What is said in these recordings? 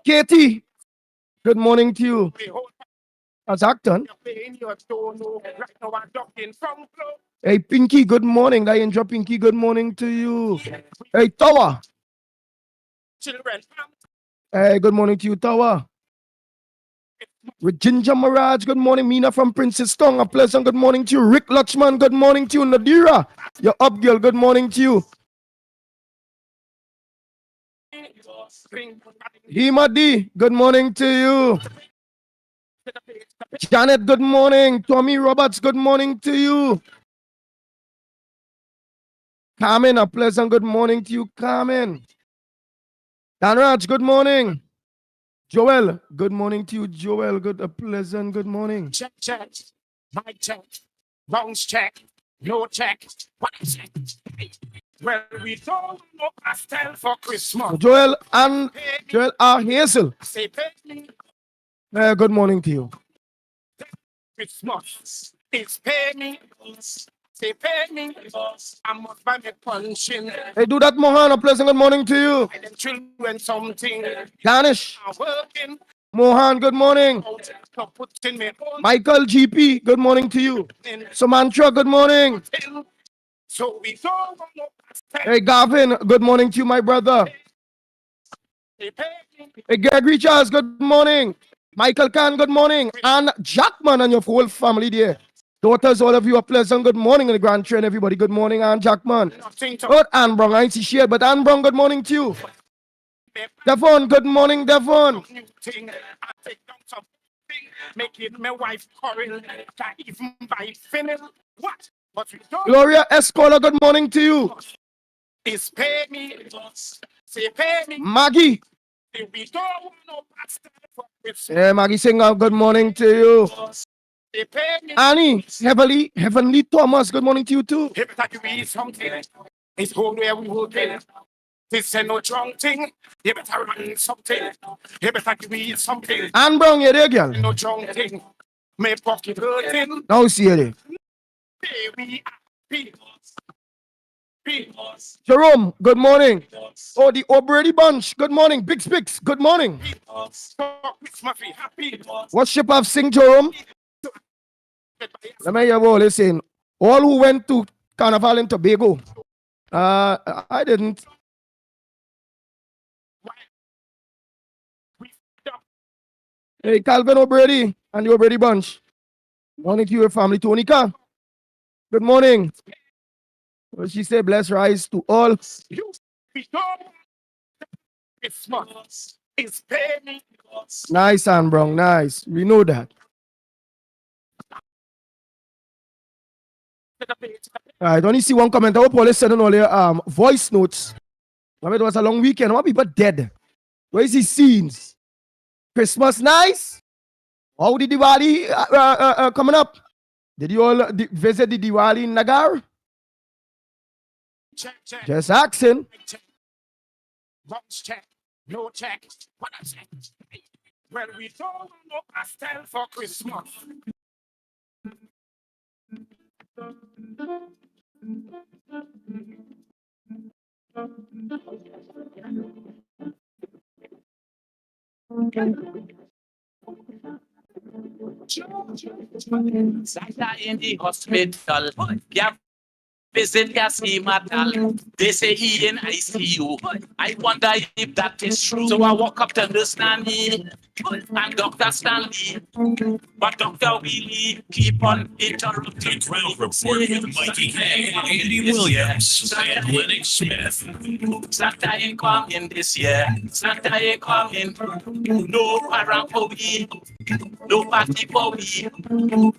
Katie, good morning to you. That's Acton. Hey, Pinky, good morning. Diane Pinky, good morning to you. Hey, Tower. Hey, good morning to you, Tower. With Ginger Mirage, good morning. Mina from Princess Tongue, a pleasant good morning to you. Rick Lutchman, good morning to you. Nadira, you're up, girl, good morning to you. Hima D, good morning to you. Janet, good morning. Tommy Roberts, good morning to you. Carmen, a pleasant good morning to you, Carmen. Danraj, good morning. Joel, good morning to you, Joel. A pleasant good morning. Check. Mic check. Bounce check. No check. What is it? Well, we don't know pastel for Christmas. Joel R. Hazel. Good morning to you. Christmas. It's pay me. Say pay me. I must buy me punching. Hey, do that, Mohan. A pleasant good morning to you. And children something. Danish. Working. Mohan, good morning. Michael GP, good morning to you. Samantha, good morning. So we don't know. Hey, Gavin, good morning to you, my brother. Hey, Gregory Charles, good morning. Michael Khan, good morning. And Jackman and your whole family there. Daughters, all of you, a pleasant good morning in the Grand Train, everybody. Good morning, Ann Jackman. Good, Ann Brown. I ain't see shit, but Ann Brown, good morning to you. Devon, good morning, Devon. Make it my wife quarrel. Even by fennel. What? Gloria Escola, good morning to you. It's pay me. Say pay me. Maggie. We don't know yeah, Maggie Singer, good morning to you. Annie, Heavenly Thomas, good morning to you too. It's home where we will get. This is no wrong thing. You better run something. You better give me something. Ann Brown, you there, girl? No wrong thing. My pocket hurting. Now see it. Baby, Jerome, good morning. Oh, the O'Brady bunch, good morning. Big Spix, good morning. What ship have sing, Jerome? Let me hear what listen. All who went to Carnival in Tobago. I didn't. Hey, Calvin O'Brady and the O'Brady bunch. Morning to your family, Tonica. Good morning. Well, she said, bless rise to all. Nice, Ann Brown, nice. We know that. I only see one comment. I hope all sending all their voice notes. I mean, it was a long weekend. What people dead? Where is the scenes? Christmas nice? How did Diwali coming up? Did you all visit the Diwali in Nagar? Check. Just asking. Check. No check. What I said. Well, we don't know pastel for Christmas. Santa in the hospital. Yeah. Visit Matal. They say he in ICU. I wonder if that is true. So I walk up to this nanny and Dr. Stanley. But Dr. Willie keep on interrupting. Ground report with Mikey K, Andy Williams, and Lennox Smith. Santa ain't coming this year. Santa ain't coming. No parent for me. No party for me.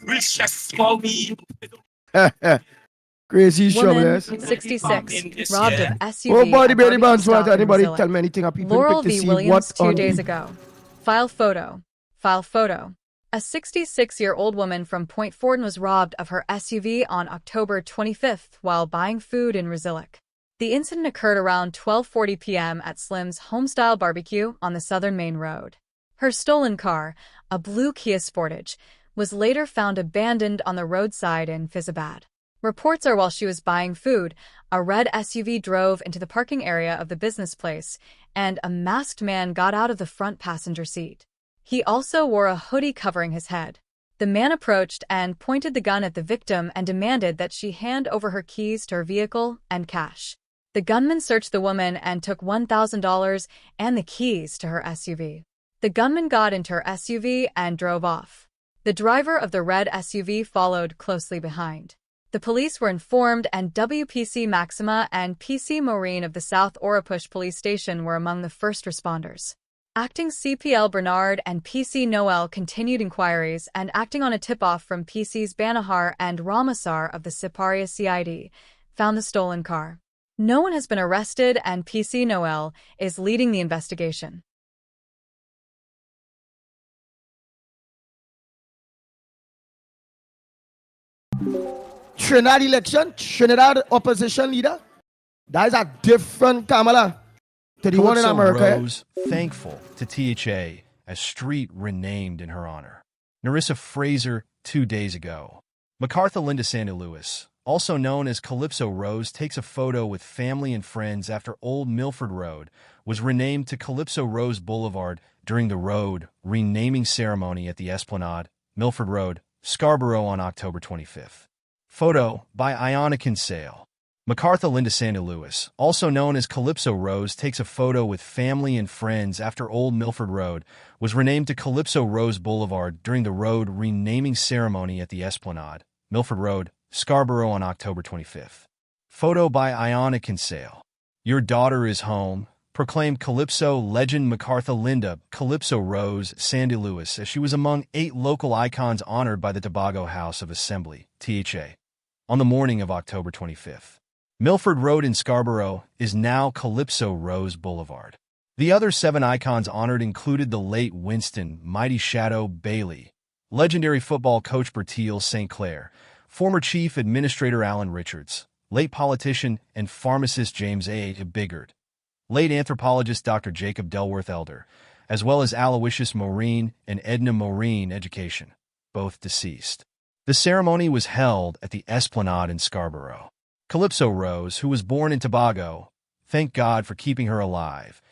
Riches for me. Crazy Woman, shovelers. 66, robbed of SUV. Oh, body, at baby, barbecue bands. stop Want anybody in tell me anything? People Laurel pick to v. see Williams what 2 on days ago. File photo. A 66-year-old woman from Point Fordon was robbed of her SUV on October 25th while buying food in Resillick. The incident occurred around 12:40 p.m. at Slim's Homestyle Barbecue on the Southern Main Road. Her stolen car, a blue Kia Sportage, was later found abandoned on the roadside in Fyzabad. Reports are while she was buying food, a red SUV drove into the parking area of the business place, and a masked man got out of the front passenger seat. He also wore a hoodie covering his head. The man approached and pointed the gun at the victim and demanded that she hand over her keys to her vehicle and cash. The gunman searched the woman and took $1,000 and the keys to her SUV. The gunman got into her SUV and drove off. The driver of the red SUV followed closely behind. The police were informed, and WPC Maxima and PC Maureen of the South Orapush Police Station were among the first responders. Acting CPL Bernard and PC Noel continued inquiries, and acting on a tip-off from PCs Banahar and Ramasar of the Siparia CID, found the stolen car. No one has been arrested, and PC Noel is leading the investigation. Trinidad election, Trinidad opposition leader. That is a different Kamala to the one in Calypso America. Rose, thankful to THA as street renamed in her honor. Narissa Fraser 2 days ago. MacArthur Linda Sandy Lewis, also known as Calypso Rose, takes a photo with family and friends after Old Milford Road was renamed to Calypso Rose Boulevard during the road renaming ceremony at the Esplanade, Milford Road, Scarborough on October 25th. Photo by Iona Kinsale. MacArthur Linda Sandy Lewis, also known as Calypso Rose, takes a photo with family and friends after Old Milford Road was renamed to Calypso Rose Boulevard during the road renaming ceremony at the Esplanade, Milford Road, Scarborough on October 25th. Photo by Iona Kinsale. Your daughter is home, proclaimed Calypso legend MacArthur Linda Calypso Rose Sandy Lewis as she was among 8 local icons honored by the Tobago House of Assembly, THA, on the morning of October 25th. Milford Road in Scarborough is now Calypso Rose Boulevard. The other 7 icons honored included the late Winston Mighty Shadow Bailey, legendary football coach Bertil St. Clair, former chief administrator Alan Richards, late politician and pharmacist James A. Biggard, late anthropologist Dr. Jacob Delworth Elder, as well as Aloysius Maureen and Edna Maureen Education, both deceased. The ceremony was held at the Esplanade in Scarborough. Calypso Rose, who was born in Tobago, thanked God for keeping her alive,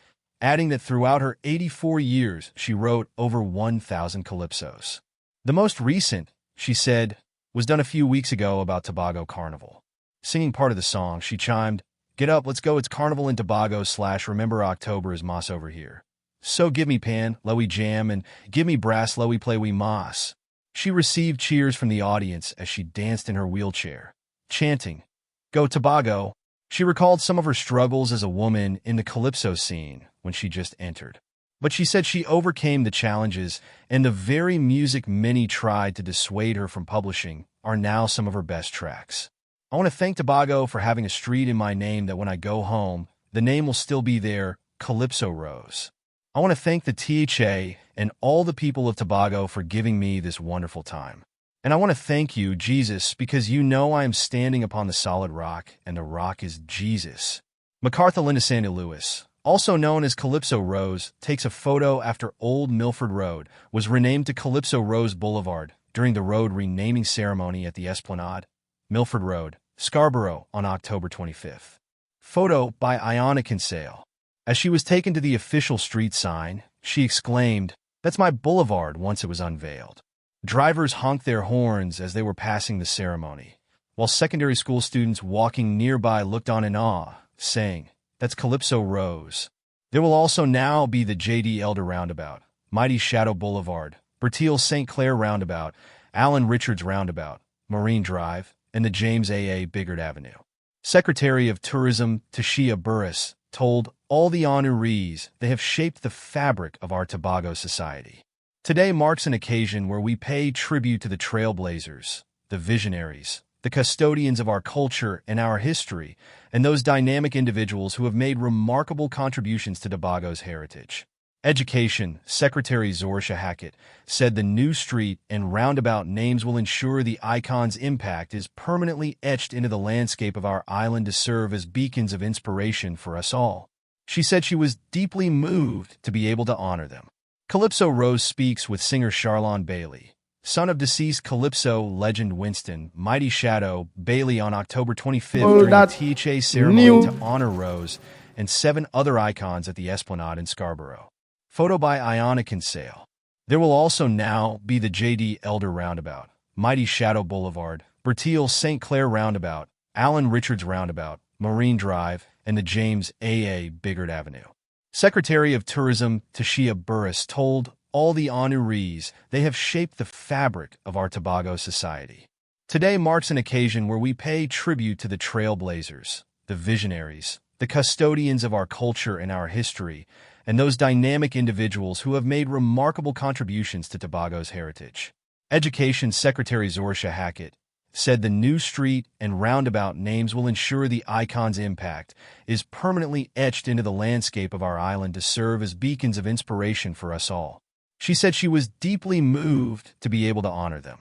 adding that throughout her 84 years she wrote over 1,000 calypsos. The most recent, she said, was done a few weeks ago about Tobago Carnival. Singing part of the song, she chimed, "Get up, let's go, it's Carnival in Tobago / remember October is moss over here. So give me pan, let we jam, and give me brass, let we play we moss." She received cheers from the audience as she danced in her wheelchair, chanting, "Go Tobago." She recalled some of her struggles as a woman in the calypso scene when she just entered. But she said she overcame the challenges, and the very music many tried to dissuade her from publishing are now some of her best tracks. "I want to thank Tobago for having a street in my name that when I go home, the name will still be there, Calypso Rose. I want to thank the THA and all the people of Tobago for giving me this wonderful time. And I want to thank you, Jesus, because you know I am standing upon the solid rock, and the rock is Jesus." MacArthur Linda Sandy Lewis, also known as Calypso Rose, takes a photo after Old Milford Road was renamed to Calypso Rose Boulevard during the road renaming ceremony at the Esplanade, Milford Road, Scarborough on October 25th. Photo by Iona Kinsale. As she was taken to the official street sign, she exclaimed, "That's my boulevard," once it was unveiled. Drivers honked their horns as they were passing the ceremony, while secondary school students walking nearby looked on in awe, saying, "That's Calypso Rose." There will also now be the J.D. Elder Roundabout, Mighty Shadow Boulevard, Bertil St. Clair Roundabout, Alan Richards Roundabout, Marine Drive, and the James A. Biggard Avenue. Secretary of Tourism Tashia Burris told all the honorees they have shaped the fabric of our Tobago society. Today marks an occasion where we pay tribute to the trailblazers, the visionaries, the custodians of our culture and our history, and those dynamic individuals who have made remarkable contributions to Tobago's heritage. Education Secretary Zorsha Hackett said the new street and roundabout names will ensure the icon's impact is permanently etched into the landscape of our island to serve as beacons of inspiration for us all. She said she was deeply moved to be able to honor them. Calypso Rose speaks with singer Charlon Bailey, son of deceased Calypso legend Winston, Mighty Shadow, Bailey on October 25th Oh, during the that THA ceremony new- to honor Rose and 7 other icons at the Esplanade in Scarborough. Photo by Iona Kinsale. There will also now be the J.D. Elder Roundabout, Mighty Shadow Boulevard, Bertiel St. Clair Roundabout, Allen Richards Roundabout, Marine Drive, and the James A.A. Biggert Avenue. Secretary of Tourism Tashia Burris told all the honorees they have shaped the fabric of our Tobago society. Today marks an occasion where we pay tribute to the trailblazers, the visionaries, the custodians of our culture and our history, and those dynamic individuals who have made remarkable contributions to Tobago's heritage. Education Secretary Zorsha Hackett said the new street and roundabout names will ensure the icon's impact is permanently etched into the landscape of our island to serve as beacons of inspiration for us all. She said she was deeply moved to be able to honor them.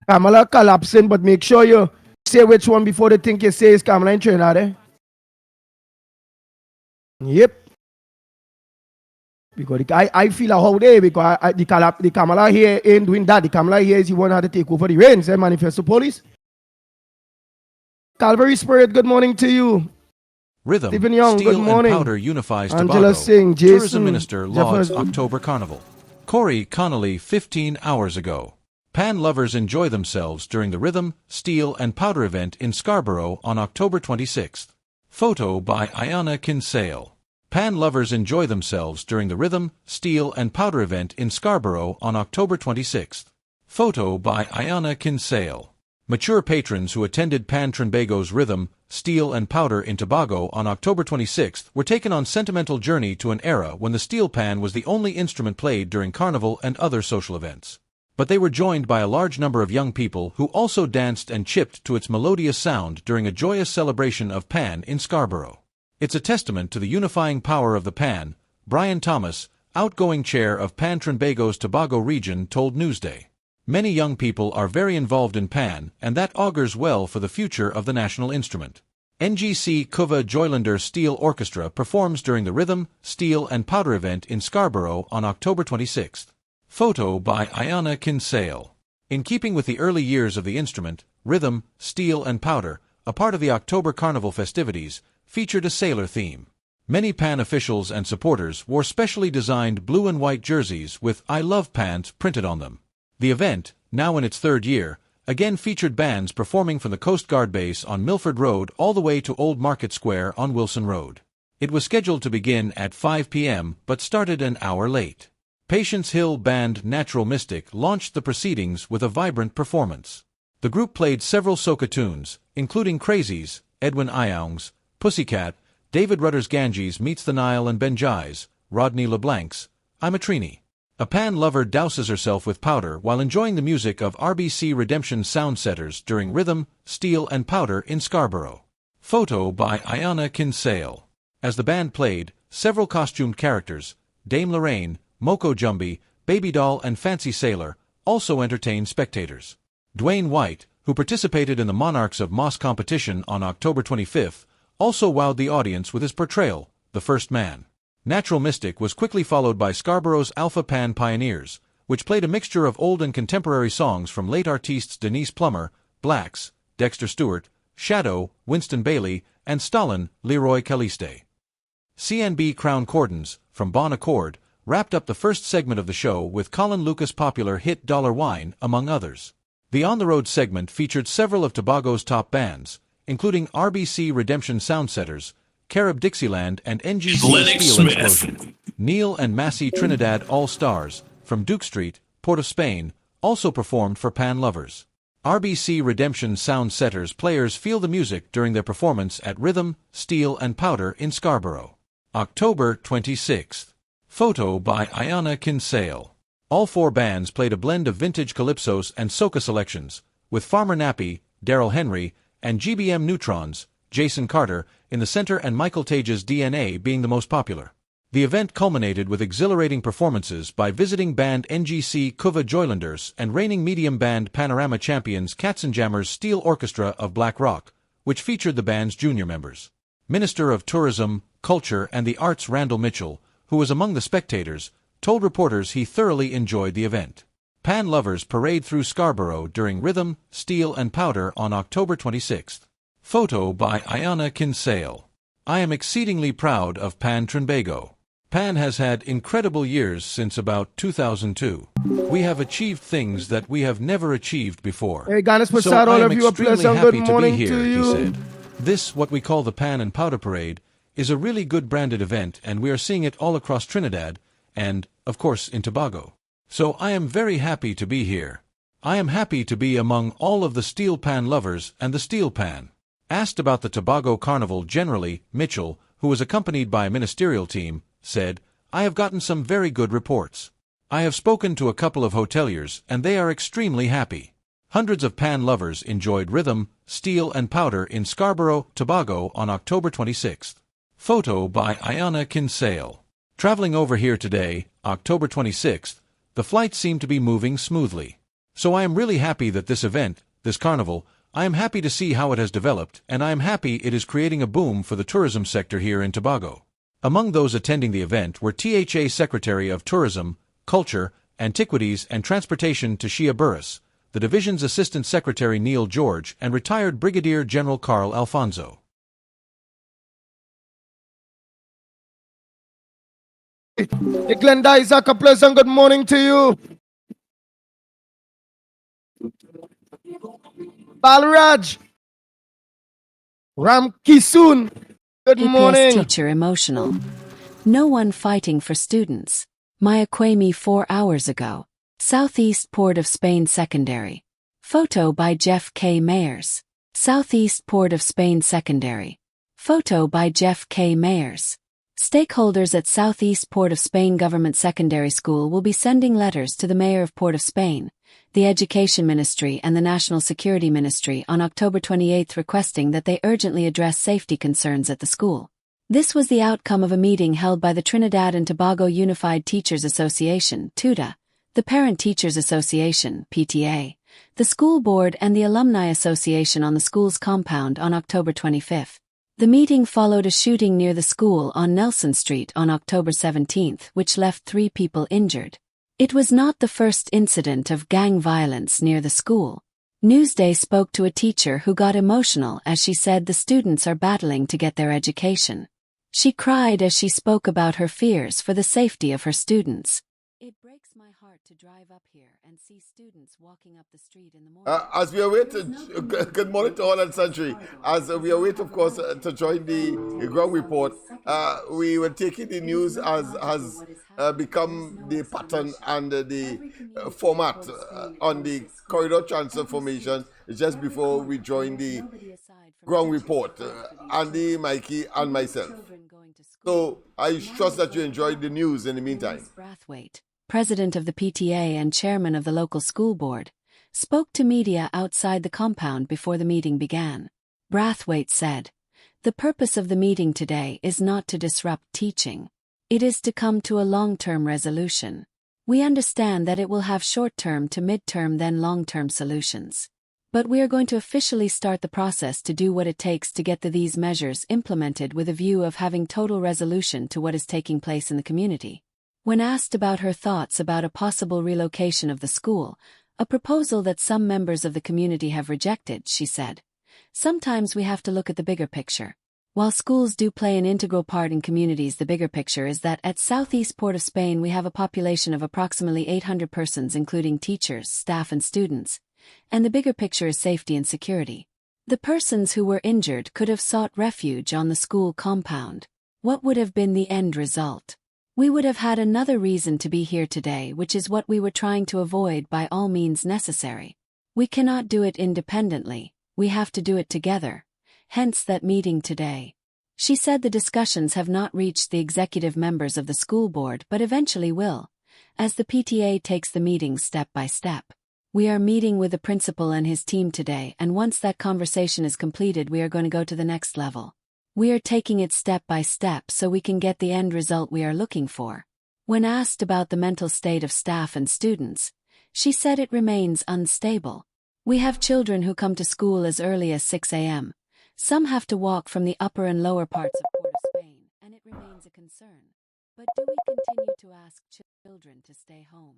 Kamala collapsing, but make sure you say which one before they think you say it's Kamala in Trinidad, eh? Yep. Because I feel a whole day because the Kamala here ain't doing that. The Kamala here is the one who had to take over the reins, eh? Manifesto Police. Calvary Spirit, good morning to you. Rhythm, Stephen Young, Steel good morning. and Powder unifies Angela Tobago. Singh, Jason Tourism Minister lauds Jefferson. October Carnival. Corey Connolly 15 hours ago. Pan lovers enjoy themselves during the Rhythm, Steel and Powder event in Scarborough on October 26th. Photo by Iona Kinsale. Pan lovers enjoy themselves during the Rhythm, Steel and Powder event in Scarborough on October 26th. Photo by Iona Kinsale. Mature patrons who attended Pan Trinbago's Rhythm, Steel and Powder in Tobago on October 26th were taken on sentimental journey to an era when the steel pan was the only instrument played during carnival and other social events. But they were joined by a large number of young people who also danced and chipped to its melodious sound during a joyous celebration of Pan in Scarborough. It's a testament to the unifying power of the pan, Brian Thomas, outgoing chair of Pan Trinbago's Tobago region, told Newsday. Many young people are very involved in Pan, and that augurs well for the future of the national instrument. NGC Kuva Joylander Steel Orchestra performs during the Rhythm, Steel and Powder event in Scarborough on October 26th. Photo by Iona Kinsale. In keeping with the early years of the instrument, Rhythm, Steel and Powder, a part of the October Carnival festivities, featured a sailor theme. Many Pan officials and supporters wore specially designed blue and white jerseys with "I Love Pans" printed on them. The event, now in its third year, again featured bands performing from the Coast Guard base on Milford Road all the way to Old Market Square on Wilson Road. It was scheduled to begin at 5 p.m. but started an hour late. Patience Hill band Natural Mystic launched the proceedings with a vibrant performance. The group played several soca tunes, including Crazies, Edwin Ioungs, Pussycat, David Rutter's Ganges Meets the Nile and Benjai's, Rodney LeBlanc's I'm a Trini. A Pan lover douses herself with powder while enjoying the music of RBC Redemption Soundsetters during Rhythm, Steel and Powder in Scarborough. Photo by Iona Kinsale. As the band played, several costumed characters, Dame Lorraine, Moko Jumby, Baby Doll and Fancy Sailor, also entertained spectators. Dwayne White, who participated in the Monarchs of Moss competition on October 25th, also wowed the audience with his portrayal, The First Man. Natural Mystic was quickly followed by Scarborough's Alpha Pan Pioneers, which played a mixture of old and contemporary songs from late artistes Denise Plummer, Blacks, Dexter Stewart, Shadow, Winston Bailey, and Stalin, Leroy Caliste. CNB Crown Cordons, from Bon Accord, wrapped up the first segment of the show with Colin Lucas' popular hit Dollar Wine, among others. The On the Road segment featured several of Tobago's top bands, including RBC Redemption Soundsetters, Carib Dixieland and NGC Lennox Steel Smith. Explosion. Neil and Massey Trinidad All-Stars, from Duke Street, Port of Spain, also performed for Pan lovers. RBC Redemption Soundsetters players feel the music during their performance at Rhythm, Steel and Powder in Scarborough. October 26th. Photo by Iona Kinsale. All four bands played a blend of vintage calypsos and soca selections, with Farmer Nappy, Daryl Henry, and GBM Neutrons, Jason Carter, in the center and Michael Tage's DNA being the most popular. The event culminated with exhilarating performances by visiting band NGC Kuva Joylanders and reigning medium band Panorama champions Katzenjammer's Steel Orchestra of Black Rock, which featured the band's junior members. Minister of Tourism, Culture and the Arts Randall Mitchell, who was among the spectators, told reporters he thoroughly enjoyed the event. Pan lovers parade through Scarborough during Rhythm, Steel and Powder on October 26th. Photo by Ayana Kinsale. I am exceedingly proud of Pan Tobago. Pan has had incredible years since about 2002. We have achieved things that we have never achieved before. Hey, Ganesh So Prasad, I all am of you, a extremely pleasant happy good to be morning here, to he you. said. This, what we call the Pan and Powder Parade, is a really good branded event, and we are seeing it all across Trinidad and, of course, in Tobago. So I am very happy to be here. I am happy to be among all of the steel pan lovers and the steel pan. Asked about the Tobago Carnival generally, Mitchell, who was accompanied by a ministerial team, said, I have gotten some very good reports. I have spoken to a couple of hoteliers, and they are extremely happy. Hundreds of pan lovers enjoyed Rhythm, Steel and Powder in Scarborough, Tobago on October 26th. Photo by Ayana Kinsale. Traveling over here today, October 26th, the flights seem to be moving smoothly. So I am really happy that this event, this carnival, I am happy to see how it has developed, and I am happy it is creating a boom for the tourism sector here in Tobago. Among those attending the event were THA Secretary of Tourism, Culture, Antiquities and Transportation Tashia Burris, the division's Assistant Secretary Neil George, and retired Brigadier General Carl Alfonso. Hey, Glenda Isaac, a pleasant good morning to you. Balraj, Ram Kisun, good APS morning. teacher emotional. No one fighting for students. Maya Kwame 4 hours ago. Southeast Port of Spain Secondary. Photo by Jeff K. Mayers. Southeast Port of Spain Secondary. Photo by Jeff K. Mayers. Stakeholders at Southeast Port of Spain Government Secondary School will be sending letters to the Mayor of Port of Spain, the Education Ministry and the National Security Ministry on October 28 requesting that they urgently address safety concerns at the school. This was the outcome of a meeting held by the Trinidad and Tobago Unified Teachers Association, TUTA, the Parent Teachers Association, PTA, the School Board and the Alumni Association on the school's compound on October 25. The meeting followed a shooting near the school on Nelson Street on October 17, which left 3 people injured. It was not the first incident of gang violence near the school. Newsday spoke to a teacher who got emotional as she said the students are battling to get their education. She cried as she spoke about her fears for the safety of her students. It breaks my heart to drive up here and see students walking up the street in the morning. As we await, good morning to all and sundry. As we await, of course, to join the ground report, we were taking the news as has become the pattern and the format on the corridor transfer formation just before we join the ground report, Andy, Mikey, and myself. So I trust that you enjoyed the news in the meantime. Brathwaite, president of the PTA and chairman of the local school board, spoke to media outside the compound before the meeting began. Brathwaite said, "The purpose of the meeting today is not to disrupt teaching. It is to come to a long-term resolution. We understand that it will have short-term to mid-term then long-term solutions. But we are going to officially start the process to do what it takes to get these measures implemented with a view of having total resolution to what is taking place in the community." When asked about her thoughts about a possible relocation of the school, a proposal that some members of the community have rejected, she said, "Sometimes we have to look at the bigger picture. While schools do play an integral part in communities, the bigger picture is that at Southeast Port of Spain we have a population of approximately 800 persons including teachers, staff and students, and the bigger picture is safety and security. The persons who were injured could have sought refuge on the school compound. What would have been the end result? We would have had another reason to be here today, which is what we were trying to avoid by all means necessary. We cannot do it independently, we have to do it together. Hence that meeting today." She said the discussions have not reached the executive members of the school board but eventually will, as the PTA takes the meeting step by step. "We are meeting with the principal and his team today, and once that conversation is completed we are going to go to the next level. We are taking it step by step so we can get the end result we are looking for." When asked about the mental state of staff and students, she said it remains unstable. "We have children who come to school as early as 6 a.m., Some have to walk from the upper and lower parts of Port of Spain, and it remains a concern. But do we continue to ask children to stay home?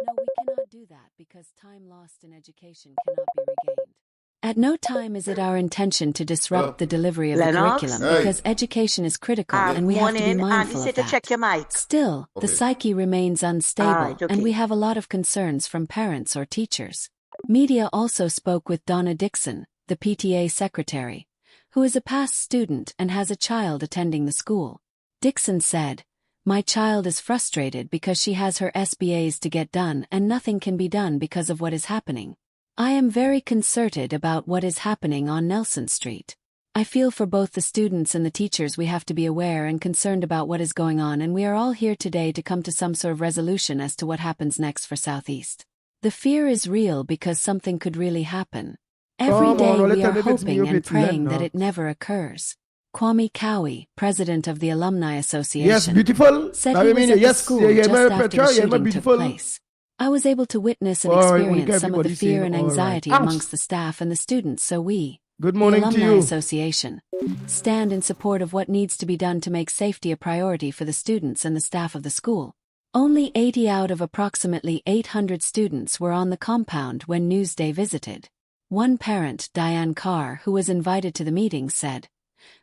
No, we cannot do that because time lost in education cannot be regained. At no time is it our intention to disrupt the delivery of the Lennox? curriculum because education is critical and we have to be mindful of to check that. your mic. Still, the Okay. psyche remains unstable Alright, okay. and we have a lot of concerns from parents or teachers. Media also spoke with Donna Dixon, the PTA secretary, who is a past student and has a child attending the school. Dixon said, "My child is frustrated because she has her SBAs to get done and nothing can be done because of what is happening. I am very concerted about what is happening on Nelson Street. I feel for both the students and the teachers we have to be aware and concerned about what is going on, and we are all here today to come to some sort of resolution as to what happens next for Southeast. The fear is real because something could really happen. Every Come day on, we let are them it's me, hoping and it's praying that Lennox. it never occurs." Kwame Cowie, president of the Alumni Association, Yes, beautiful. said I he mean, was at the yes, school yeah, just my after Petra, the yeah, my shooting took beautiful. place. I was able to witness and All right, experience Monica, some of the everybody fear saying and all right. anxiety Ash. amongst the staff and the students, so we, Good the morning to Alumni you. Association, stand in support of what needs to be done to make safety a priority for the students and the staff of the school. Only 80 out of approximately 800 students were on the compound when Newsday visited. One parent, Diane Carr, who was invited to the meeting, said,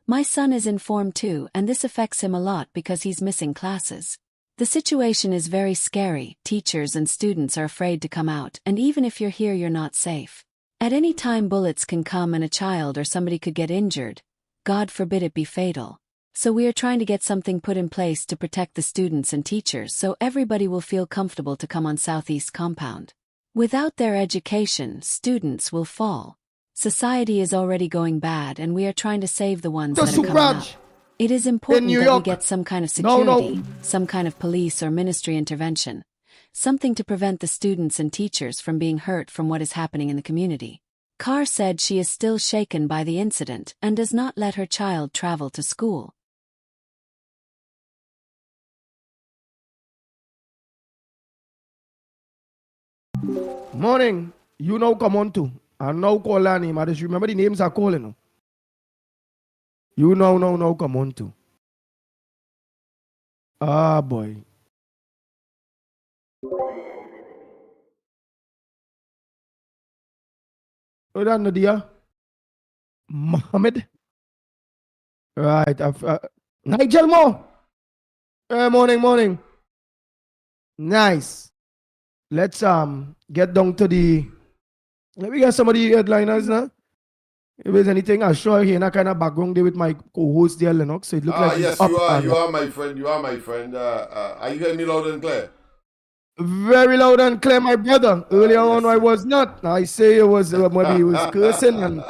"My son is informed too, and this affects him a lot because he's missing classes. The situation is very scary. Teachers and students are afraid to come out, and even if you're here, you're not safe. At any time bullets can come and a child or somebody could get injured. God forbid it be fatal. So we are trying to get something put in place to protect the students and teachers so everybody will feel comfortable to come on Southeast Compound. Without their education, students will fall. Society is already going bad and we are trying to save the ones The that are coming up. Sukraj It is in important New that we York. get some kind of No, security, no. some kind of police or ministry intervention. Something to prevent the students and teachers from being hurt from what is happening in the community." Carr said she is still shaken by the incident and does not let her child travel to school. Morning. You now come on to. And now call her name. I just remember the names are calling. You now come on to. Ah, boy. Oh, that Nadia. Mohammed. Right. Nigel Mo. Morning. Nice. Let's get down to the. Let me get some of the headliners now. If there's anything, I'll show you in a kind of background there with my co-host there, Lennox. So it looks like Yes, it's up you are. and You are my friend. You are my friend. Are you hearing me loud and clear? very loud and clear, my brother. Earlier on, yes. I was not. I say it was maybe he was cursing and.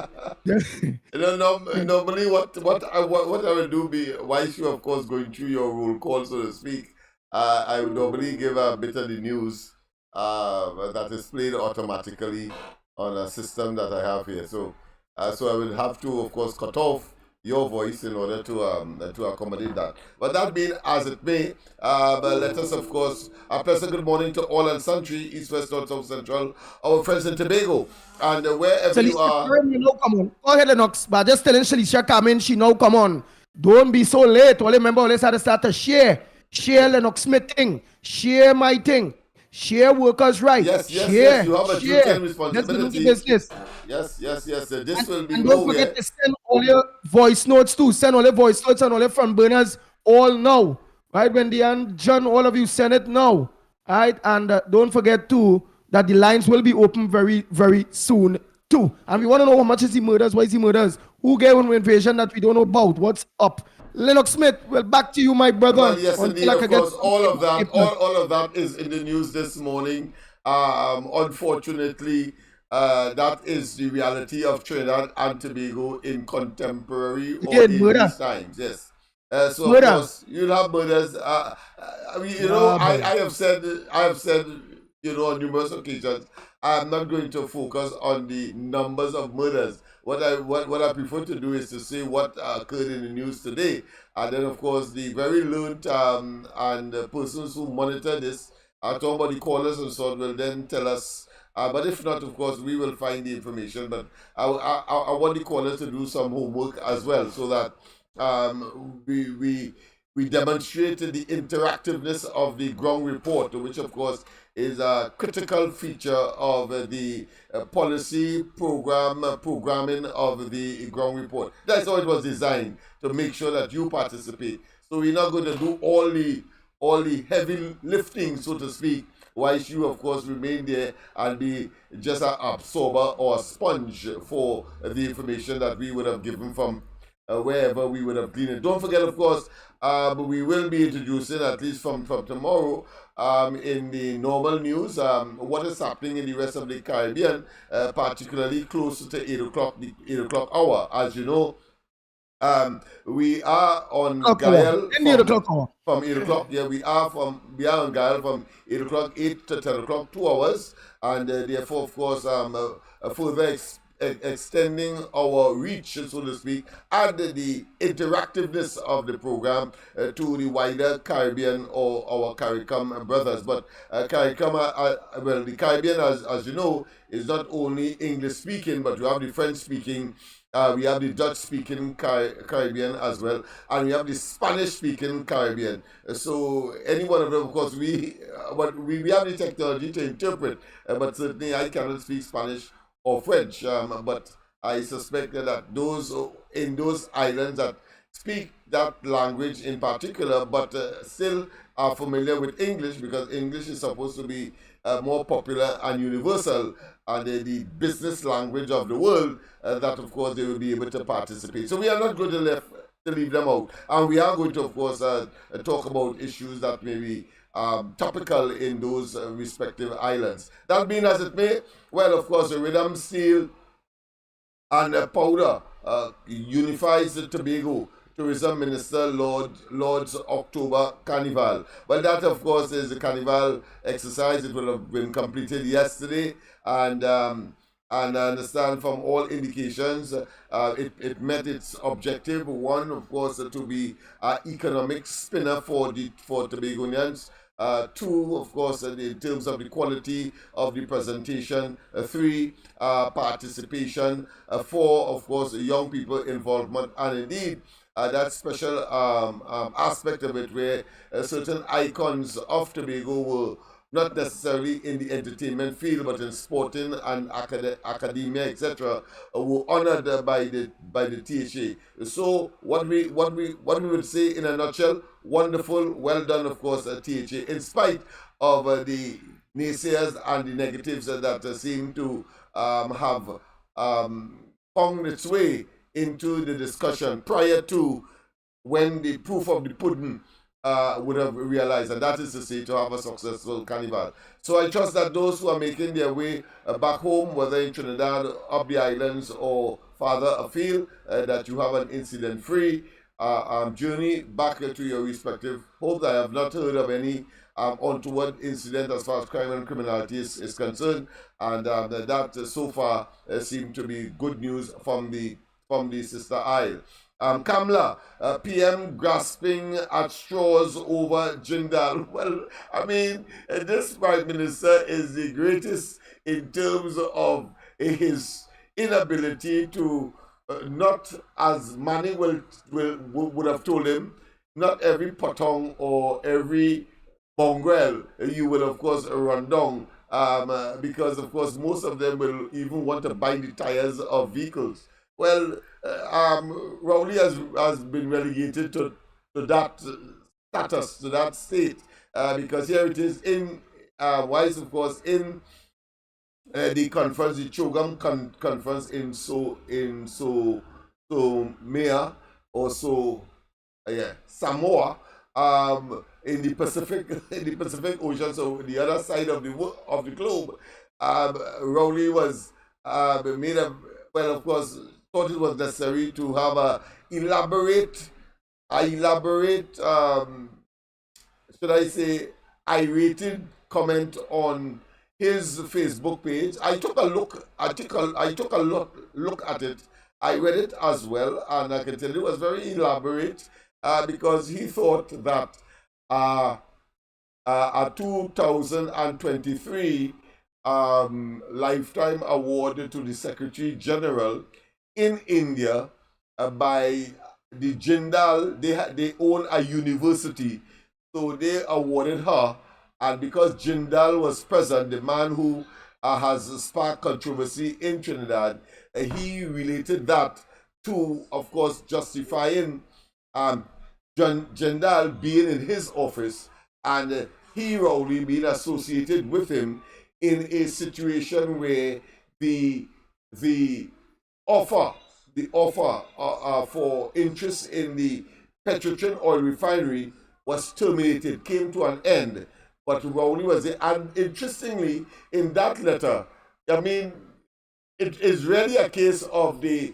Normally, what I would do whilst you of course going through your roll call, so to speak, I would normally give a bit of the news that is played automatically on a system that I have here. So I will have to of course cut off your voice in order to accommodate that. But that being as it may, but let us of course a pleasant good morning to all and sundry, east, west, north, south, central, our friends in Tobago, and wherever you are. Come on. Go ahead, Lennox. But just telling Shalisha come in, she now come on. Don't be so late. Only remember, let's have to start to share. Share Lennox Smith thing. Share my thing. Share workers' right. Yes. Share. You have a duty and responsibility. Let's do business. Yes. This will be And don't forget to send all your voice notes too. Send all your voice notes and all your front burners all now. Right, Wendy and John, all of you send it now. Right, and don't forget too that the lines will be open very, very soon too. And we want to know how much is he murders, why is he murders, who gave him invasion that we don't know about, what's up. Lennox Smith, well, back to you, my brother. Well, yes, indeed, of course, all of that is in the news this morning. Unfortunately, that is the reality of Trinidad and Tobago in contemporary or in these times. Yes. So of course you'll have murders. I have said, on numerous occasions, I'm not going to focus on the numbers of murders. What I prefer to do is to say what occurred in the news today, and then of course the very learned and persons who monitor this, talking about the callers and so on, will then tell us But if not, of course, we will find the information. But I want the callers to do some homework as well, so that we demonstrated the interactiveness of the ground report, which of course is a critical feature of the policy programming of the ground report. That's how it was designed, to make sure that you participate. So we're not going to do all the heavy lifting, so to speak, whilst you of course remain there and be just an absorber or a sponge for the information that we would have given from wherever we would have gleaned it. Don't forget, of course, we will be introducing, at least from tomorrow, in the normal news, what is happening in the rest of the Caribbean, particularly closer to 8 o'clock, the 8 o'clock hour. As you know, we are on Gael from 8 o'clock. Yeah, we are on Gael from 8 o'clock, 8 to 10 o'clock, 2 hours, and therefore, of course, further extending our reach, so to speak, and the interactiveness of the program to the wider Caribbean or our CARICOM brothers. But CARICOM, well, the Caribbean, as you know, is not only English speaking, but we have the French speaking. We have the Dutch-speaking Caribbean as well, and we have the Spanish-speaking Caribbean. So any one of them, of course, we have the technology to interpret, but certainly I cannot speak Spanish or French. But I suspect that those in those islands that speak that language in particular, but still are familiar with English, because English is supposed to be more popular and universal, and the business language of the world, that of course they will be able to participate. So we are not going to leave them out, and we are going to, of course, talk about issues that may be topical in those respective islands. That being as it may, well, of course, the rhythm, steel, and powder unifies the Tobago Tourism Minister Lord's October Carnival. Well, that, of course, is the carnival exercise. It will have been completed yesterday, and I understand from all indications it met its objective. One, of course, to be an economic spinner for Tobagonians. Two, of course, in terms of the quality of the presentation. Three, participation. Four, of course, young people involvement, and indeed that special aspect of it where certain icons of Tobago were not necessarily in the entertainment field, but in sporting and academia, etc., were honored by the THA. So what we would say in a nutshell: wonderful, well done, of course, THA, in spite of the naysayers and the negatives that seem to have found its way into the discussion prior to when the proof of the pudding would have realized, and that is to say, to have a successful carnival. So I trust that those who are making their way back home, whether in Trinidad, up the islands, or farther afield, that you have an incident-free journey back to your respective homes. I have not heard of any untoward incident as far as crime and criminality is concerned, and that so far seemed to be good news from the sister isle. Kamla, PM grasping at straws over Jindal. Well, I mean, this Prime Minister is the greatest in terms of his inability to, not as Manny would have told him, not every potong or every mongrel you will, of course, run down, because, of course, most of them will even want to bind the tires of vehicles. Well, Rowley has been relegated to that status, to that state, because here it is in wise, of course, in the conference, the Chogam conference in Mea, or Samoa, in the Pacific Ocean, so the other side of the globe. Rowley was made a, well, of course, thought it was necessary to have a elaborate, should I say, irated comment on his Facebook page. I took a look at it. I read it as well, and I can tell you it was very elaborate, because he thought that a 2023 lifetime award to the Secretary General in India by the Jindal. They own a university, so they awarded her. And because Jindal was present, the man who has sparked controversy in Trinidad, he related that to, of course, justifying Jindal being in his office and he wrongly being associated with him in a situation where the offer for interest in the Petrotrin oil refinery was terminated, came to an end. But Rowley was there. And interestingly, in that letter, I mean, it is really a case of when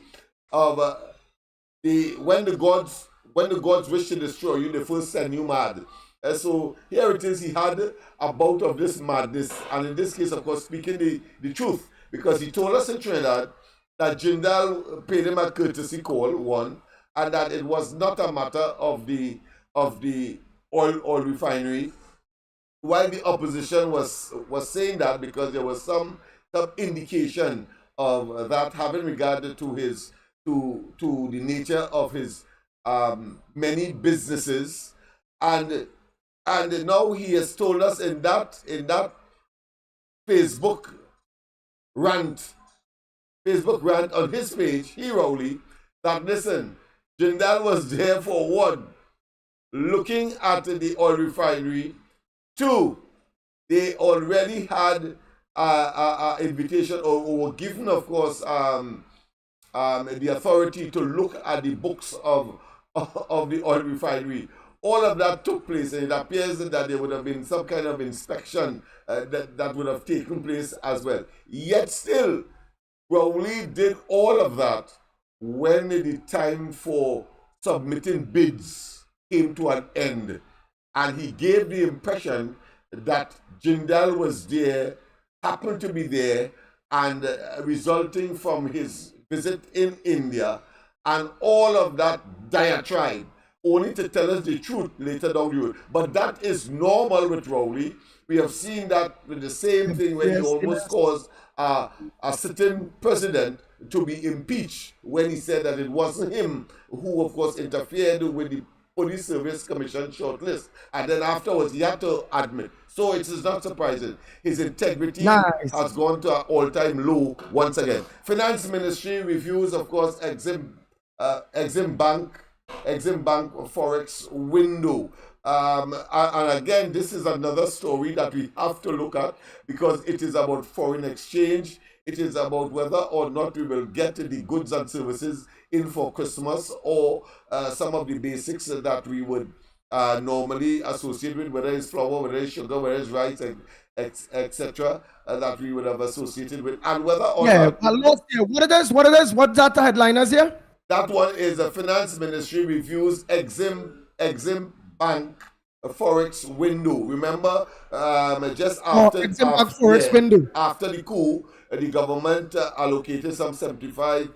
the gods wish to destroy you, they first send you mad. So here it is, he had a bout of this madness, and in this case, of course, speaking the truth, because he told us in Trinidad that Jindal paid him a courtesy call, one, and that it was not a matter of the oil refinery, while the opposition was saying that because there was some indication of that having regard to his to the nature of his many businesses, and now he has told us in that Facebook rant on his page, he Rowley, that listen, Jindal was there for one, looking at the oil refinery. Two, they already had an invitation or were given, of course, the authority to look at the books of the oil refinery. All of that took place, and it appears that there would have been some kind of inspection that would have taken place as well. Yet still, Rowley did all of that when the time for submitting bids came to an end. And he gave the impression that Jindal was there, happened to be there, and resulting from his visit in India, and all of that diatribe, only to tell us the truth later down the road. But that is normal with Rowley. We have seen that with the same thing when he almost caused a certain president to be impeached when he said that it wasn't him who, of course, interfered with the Police Service Commission shortlist, and then afterwards he had to admit. So it is not surprising. His integrity has gone to an all-time low once again. Finance Ministry reviews, of course, Exim Bank Forex window. And again, this is another story that we have to look at because it is about foreign exchange. It is about whether or not we will get the goods and services in for Christmas, or some of the basics that we would normally associate with, whether it's flour, whether it's sugar, whether it's rice, etc., that we would have associated with, and whether or not. What it is? What's that headliners here? That one is the Finance Ministry reviews Exim Bank Forex window. Remember, just after after the coup, the government allocated some 75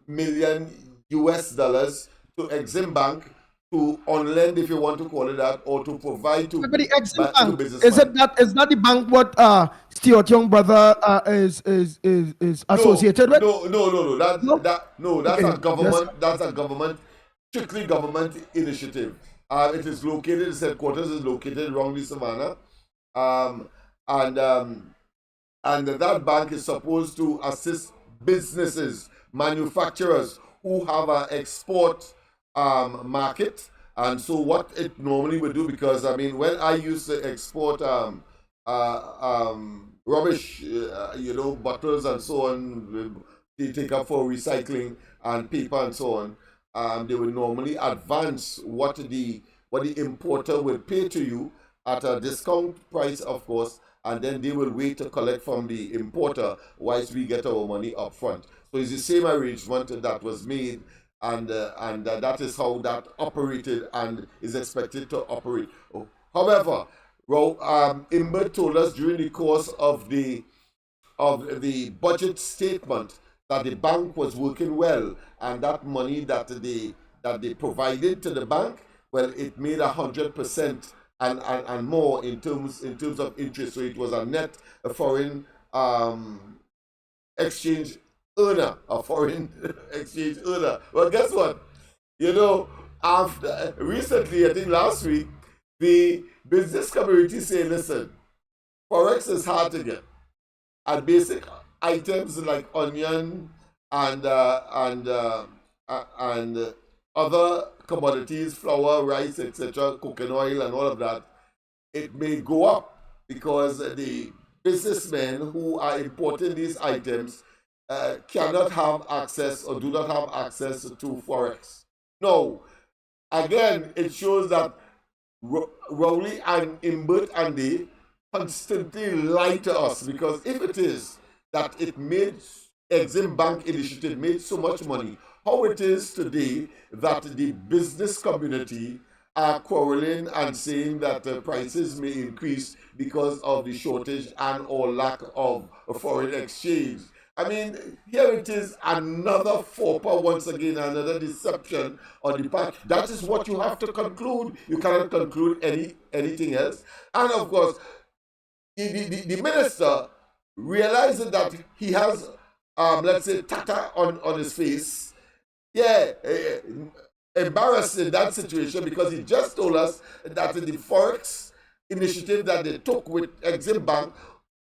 million US dollars to Exim Bank to on-lend, if you want to call it that, or to provide to business. Is that the bank what Stuart Young brother is associated with? No. That's a government. That's a government, strictly government initiative. It is located. Its headquarters is located around the Savannah, and that bank is supposed to assist businesses, manufacturers who have an export market. And so what it normally would do, because I mean, when I used to export rubbish, bottles and so on, they take up for recycling and paper and so on, they would normally advance what the importer will pay to you at a discount price, of course, and then they will wait to collect from the importer whilst we get our money up front. So it's the same arrangement that was made, and that is how that operated and is expected to operate. However, Imber told us during the course of the budget statement that the bank was working well, and that money that they provided to the bank, well, it made 100% and more in terms of interest. So it was a net foreign exchange earner, a foreign exchange earner. Well, guess what? You know, after recently, I think last week, the business community say, listen, Forex is hard to get. And basic items like onion and other commodities, flour, rice, etc., coconut oil, and all of that, it may go up because the businessmen who are importing these items cannot have access or do not have access to Forex. No, again, it shows that Rowley and Imbert and they constantly lie to us, because if it is that it made Exim Bank initiative made so much money, how it is today that the business community are quarreling and saying that prices may increase because of the shortage and or lack of foreign exchange. I mean, here it is, another faux pas once again, another deception on the part. That is what you have to conclude. You cannot conclude anything else. And of course, the minister realizes that he has, let's say, tata on his face. Yeah, embarrassed in that situation, because he just told us that the Forex initiative that they took with Exim Bank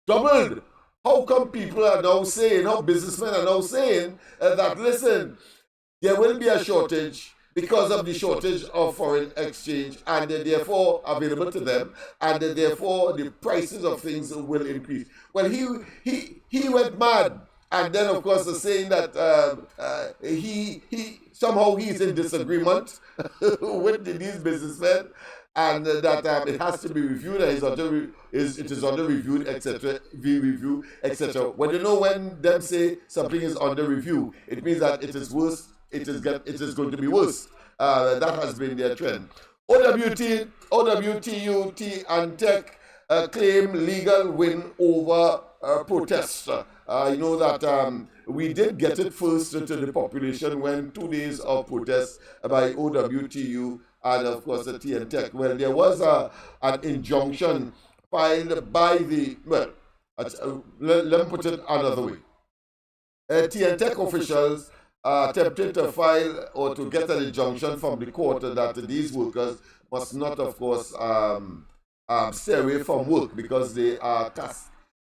doubled. How come people are now saying, how businessmen are now saying that, listen, there will be a shortage because of the shortage of foreign exchange, and therefore available to them, and therefore the prices of things will increase. Well, he went mad, and then of course saying that he somehow he's in disagreement with these businessmen, and that it has to be reviewed, and it is under review, etc. Review, etc. When you know when them say something is under review, it means that it is worse. It is going to be worse. That has been their trend. OWT, OWTUT, and Tech claim legal win over protest. You know that we did get it first to the population when 2 days of protest by OWTU and of course the T and Tech. Well, there was an injunction filed by the, well, let me put it another way. T and Tech officials attempted to file or to get an injunction from the court that these workers must not, of course, stay away from work because they are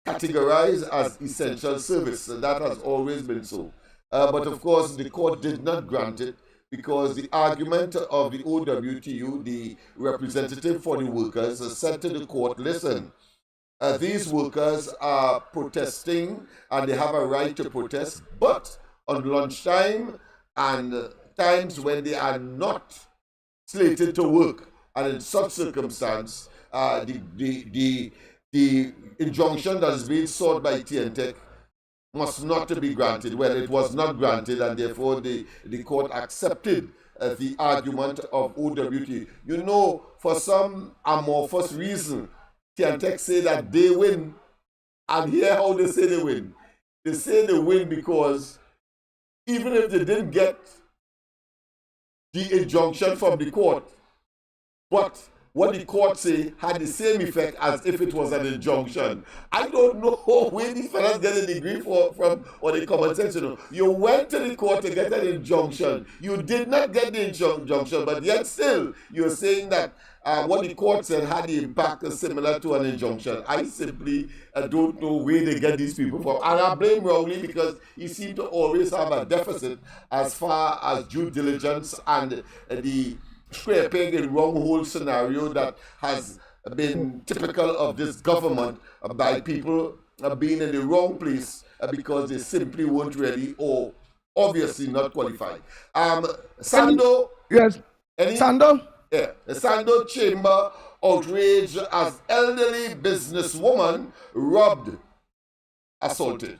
categorized as essential service. That has always been so. But of course, the court did not grant it because the argument of the OWTU, the representative for the workers, said to the court, listen, these workers are protesting and they have a right to protest, but on lunchtime and times when they are not slated to work, and in such circumstance, the injunction that is being sought by TNTech must not be granted. Well, it was not granted, and therefore the court accepted the argument of OWT. You know, for some amorphous reason, TNTech say that they win, and here how they say they win. They say they win because even if they didn't get the injunction from the court, but what the court say had the same effect as if it was an injunction. I don't know where these fellas get a degree from or the common sense. You know, you went to the court to get an injunction. You did not get the injunction, but yet still you're saying that what the court said had the impact similar to an injunction. I simply don't know where they get these people from. And I blame Rowley because he seemed to always have a deficit as far as due diligence and the square peg in wrong hole scenario that has been typical of this government by people being in the wrong place because they simply weren't ready or obviously not qualified. Sando, yes, Sando? Yeah, the Sando Chamber outraged as elderly businesswoman robbed, assaulted.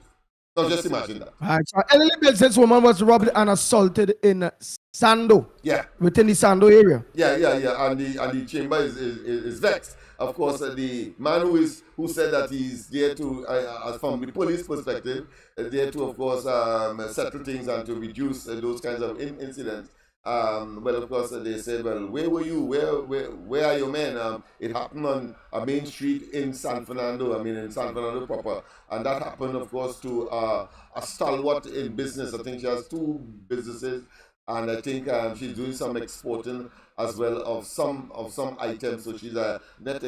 Now just imagine that. All right, so elderly businesswoman was robbed and assaulted in Sando. Yeah. Within the Sando area. Yeah. And the chamber is vexed. Of course, the man who said that he's there to, from the police perspective, there to, of course, settle things and to reduce those kinds of incidents. well, of course, they said, well, where were you? Where are your men? It happened on a main street in San Fernando, in San Fernando proper. And that happened, of course, to a stalwart in business. I think she has 2 businesses, and I think she's doing some exporting as well of some items. So she's a net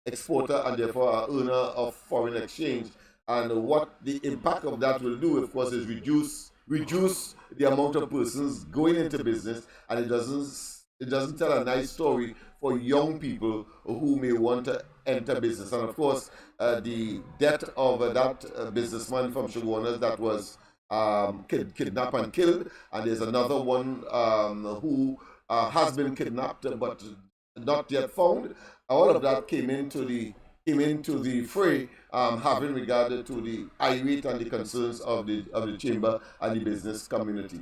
exporter and therefore an earner of foreign exchange. And what the impact of that will do, of course, is reduce the amount of persons going into business, and it doesn't tell a nice story for young people who may want to enter business. And of course, the death of that businessman from Shogunas that was kidnapped and killed, and there's another one who has been kidnapped but not yet found. All of that came into the fray, having regard to the irate and the concerns of the chamber and the business community.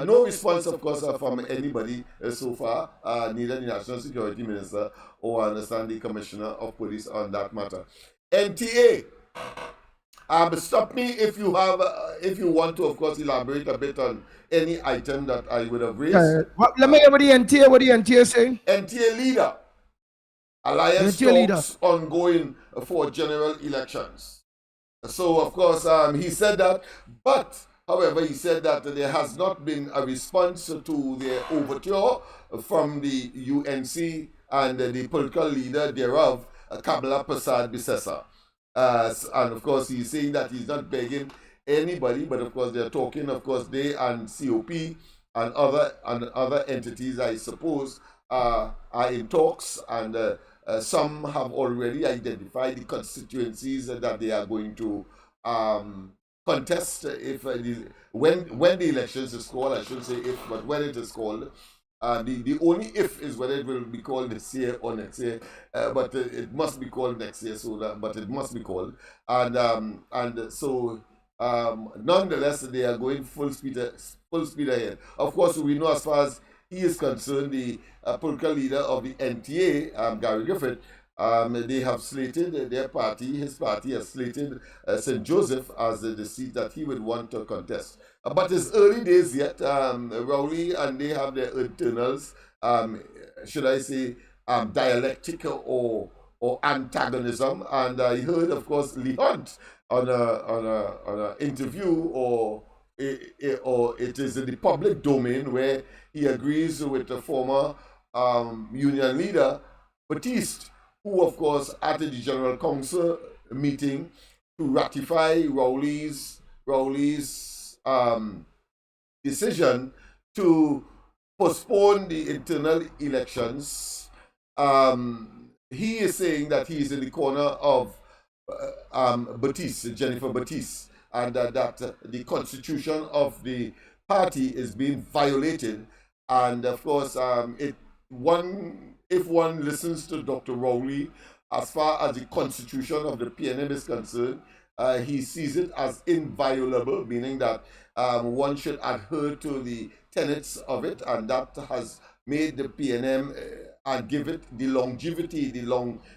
No response, of course, from anybody so far, neither the National Security Minister or, I understand, the Commissioner of Police on that matter. NTA, stop me if you want to, of course, elaborate a bit on any item that I would have raised. Let me hear what the NTA is saying. NTA leader. Alliance talks ongoing for general elections. So, of course, he said that, but, however, he said that there has not been a response to their overture from the UNC and the political leader thereof, Kamala Prasad Bisesa. And, of course, he's saying that he's not begging anybody, but, of course, they're talking, of course, they and COP and other entities, I suppose, are in talks, and some have already identified the constituencies that they are going to contest if when the elections is called. I shouldn't say if, but when it is called. The only if is whether it will be called this year or next year, but it must be called next year. But it must be called, and so nonetheless they are going full speed ahead. Of course, we know as far as he is concerned, the political leader of the NTA, Gary Griffith, they have slated his party has slated St. Joseph as the seat that he would want to contest. But it's early days yet. Rowley and they have their internals, should I say, dialectic or antagonism. And I heard, of course, Lee Hunt on an interview or it is in the public domain where he agrees with the former union leader, Batiste, who, of course, at the General Council meeting to ratify Rowley's decision to postpone the internal elections. He is saying that he is in the corner of Jennifer Batiste, and that the constitution of the party is being violated. And of course, if one listens to Dr. Rowley, as far as the constitution of the PNM is concerned, he sees it as inviolable, meaning that one should adhere to the tenets of it, and that has made the PNM and give it the longevity, the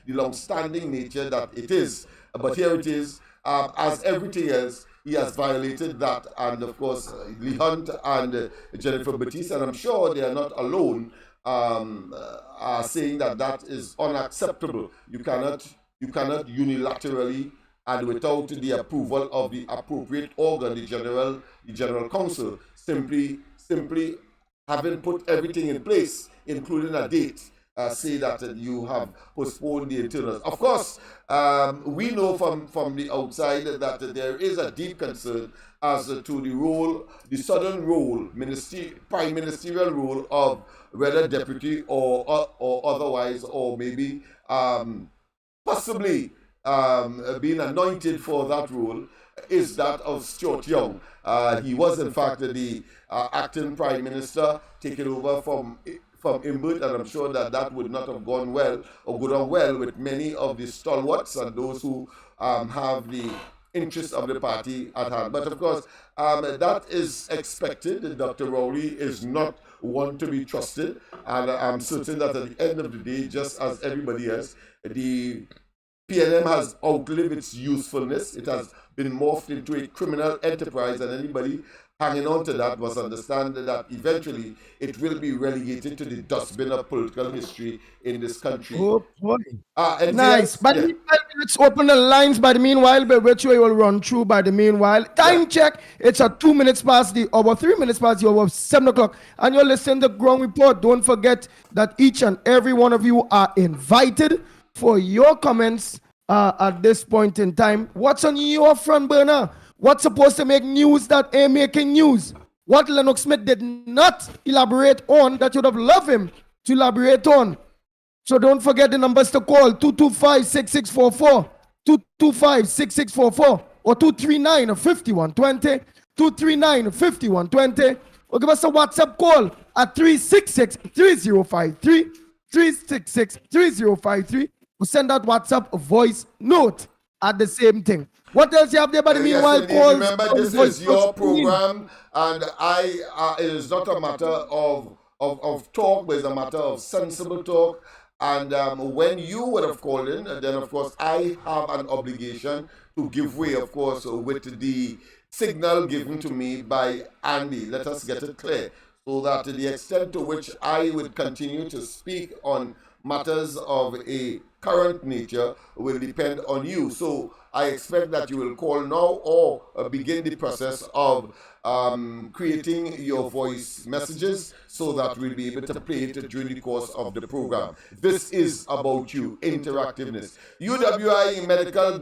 long-standing nature that it is. But here it is. As everything else, he has violated that, and of course, Lee Hunt and Jennifer Batiste, and I'm sure they are not alone, are saying that that is unacceptable. You cannot unilaterally and without the approval of the appropriate organ, the General Council, simply having put everything in place, including a date, say that you have postponed the internals. Of course, we know from the outside that there is a deep concern as to the role, the sudden role, prime ministerial role of whether deputy or otherwise, or maybe possibly being anointed for that role, is that of Stuart Young. He was in fact the acting prime minister, taking over from Imbert, and I'm sure that would not have gone well or go on well with many of the stalwarts and those who have the interest of the party at hand. But of course, that is expected. Dr. Rowley is not one to be trusted, and I'm certain that at the end of the day, just as everybody else, the PNM has outlived its usefulness. It has been morphed into a criminal enterprise, and anybody hanging on to that must understand that eventually it will be relegated to the dustbin of political history in this country. Oh boy. Anything Nice. else? By the Yeah. meanwhile, let's open the lines by the meanwhile, by which we will run through by the meanwhile. Time check. It's at 2 minutes past the hour, 3 minutes past the hour, 7 o'clock. And you're listening to Ground Report. Don't forget that each and every one of you are invited for your comments at this point in time. What's on your front burner? What's supposed to make news that ain't making news? What Lennox Smith did not elaborate on that you'd have loved him to elaborate on. So don't forget the numbers to call: 225-6644, 225-6644, or 239-5120, 239-5120, or give us a WhatsApp call at 366-3053, 366-3053, or send out WhatsApp a voice note at the same thing. What else you have there by the meanwhile? Yes, Calls. remember, this is your program, and it is not a matter of talk, but it's a matter of sensible talk. And when you would have called in, then of course I have an obligation to give way, of course, with the signal given to me by Andy. Let us get it clear, so that to the extent to which I would continue to speak on matters of a current nature will depend on you. So I expect that you will call now or begin the process of creating your voice messages so that we'll be able to play it during the course of the program. This is about you, interactiveness. UWI medical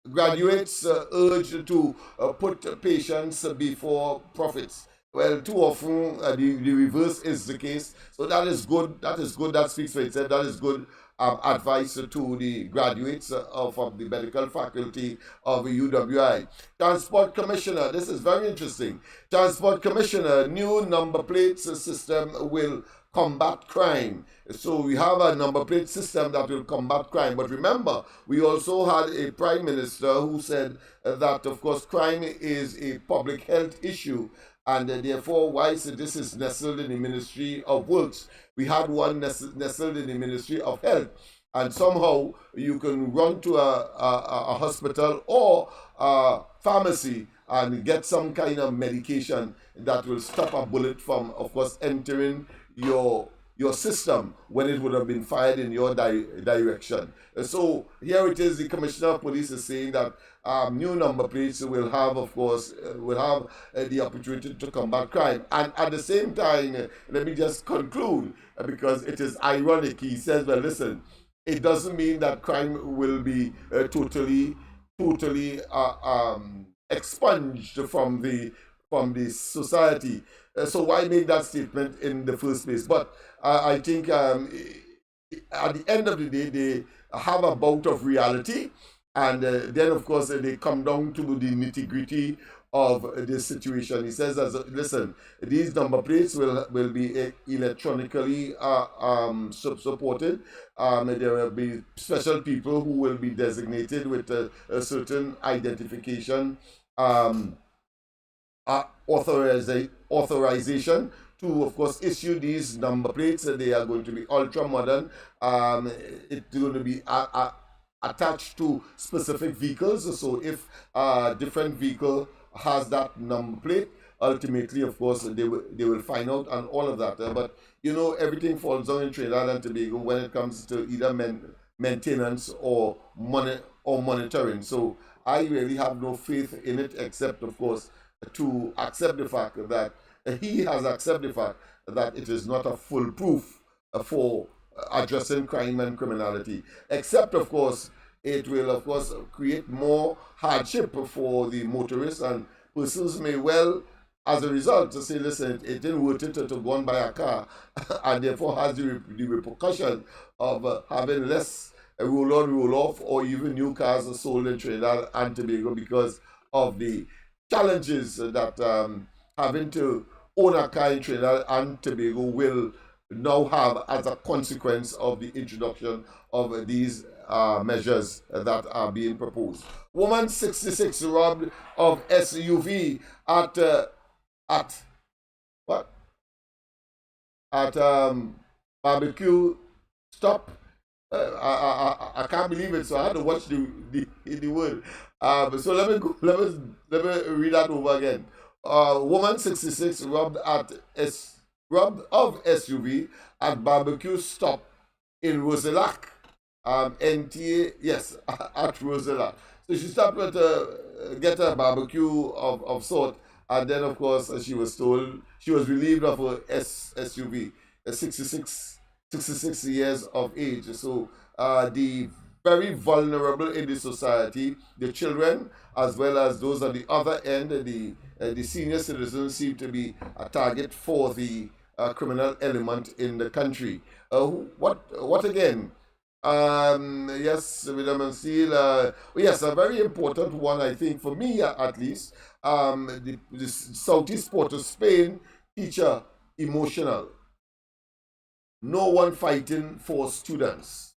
graduates urged to put patients before profits. Well, too often the reverse is the case. So that is good. That is good. That speaks for itself. That is good advice to the graduates of the medical faculty of UWI. Transport Commissioner, this is very interesting. Transport Commissioner, new number plate system will combat crime. So we have a number plate system that will combat crime. But remember, we also had a prime minister who said that, of course, crime is a public health issue. And therefore, why this is nestled in the Ministry of Works. We had one nestled in the Ministry of Health. And somehow you can run to a hospital or a pharmacy and get some kind of medication that will stop a bullet from, of course, entering your system when it would have been fired in your direction. So here it is, the Commissioner of Police is saying that new number plates will have, of course, the opportunity to combat crime. And at the same time, let me just conclude, because it is ironic. He says, well, listen, it doesn't mean that crime will be totally expunged from the society. So why make that statement in the first place? But I think at the end of the day, they have a bout of reality, and then of course they come down to the nitty-gritty of this situation. He says, listen, these number plates will be electronically supported. There will be special people who will be designated with a certain identification authorization to, of course, issue these number plates. They are going to be ultra modern. It's going to be attached to specific vehicles. So if a different vehicle has that number plate, ultimately, of course, they will find out and all of that. But you know, everything falls down in Trinidad and Tobago when it comes to either maintenance or monitoring. So I really have no faith in it, except, of course, to accept the fact that he has accepted the fact that it is not a full proof for addressing crime and criminality, except, of course, it will, of course, create more hardship for the motorists, and persons may well, as a result, to say, listen, it didn't worth it to go and buy a car, and therefore has the repercussion of having less roll-on, roll-off, or even new cars sold in Trinidad and Tobago because of the challenges that having to own a car in Trinidad and Tobago will now have as a consequence of the introduction of these measures that are being proposed. Woman 66 robbed of SUV at barbecue stop. I can't believe it, so I had to watch the word. So let me read that over again. Woman 66 robbed of SUV at barbecue stop in Roselac. NTA, yes, at Roselac. So she stopped to get a barbecue of sort, and then of course she was told she was relieved of her SUV, 66 years of age. So the very vulnerable in the society, the children, as well as those on the other end, the senior citizens seem to be a target for the criminal element in the country. What again? Yes, William Seal. Yes, a very important one, I think, for me at least. The Southeast Port of Spain teacher emotional. No one fighting for students.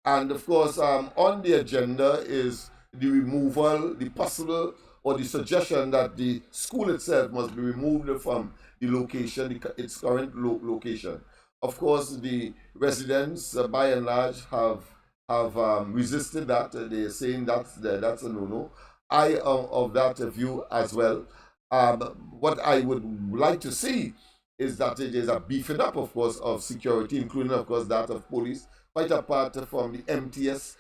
And of course, on the agenda is the removal, the possible or the suggestion that the school itself must be removed from the location, its current location. Of course, the residents, by and large, have resisted that. They're saying that's a no-no. I am of that view as well. What I would like to see is that it is a beefing up, of course, of security, including, of course, that of police, quite apart from the MTS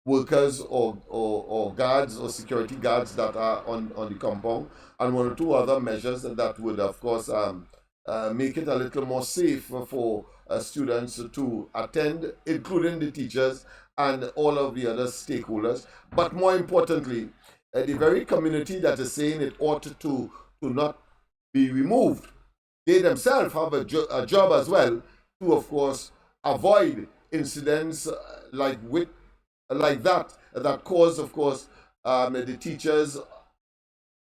workers or guards or security guards that are on the compound, and one or two other measures that would, of course, make it a little more safe for students to attend, including the teachers and all of the other stakeholders. But more importantly, the very community that is saying it ought to not be removed, they themselves have a job as well to, of course, avoid incidents like that cause, of course, the teachers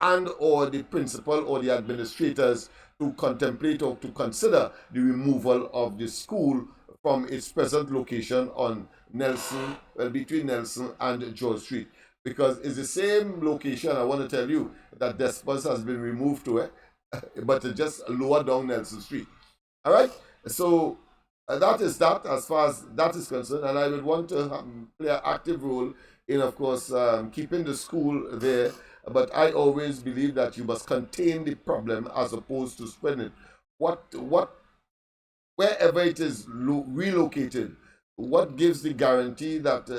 and or the principal or the administrators to contemplate or to consider the removal of the school from its present location on Nelson, between Nelson and George Street. Because it's the same location, I want to tell you, that Despers has been removed to, but just lower down Nelson Street. All right? So that is that as far as that is concerned. And I would want to play an active role in, of course, keeping the school there. But I always believe that you must contain the problem as opposed to spreading it. Wherever it is relocated, what gives the guarantee that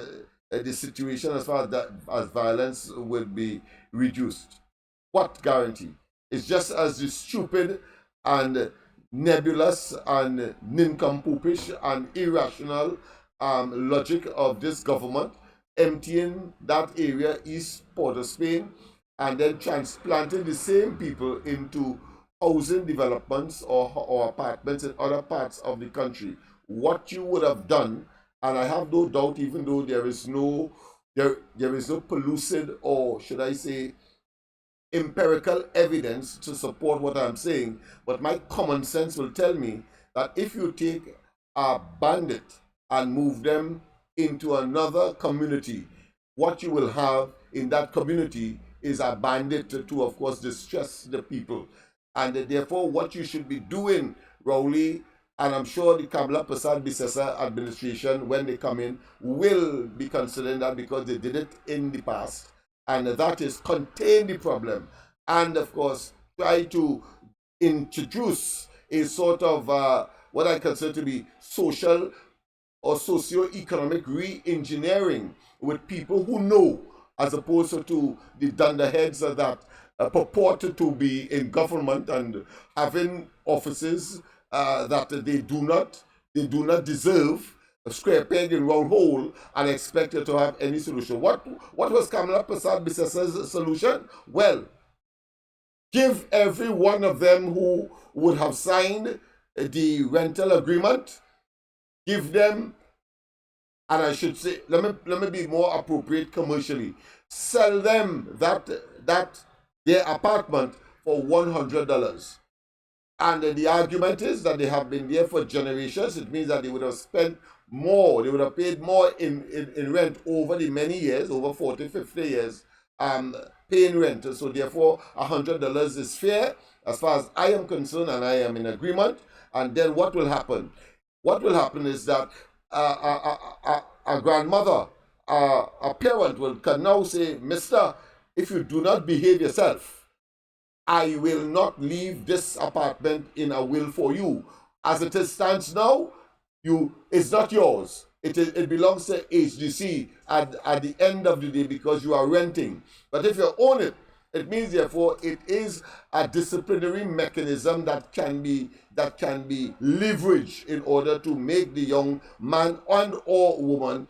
the situation as far as violence will be reduced? What guarantee? It's just as the stupid and nebulous and nincompoopish and irrational logic of this government emptying that area, East Port of Spain, and then transplanting the same people into housing developments or apartments in other parts of the country. What you would have done, and I have no doubt, even though there is no pellucid, or should I say empirical evidence to support what I'm saying, but my common sense will tell me that if you take a bandit and move them into another community, what you will have in that community is a bandit to of course, distress the people. And therefore, what you should be doing, Rowley, and I'm sure the Kamala Prasad Bisesa administration, when they come in, will be considering that, because they did it in the past, and that is contain the problem, and of course try to introduce a sort of what I consider to be social or socio-economic re-engineering with people who know, as opposed to the dunderheads that purport to be in government and having offices that they do not deserve, a square peg in round hole, and expected to have any solution. What was Kamala Prasad Bisesa's solution? Well, give every one of them who would have signed the rental agreement, give them, and I should say, let me be more appropriate commercially, sell them that their apartment for $100. And the argument is that they have been there for generations. It means that they would have spent more, they would have paid more in rent over the many years, over 40, 50 years, paying rent. So therefore, $100 is fair as far as I am concerned, and I am in agreement. And then what will happen? What will happen is that a grandmother a parent can now say, Mister, if you do not behave yourself, I will not leave this apartment in a will for you. As it stands now, it's not yours. It belongs to HDC at the end of the day because you are renting. But if you own it, it means therefore it is a disciplinary mechanism that can be leveraged in order to make the young man and or woman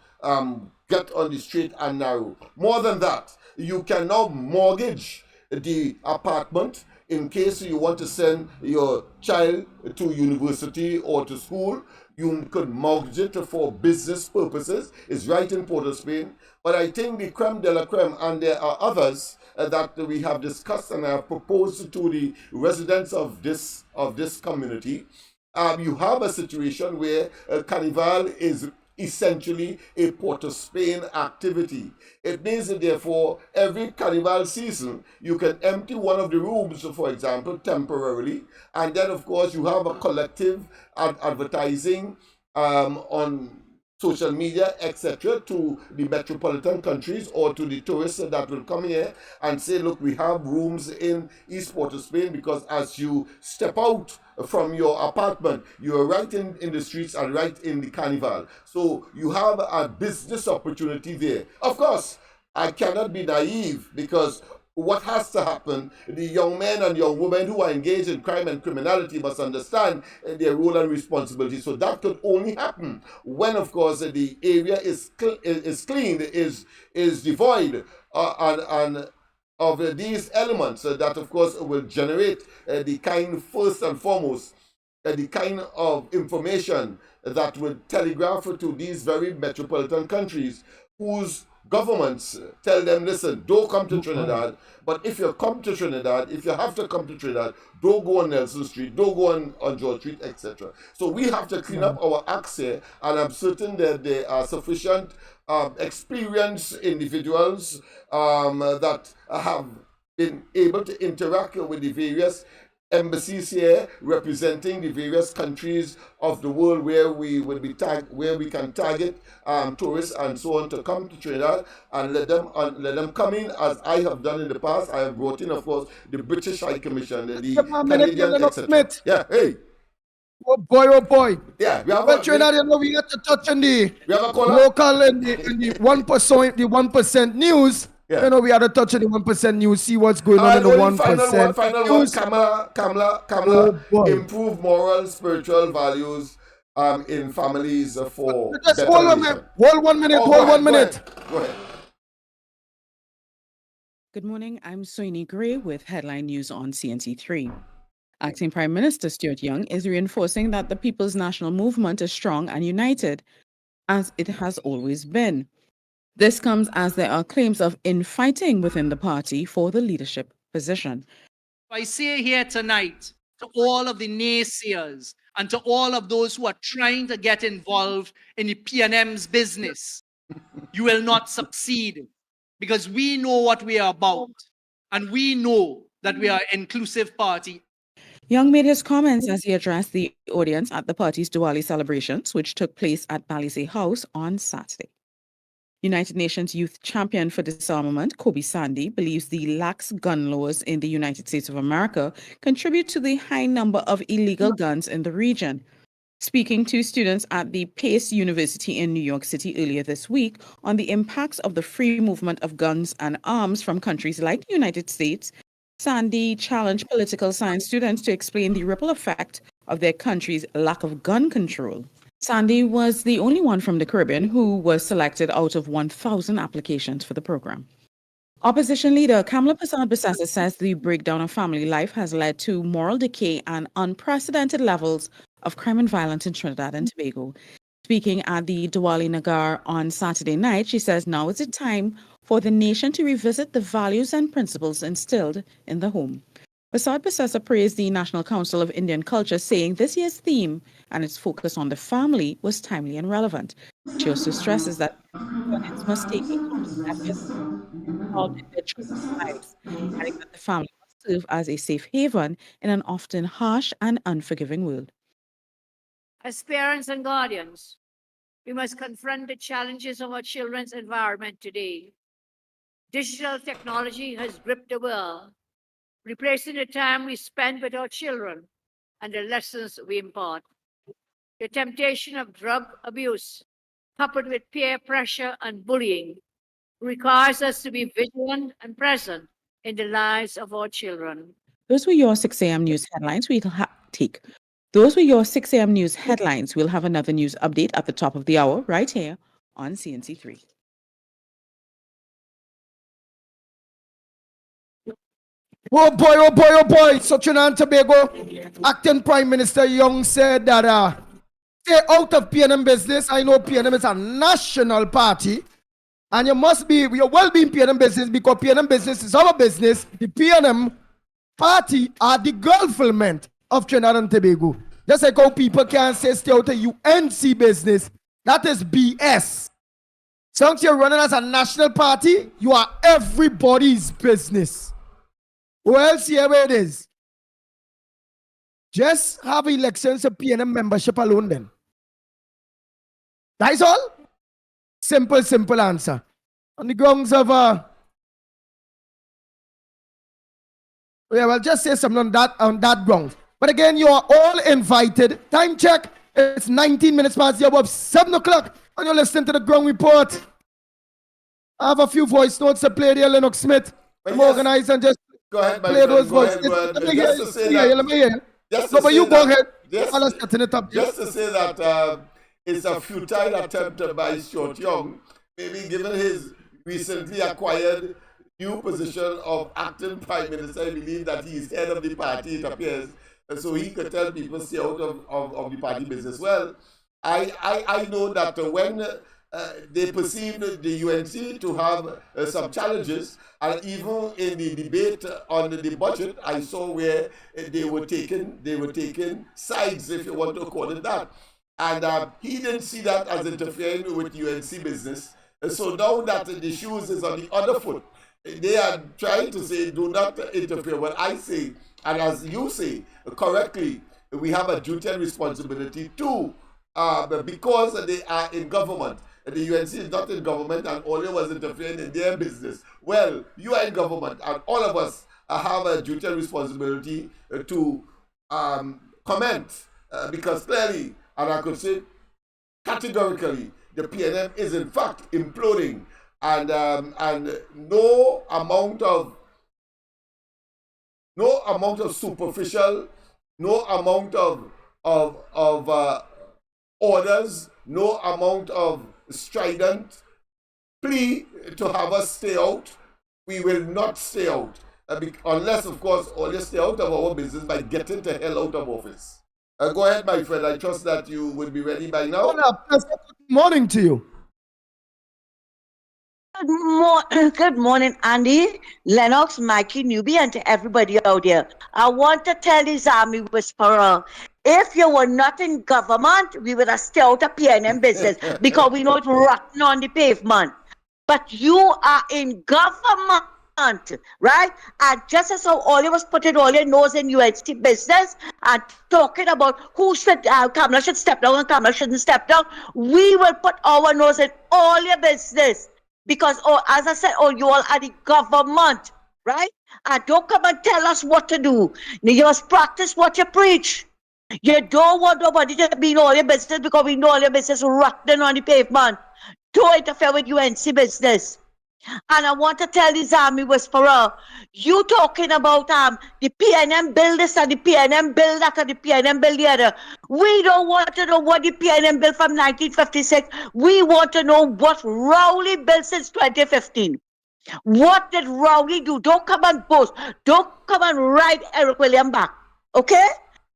get on the straight and narrow. More than that, you can now mortgage the apartment in case you want to send your child to university or to school. You could mortgage it for business purposes. It's right in Port of Spain. But I think the creme de la creme, and there are others that we have discussed and I have proposed to the residents of this community. You have a situation where Carnival is essentially a Port of Spain activity. It means that therefore every Carnival season you can empty one of the rooms, for example, temporarily, and then of course you have a collective advertising on social media, etc., to the metropolitan countries or to the tourists that will come here and say, look, we have rooms in East Port of Spain, because as you step out from your apartment, you're right in the streets and right in the carnival. So you have a business opportunity there. Of course, I cannot be naive, because what has to happen, the young men and young women who are engaged in crime and criminality must understand their role and responsibility. So that could only happen when, of course, the area is clean, is devoid and of these elements that, of course, will generate the kind, first and foremost, the kind of information that will telegraph to these very metropolitan countries whose governments tell them, listen, don't come to Trinidad, but if you come to Trinidad, if you have to come to Trinidad, don't go on Nelson Street, don't go on George Street, etc. So we have to clean up our acts here, and I'm certain that there are sufficient experienced individuals that have been able to interact with the various embassies here representing the various countries of the world where we will be where we can target tourists and so on to come to Trinidad, and let them come in, as I have done in the past. I have brought in, of course, the British High Commission, the Canadian, etc. Yeah, hey. Oh boy, oh boy. Yeah, we have Trinidad, you know, we have to touch on the we have a caller? local and the 1% news. Yeah. You know, we had to touch on the 1% news, see what's going on in the 1% final news. Kamala, improve moral, spiritual values in families for Just better hold nation. hold 1 minute, hold 1 minute. Go ahead. Good morning. I'm Soini Gray with Headline News on CNC3. Acting Prime Minister Stuart Young is reinforcing that the People's National Movement is strong and united, as it has always been. This comes as there are claims of infighting within the party for the leadership position. I say here tonight to all of the naysayers and to all of those who are trying to get involved in the PNM's business, you will not succeed, because we know what we are about, and we know that we are an inclusive party. Young made his comments as he addressed the audience at the party's Diwali celebrations, which took place at Palisade House on Saturday. United Nations Youth Champion for Disarmament, Kobe Sandy, believes the lax gun laws in the United States of America contribute to the high number of illegal guns in the region. Speaking to students at the Pace University in New York City earlier this week on the impacts of the free movement of guns and arms from countries like the United States, Sandy challenged political science students to explain the ripple effect of their country's lack of gun control. Sandy was the only one from the Caribbean who was selected out of 1,000 applications for the program. Opposition leader Kamala Persad-Bissessar says the breakdown of family life has led to moral decay and unprecedented levels of crime and violence in Trinidad and Tobago. Speaking at the Diwali Nagar on Saturday night, she says now is the time for the nation to revisit the values and principles instilled in the home. Persad-Bissessar praised the National Council of Indian Culture, saying this year's theme and its focus on the family was timely and relevant. She also stresses that parents must take involved in their children's lives, adding that the family must serve as a safe haven in an often harsh and unforgiving world. As parents and guardians, We must confront the challenges of our children's environment today. Digital technology has gripped the world, replacing the time we spend with our children and the lessons we impart. The temptation of drug abuse, coupled with peer pressure and bullying, requires us to be vigilant and present in the lives of our children. Those were your 6 a.m. news headlines. Those were your 6 a.m. news headlines. We'll have another news update at the top of the hour right here on CNC3. Oh boy, oh boy, oh boy. San Fernando and Tobago acting Prime Minister Young said that stay out of PNM business. I know PNM is a national party. And you will be in PNM business because PNM business is our business. The PNM party are the government of Trinidad and Tobago. Just like how people can say stay out of UNC business. That is BS. Since you're running as a national party, you are everybody's business. Who else here where it is? Just have elections of PNM membership alone then. That's all? Simple answer. On the grounds of just say something on that ground. But again, you are all invited. Time check. It's 19 minutes past the hour of 7 o'clock. And you're listening to the ground report. I have a few voice notes to play there, Lennox Smith. I'm organized and just go ahead, play those voice notes. Let me hear you. Go ahead. Just to say that it's a futile attempt by Short Young, maybe given his recently acquired new position of acting Prime Minister. I believe that he is head of the party, it appears, so he could tell people stay out of the party business. Well, I know that when they perceived the UNC to have some challenges, and even in the debate on the budget, I saw where they were taking sides, if you want to call it that. And he didn't see that as interfering with UNC business. So now that the shoes is on the other foot, they are trying to say, do not interfere. Well, I say, and as you say correctly, we have a duty and responsibility too, because they are in government. The UNC is not in government, and Ole was interfering in their business. Well, you are in government, and all of us have a duty and responsibility to comment, because clearly, and I could say categorically, the PNM is in fact imploding, and no amount of superficial, no amount of orders, no amount of strident plea to have us stay out. We will not stay out, unless of course only stay out of our business by getting the hell out of office. Go ahead, my friend. I trust that you will be ready by now. Good morning to you. Good morning, Andy, Lennox, Mikey, Newbie, and to everybody out there. I want to tell this army whisperer, if you were not in government, we would have stayed out of PNM business because we know it's rotten on the pavement. But you are in government, right? And just as how all of us put it all your nose in UNC business and talking about who should, Kamala should step down and Kamala shouldn't step down, we will put our nose in all your business. Because, as I said, you all are the government, right? And don't come and tell us what to do. You must practice what you preach. You don't want nobody to be in all your business because we know all your business rotten on the pavement. Don't interfere with UNC business. And I want to tell this army whisperer, you talking about the PNM bill this and the PNM bill that and the PNM bill the other. We don't want to know what the PNM bill from 1956. We want to know what Rowley built since 2015. What did Rowley do? Don't come and boast. Don't come and ride Eric William back. Okay?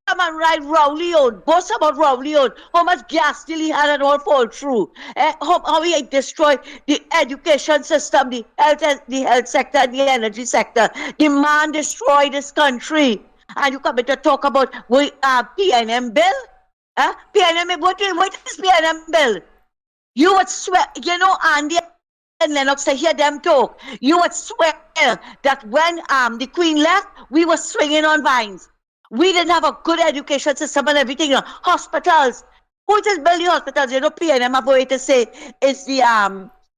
Come and ride Rowley on. Boast about Rowley on. How much gas did he had and all fall through? How he destroyed the education system, the health sector, and the energy sector. The man destroyed this country. And you come to talk about PNM bill? PNM, what is PNM bill? You would swear, Andy and Lennox, to hear them talk. You would swear that when the Queen left, we were swinging on vines. We didn't have a good education system and everything. Hospitals. Who just build the hospitals? You know, PNM have a way to say it's the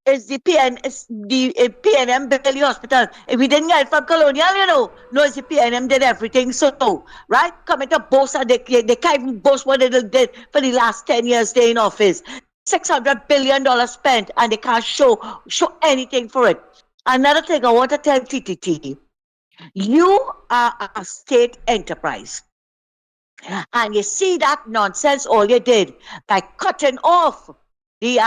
PNM build the hospital. If we didn't get it from Colonial, you know, no, it's the PNM did everything. So, right? Coming to boast, and they can't even boast what they did for the last 10 years they in office. $600 billion spent, and they can't show anything for it. Another thing I want to tell TTT, you are a state enterprise. And you see that nonsense all you did by cutting off the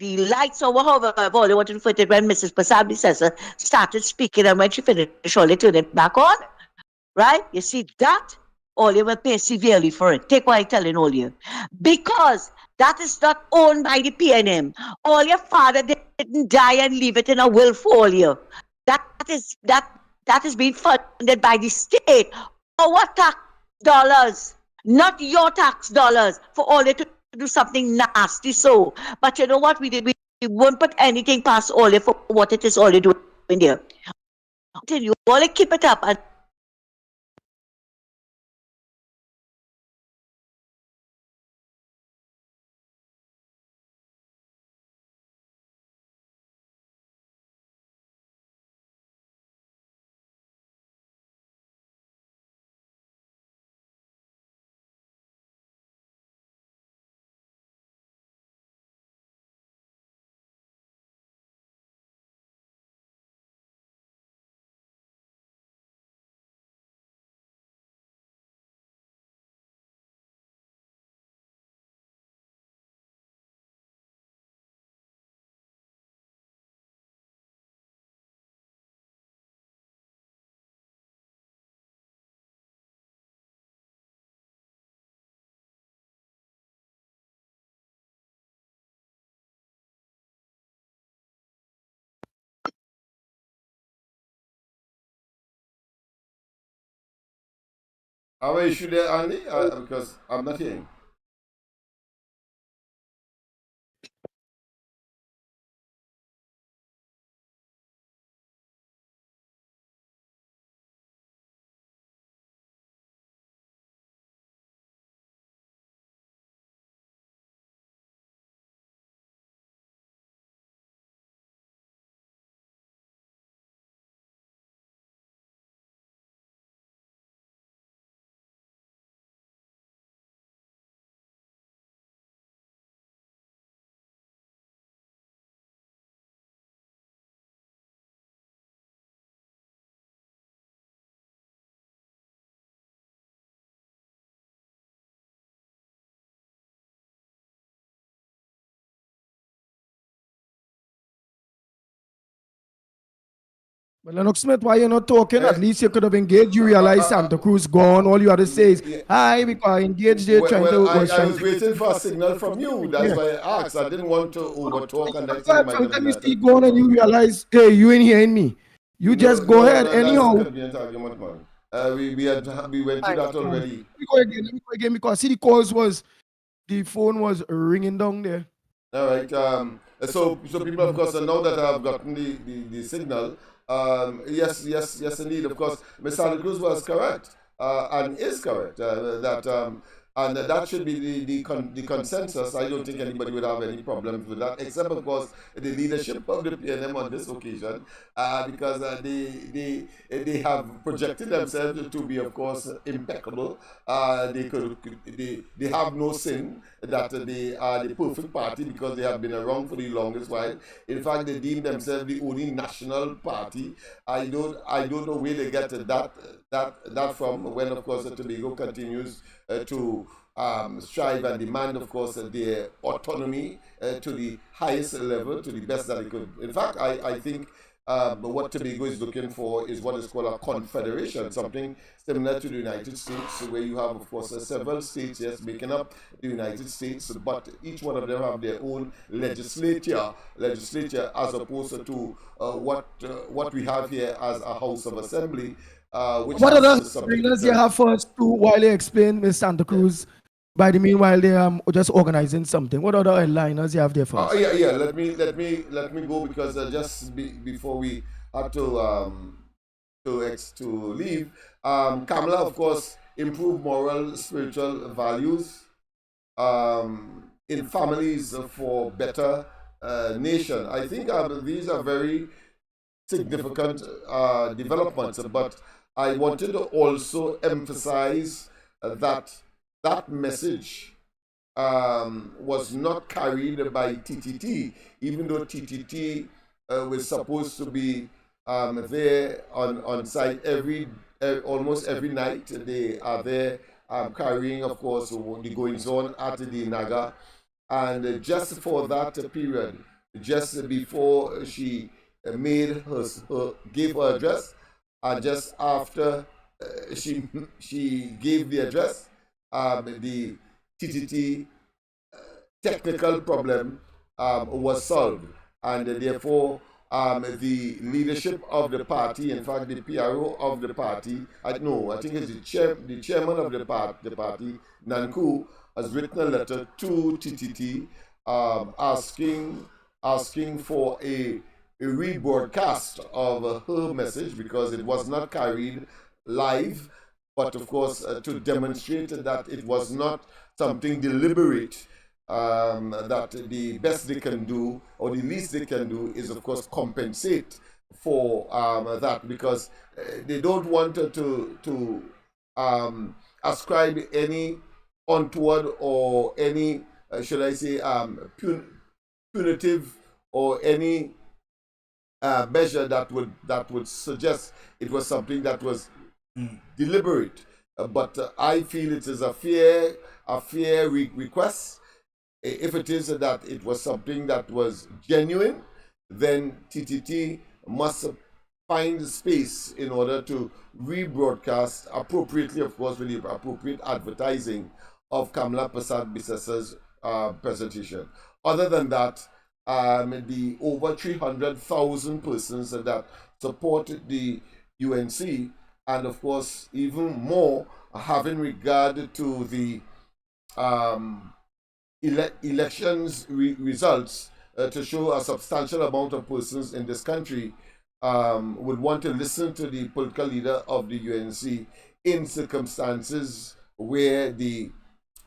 lights or whatever all you wanted to put it when Mrs. Pasabi says started speaking, and when she finished, all you turned it back on. Right? You see that? All you will pay severely for it. Take what I'm telling all you. Because that is not owned by the PNM. All your father didn't die and leave it in a will for all you. That is being funded by the state. Our tax dollars, not your tax dollars, for all you to do something nasty. So, but you know what we did? We won't put anything past all you for what it is all you doing there. Until you all keep it up and Have an issue there, Andy? Because I'm not hearing. But Lennox Smith, why you're not talking? At least you could have engaged. You realize Santa Cruz gone. All you had to say is, hi, because I engaged there trying to... I was waiting for a signal from you. That's why I asked. I didn't want to overtalk and next thing might have been you see gone and you realize, hey, you ain't hearing me. You just go ahead anyhow. That's a convenient argument, man. We went through that already. Let me go again because see the calls was, the phone was ringing down there. All right. So people, of course, now that I've gotten the signal, yes, indeed. Of course, Ms. Santa Cruz was correct and is correct and that should be the consensus. I don't think anybody would have any problems with that, except of course the leadership of the PNM on this occasion, because they have projected themselves to be, of course, impeccable. They have no sin that they are the perfect party because they have been around for the longest while. In fact, they deem themselves the only national party. I don't know where they get that from. When of course Tobago continues to strive and demand, of course, their autonomy to the highest level, to the best that it could. In fact, I think what Tobago is looking for is what is called a confederation, something similar to the United States, where you have, of course, several states, yes, making up the United States, but each one of them have their own legislature, as opposed to what we have here as a House of Assembly. What other trainers you have for us to while they explain Miss Santa Cruz? By the meanwhile, they are just organizing something. What other headliners you have there for us? Yeah. Let me go because just before we have to leave, Kamala, of course, improve moral, spiritual values. in families for better nation. I think these are very significant developments, but I wanted to also emphasize that that message was not carried by TTT, even though TTT was supposed to be there on site almost every night. They are there carrying, of course, the goings on at the Naga. And just for that period, just before she gave her address, and just after she gave the address, the TTT technical problem was solved, and therefore the leadership of the party, in fact the PRO of the party, I think it's the chairman of the party, Nanku, has written a letter to TTT asking for a rebroadcast of her message because it was not carried live, but of course to demonstrate that it was not something deliberate. That the best they can do, or the least they can do, is of course compensate for that, because they don't want to ascribe any untoward or any, should I say, punitive or any measure that would suggest it was something that was deliberate. But I feel it is a fair request. If it is that it was something that was genuine, then TTT must find space in order to rebroadcast appropriately, of course, with the appropriate advertising of Kamla Persad-Bissasa's presentation. Other than that, the over 300,000 persons that supported the UNC, and of course even more having regard to the elections results, to show a substantial amount of persons in this country would want to listen to the political leader of the UNC in circumstances where the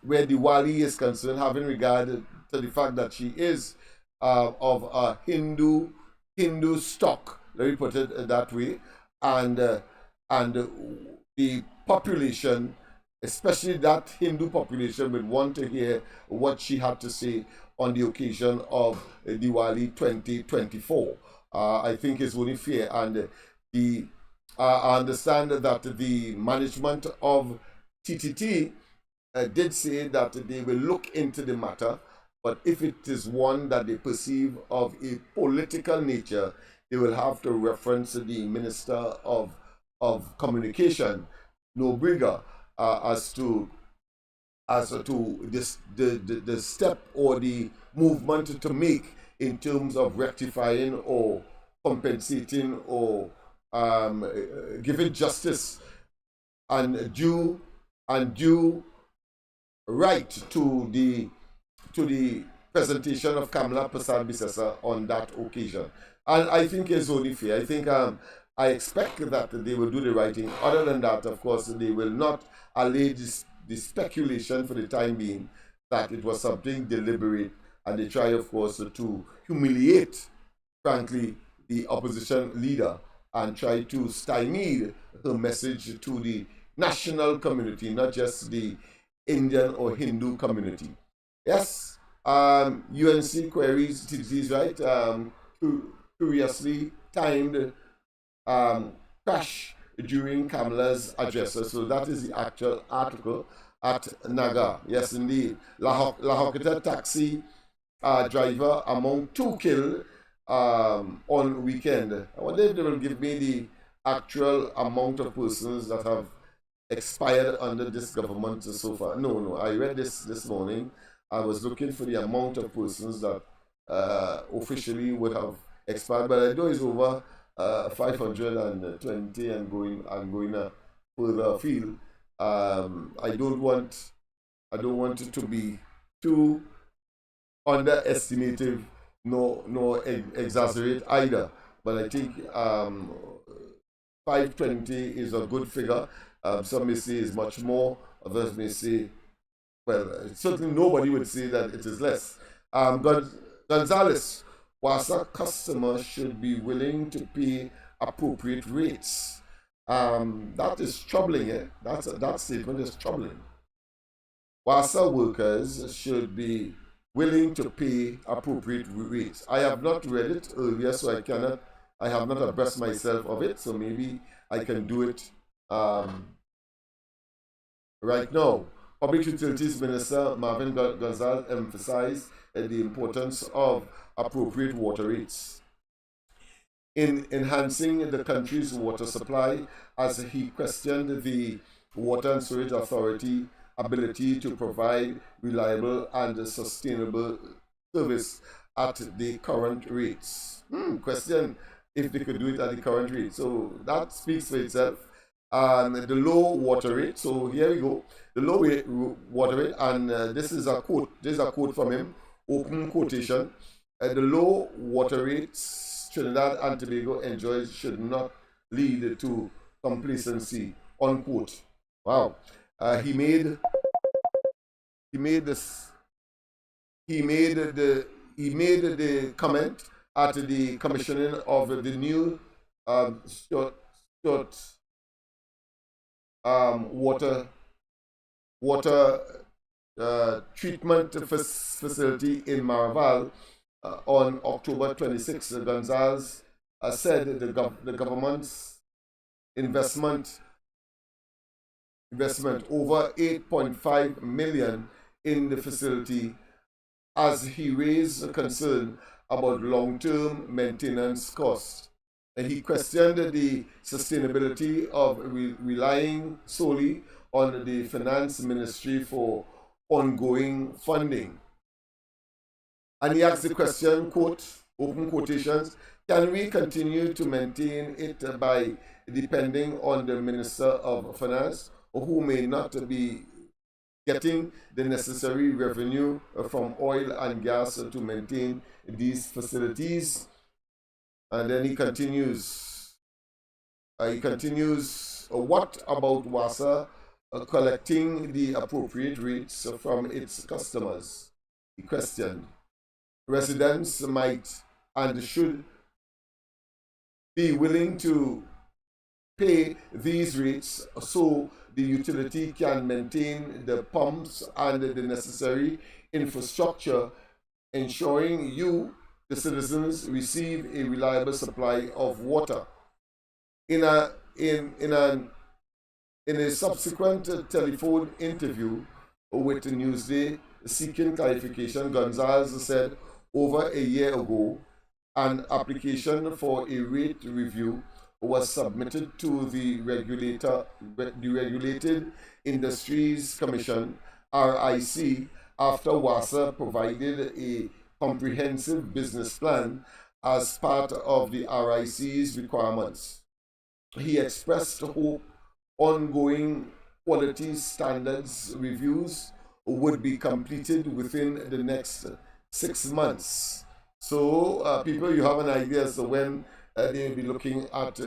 Wali is concerned, having regard to the fact that she is of a Hindu stock, let me put it that way, and the population, especially that Hindu population, would want to hear what she had to say on the occasion of Diwali 2024. I think it's only fair, and I understand that the management of TTT did say that they will look into the matter, but if it is one that they perceive of a political nature, they will have to reference the Minister of Communication, Nobriga, as to this, the step or the movement to make in terms of rectifying or compensating or giving justice and due right to the presentation of Kamla Persad-Bissessa on that occasion. And I think it's only fair. I think I expect that they will do the right thing. Other than that, of course, they will not allay the speculation for the time being that it was something deliberate, and they try, of course, to humiliate, frankly, the opposition leader and try to stymie her message to the national community, not just the Indian or Hindu community. Yes, UNC queries TTT's right, curiously timed crash during Kamla's address. So that is the actual article at Naga. Yes, indeed. Lahokita taxi driver among 2 killed on weekend. I wonder if they will give me the actual amount of persons that have expired under this government so far. No, I read this morning. I was looking for the amount of persons that officially would have expired, but I know it's over 520 and going further afield. I don't want it to be too underestimative nor exaggerate either. But I think 520 is a good figure. Some may say is much more, others may say well, certainly nobody would say that it is less. Gonzalez, WASA customers should be willing to pay appropriate rates. That is troubling. That statement is troubling. WASA workers should be willing to pay appropriate rates. I have not read it earlier, so I have not abreast myself of it, so maybe I can do it right now. Public Utilities Minister Marvin Gonzalez emphasized the importance of appropriate water rates in enhancing the country's water supply, as he questioned the Water and Sewage Authority ability to provide reliable and sustainable service at the current rates. Question if they could do it at the current rate. So that speaks for itself. And the low water rate. So here we go. The low water rate, and this is a quote. This is a quote from him. Open quotation. The low water rates Trinidad and Tobago enjoys should not lead to complacency. Unquote. Wow. He made the comment at the commissioning of the new water treatment facility in Maraval on October 26. Gonzalez said the government's investment over 8.5 million in the facility, as he raised concern about long-term maintenance costs. And he questioned the sustainability of relying solely on the Finance Ministry for ongoing funding. And he asked the question, quote, open quotations, can we continue to maintain it by depending on the Minister of Finance, who may not be getting the necessary revenue from oil and gas to maintain these facilities? And then he continues, what about WASA collecting the appropriate rates from its customers? He questioned. Residents might and should be willing to pay these rates so the utility can maintain the pumps and the necessary infrastructure, ensuring you, the citizens, receive a reliable supply of water. In a subsequent telephone interview with Newsday seeking clarification, Gonzalez said over a year ago, an application for a rate review was submitted to the Regulated Industries Commission, RIC, after WASA provided a comprehensive business plan as part of the RIC's requirements. He expressed hope ongoing quality standards reviews would be completed within the next 6 months. So people, you have an idea as to when they will be looking at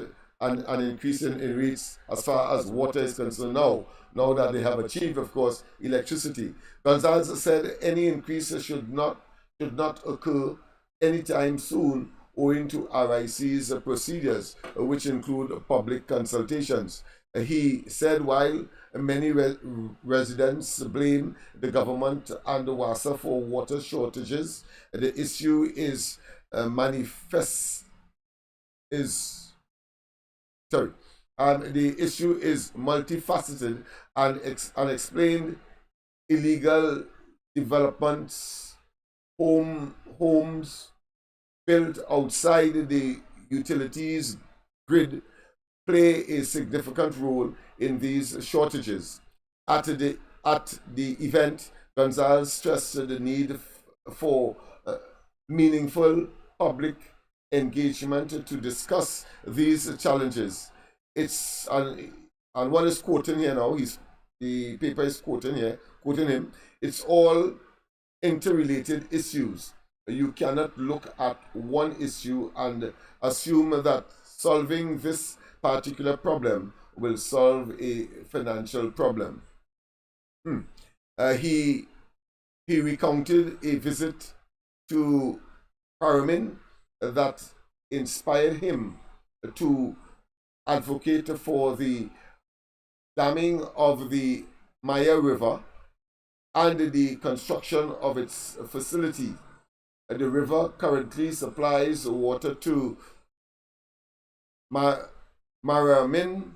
an increase in rates as far as water is concerned now that they have achieved, of course, electricity. Gonzalez said any increase should not occur anytime soon owing to RIC's procedures, which include public consultations. He said while many residents blame the government and the WASA for water shortages, the issue is the issue is multifaceted and unexplained illegal developments, homes built outside the utilities grid play a significant role in these shortages. At the event, Gonzalez stressed the need for meaningful public engagement to discuss these challenges. It's and one is quoting here now. The paper is quoting him. It's all interrelated issues. You cannot look at one issue and assume that solving this particular problem will solve a financial problem. He recounted a visit to Paramin that inspired him to advocate for the damming of the Maya River and the construction of its facility. The river currently supplies water to Maramin.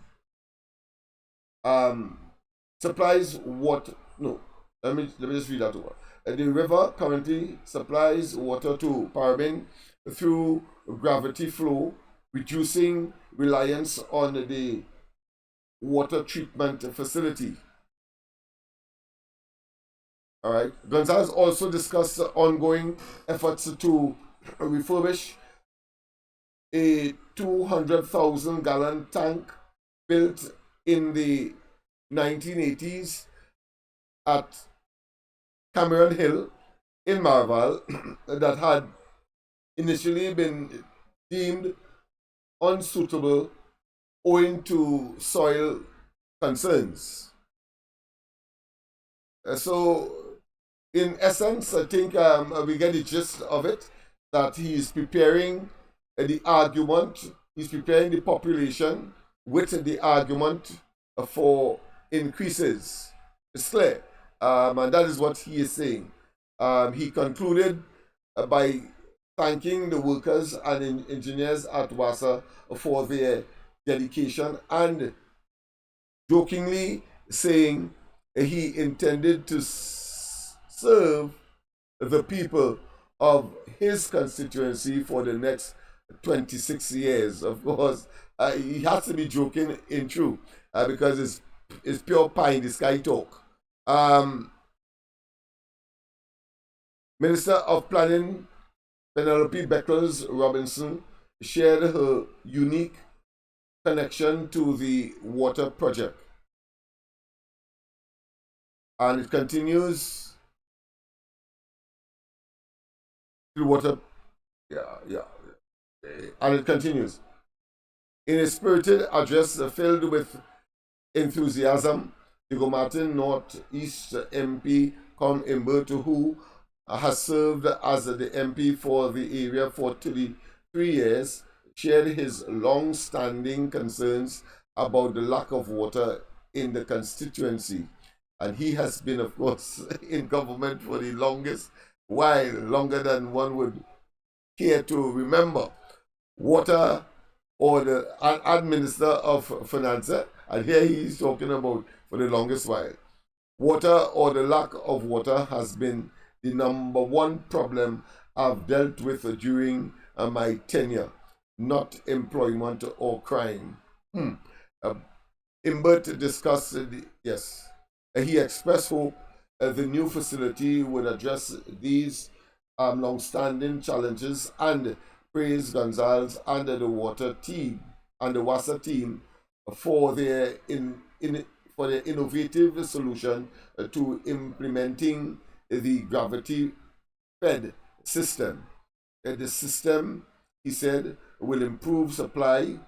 Supplies water. No, let me just read that over. The river currently supplies water to Paramin through gravity flow, reducing reliance on the water treatment facility. All right. Gonzalez also discussed ongoing efforts to refurbish a 200,000 gallon tank built in the 1980s at Cameron Hill in Marval that had initially been deemed unsuitable owing to soil concerns. So, in essence, I think we get the gist of it, that he is preparing the argument, he's preparing the population with the argument for increases. It's clear. And that is what he is saying. He concluded by thanking the workers and engineers at WASA for their dedication and jokingly saying he intended to serve the people of his constituency for the next 26 years. Of course, he has to be joking in truth because it's pure pie in the sky talk. Minister of Planning Penelope Beckles Robinson shared her unique connection to the water project. And it continues. The water, and it continues. In a spirited address filled with enthusiasm, Hugo Martin, Northeast MP Com Imberto, who has served as the MP for the area for 33 years, shared his long-standing concerns about the lack of water in the constituency. And he has been, of course, in government for the longest while, longer than one would care to remember. Water, or the Minister of Finance, and here he is talking about for the longest while. Water, or the lack of water, has been the #1 problem I've dealt with during my tenure, not employment or crime. Imbert discussed, he expressed hope the new facility would address these long-standing challenges and praised Gonzalez and the water team and the WASA team for their innovative solution to implementing the gravity-fed system. The system, he said, will improve supply,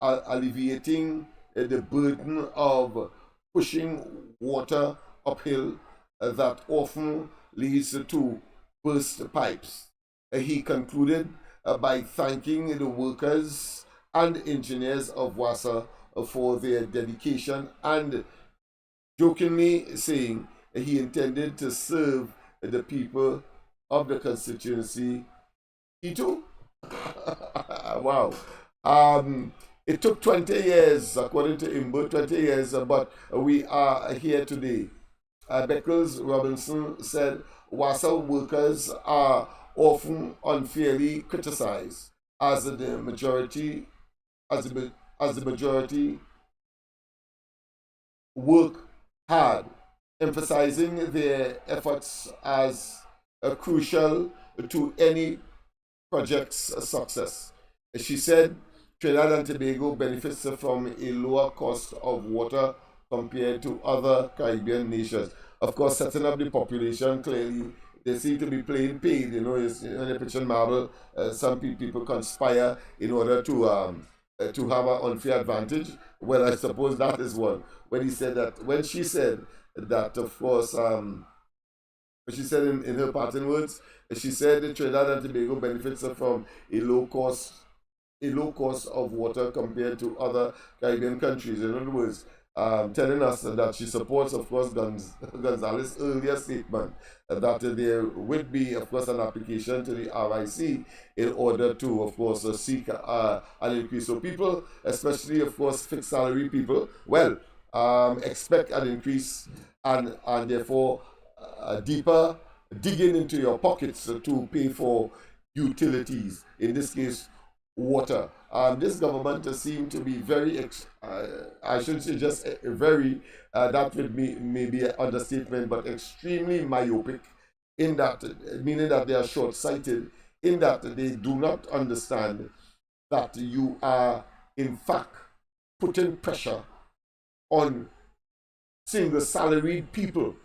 alleviating the burden of pushing water uphill that often leads to burst pipes. He concluded by thanking the workers and engineers of WASA for their dedication and jokingly saying he intended to serve the people of the constituency. He too? Wow. It took 20 years, according to Imbo, 20 years, but we are here today. Beckles Robinson said WASA workers are often unfairly criticized as the majority work hard, emphasizing their efforts as crucial to any project's success. She said Trinidad and Tobago benefits from a lower cost of water compared to other Caribbean nations. Of course, setting up the population, clearly, they seem to be playing paid. You know, it's in a pitch and marble. Some people conspire in order to to have an unfair advantage. Well, I suppose that is one. When she said that, of course, she said in her parting words, she said that Trinidad and Tobago benefits from a low cost of water compared to other Caribbean countries. In other words, telling us that she supports, of course, Gonzalez's earlier statement that there would be, of course, an application to the RIC in order to, of course, seek an increase. So people, especially, of course, fixed salary people, well, expect an increase and therefore deeper digging into your pockets to pay for utilities, in this case, water. This government seems to be very, I shouldn't say just very, that would be maybe an understatement, but extremely myopic, in that, meaning that they are short-sighted, in that they do not understand that you are, in fact, putting pressure on single salaried people.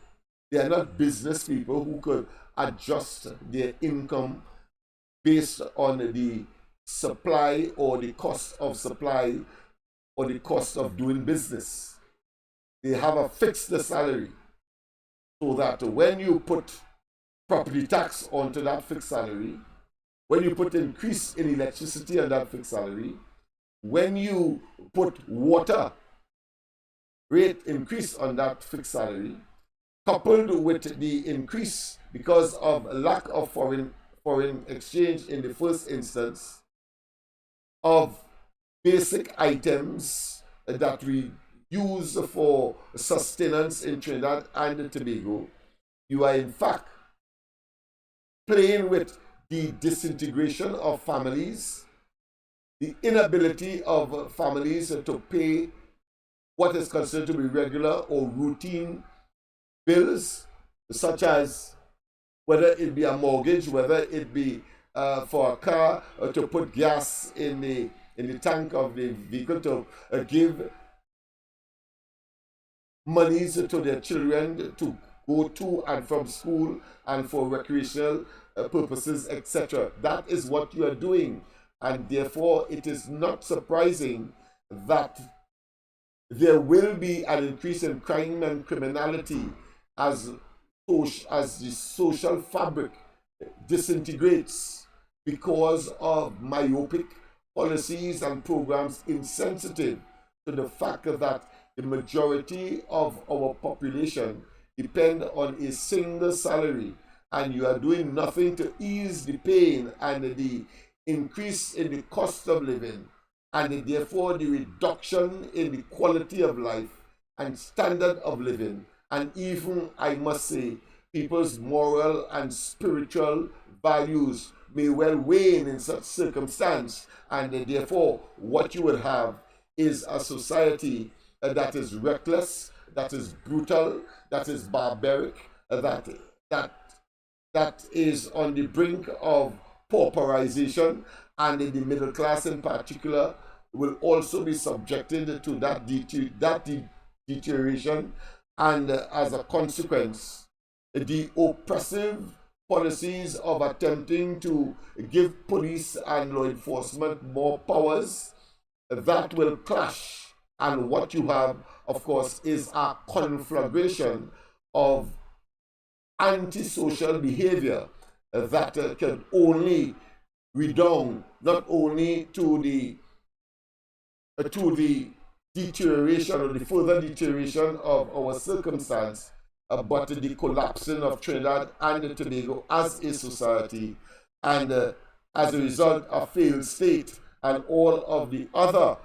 They are not business people who could adjust their income based on the supply or the cost of supply or the cost of doing business. They have a fixed salary, so that when you put property tax onto that fixed salary, when you put increase in electricity on that fixed salary, when you put water rate increase on that fixed salary, coupled with the increase because of lack of foreign exchange in the first instance of basic items that we use for sustenance in Trinidad and Tobago, you are in fact playing with the disintegration of families, the inability of families to pay what is considered to be regular or routine bills, such as whether it be a mortgage, whether it be for a car, to put gas in the tank of the vehicle, to give monies to their children to go to and from school and for recreational purposes, etc. That is what you are doing, and therefore it is not surprising that there will be an increase in crime and criminality as the social fabric disintegrates because of myopic policies and programs insensitive to the fact that the majority of our population depend on a single salary, and you are doing nothing to ease the pain and the increase in the cost of living, and therefore the reduction in the quality of life and standard of living, and even, I must say, people's moral and spiritual values may well wane in such circumstance, and therefore what you will have is a society that is reckless, that is brutal, that is barbaric, that is on the brink of pauperization, and the middle class in particular will also be subjected to that deterioration, and as a consequence, the oppressive policies of attempting to give police and law enforcement more powers, that will clash. And what you have, of course, is a conflagration of antisocial behavior that can only redound not only to the deterioration or the further deterioration of our circumstance, but the collapsing of Trinidad and Tobago as a society, and as a result, a failed state, and all of the other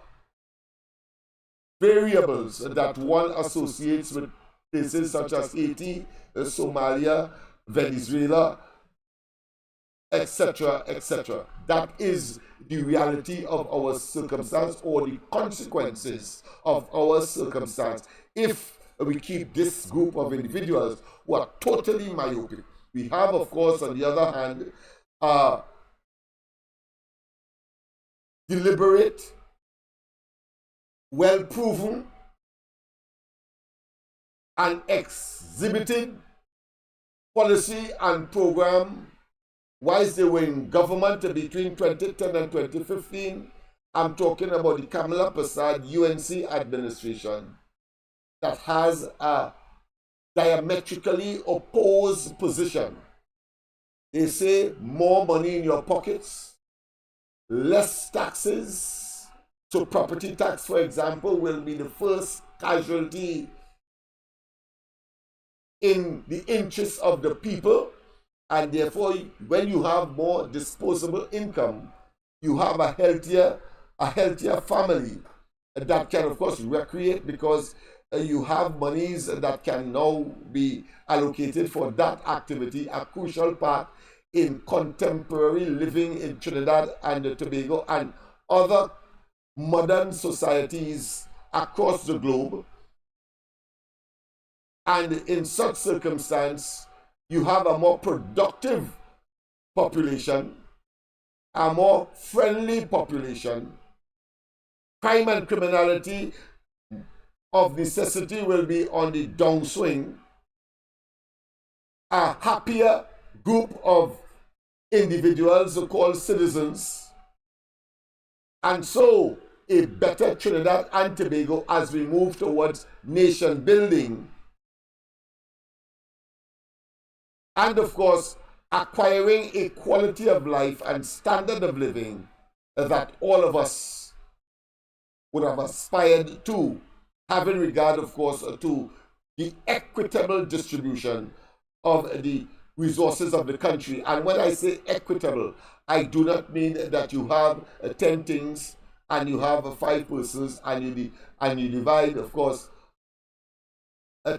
variables that one associates with places such as Haiti, Somalia, Venezuela, etc., etc. That is the reality of our circumstance, or the consequences of our circumstance, if we keep this group of individuals who are totally myopic. We have, of course, on the other hand, deliberate, well-proven, and exhibited policy and program whilst they were in government between 2010 and 2015, I'm talking about the Kamala Prasad UNC administration that has a diametrically opposed position. They say more money in your pockets, less taxes. So property tax, for example, will be the first casualty in the interest of the people. And therefore, when you have more disposable income, you have a healthier family that can, of course, recreate, because you have monies that can now be allocated for that activity, a crucial part in contemporary living in Trinidad and Tobago and other modern societies across the globe. And in such circumstance, you have a more productive population, a more friendly population. Crime and criminality of necessity will be on the downswing. A happier group of individuals called citizens. And so a better Trinidad and Tobago as we move towards nation building. And of course, acquiring a quality of life and standard of living that all of us would have aspired to, having regard, of course, to the equitable distribution of the resources of the country. And when I say equitable, I do not mean that you have 10 things and you have 5 persons and you divide, of course,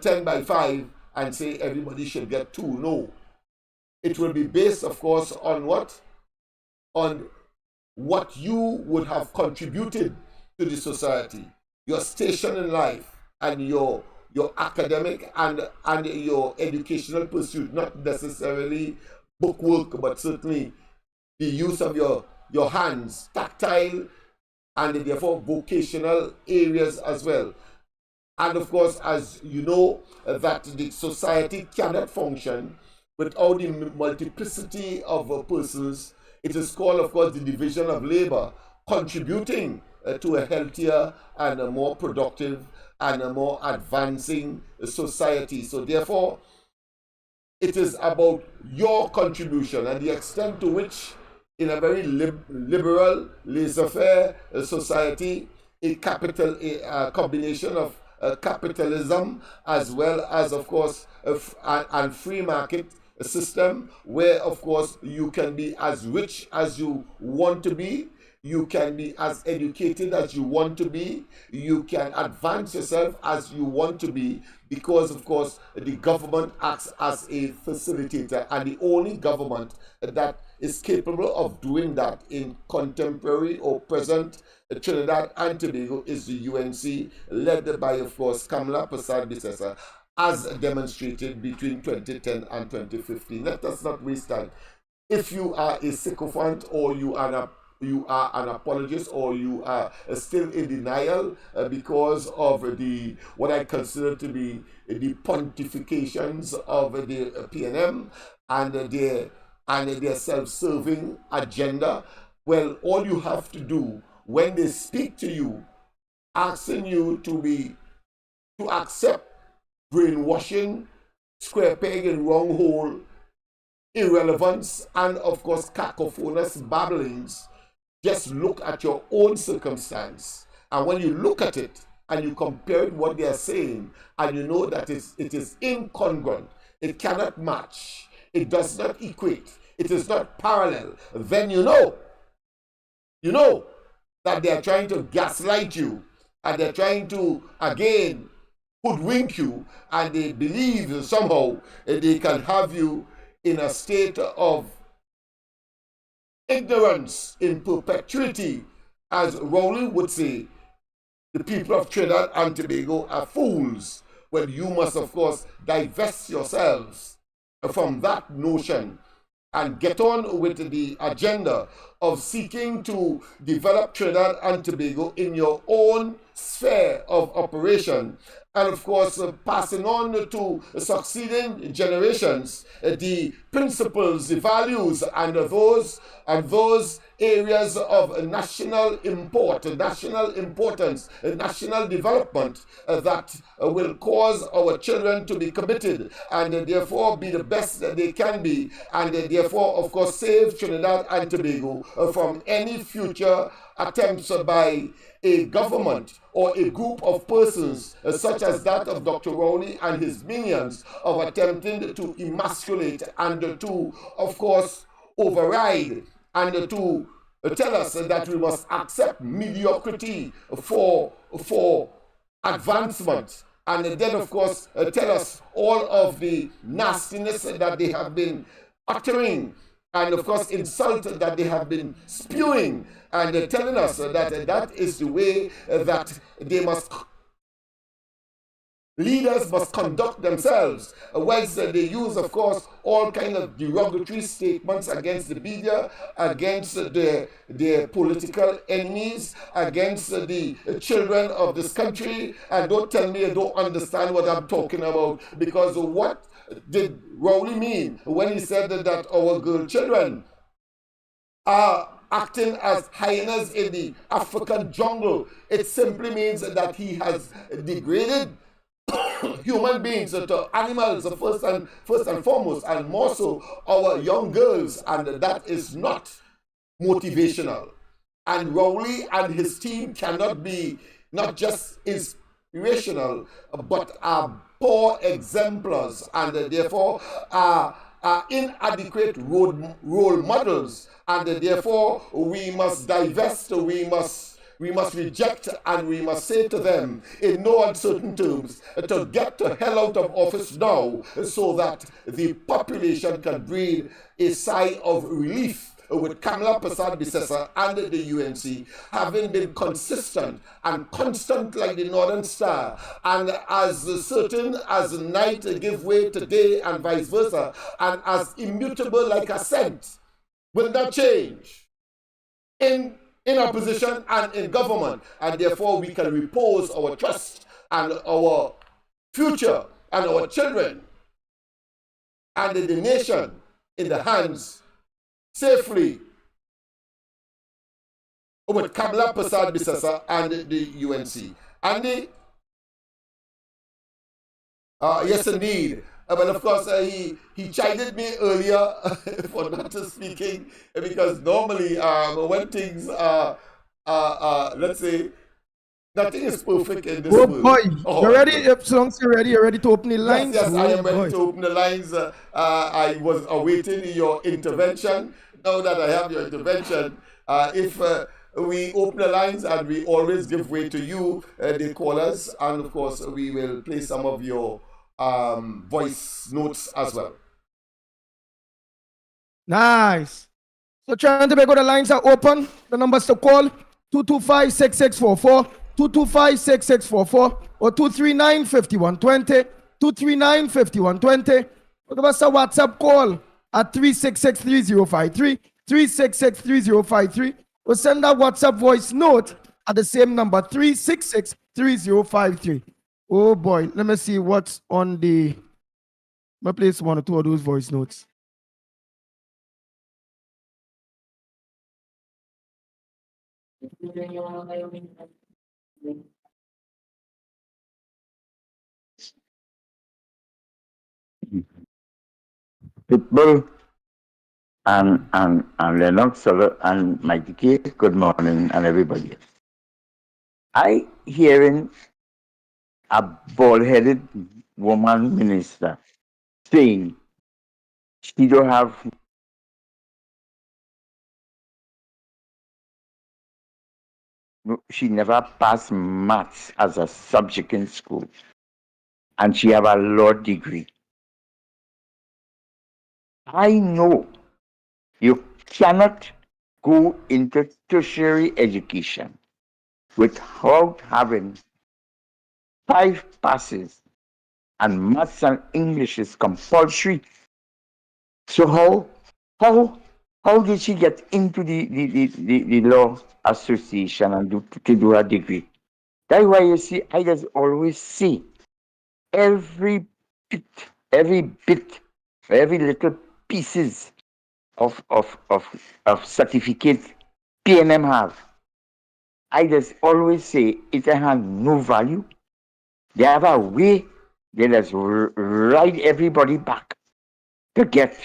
10 by 5 and say everybody should get 2. No. It will be based, of course, on what? On what you would have contributed to the society, your station in life, and your academic and your educational pursuit, not necessarily book work, but certainly the use of your hands, tactile, and therefore vocational areas as well. And of course, as you know, that the society cannot function without the multiplicity of persons. It is called, of course, the division of labor, contributing to a healthier and a more productive and a more advancing society. So therefore, it is about your contribution and the extent to which, in a very liberal, laissez-faire society, a combination of capitalism as well as, of course, and free market system, where, of course, you can be as rich as you want to be, you can be as educated as you want to be, you can advance yourself as you want to be, because, of course, the government acts as a facilitator, and the only government that is capable of doing that in contemporary or present Trinidad and Tobago is the UNC, led by, of course, Kamala Prasad Bisesa, as demonstrated between 2010 and 2015. Let us not waste time. If you are a sycophant, or you are an apologist, or you are still in denial because of what I consider to be the pontifications of the PNM and their self-serving agenda, well, all you have to do when they speak to you, asking you to accept brainwashing, square peg in wrong hole, irrelevance, and of course cacophonous babblings, just look at your own circumstance. And when you look at it and you compare it what they are saying, and you know that it is incongruent, it cannot match, it does not equate, it is not parallel, then you know that they are trying to gaslight you, and they're trying to, again, hoodwink you, and they believe somehow they can have you in a state of ignorance in perpetuity. As Rowling would say, the people of Trinidad and Tobago are fools, when you must, of course, divest yourselves from that notion and get on with the agenda of seeking to develop Trinidad and Tobago in your own sphere of operation, and of course passing on to succeeding generations the principles, the values, and those areas of national importance, national development that will cause our children to be committed and therefore be the best that they can be, and therefore, of course, save Trinidad and Tobago from any future attempts by a government or a group of persons such as that of Dr. Rowley and his minions of attempting to emasculate and to, of course, override and to tell us that we must accept mediocrity for advancement, and then, of course, tell us all of the nastiness that they have been uttering, and, of course, insult that they have been spewing, and telling us that that is the way that leaders must conduct themselves, whilst they use, of course, all kinds of derogatory statements against the media, against their political enemies, against the children of this country. And don't tell me I don't understand what I'm talking about, because what did Rowley mean when he said that our girl children are acting as hyenas in the African jungle? It simply means that he has degraded human beings to animals first and foremost, and more so our young girls, and that is not motivational. And Rowley and his team cannot be not just inspirational, but are poor exemplars, and therefore are inadequate role models, and therefore we must divest, we must reject, and we must say to them in no uncertain terms to get the hell out of office now, so that the population can breathe a sigh of relief, with Kamala Persad-Bissessar and the UNC having been consistent and constant like the Northern Star, and as certain as night give way to day and vice versa, and as immutable like ascent, will not change in opposition and in government, and therefore we can repose our trust and our future and our children and the nation in the hands safely with Kamala Persad-Bissessar and the UNC. Andy? Yes, indeed. But of course, he chided me earlier for not speaking, because normally when things are, let's say, nothing is perfect in this world. Boy, you're ready? If songs you're ready to open the lines? Yes, I am ready to open the lines. I was awaiting your intervention. Now that I have your intervention, if we open the lines, and we always give way to you, the callers, and of course we will play some of your voice notes as well. Nice. So Trinidad and Tobago, the lines are open. The numbers to call: 225-6644, 225-6644, or 239-5120, 239-5120. Give us a WhatsApp call at 366-3053, 366-3053. Or send a WhatsApp voice note at the same number, 366-3053. Oh boy, let me see what's on the... I'm going to place one or two of those voice notes. Pitbull and Lennox and Mikey K, good morning, and everybody. I hearing a bald-headed woman minister saying she don't have she never passed maths as a subject in school, and she have a law degree. I know you cannot go into tertiary education without having 5 passes, and maths and English is compulsory. So how did she get into the law association and to do her degree? That's why you see, I just always see every little pieces of certificate PNM have. I just always say it has no value. They have a way they just ride everybody back to get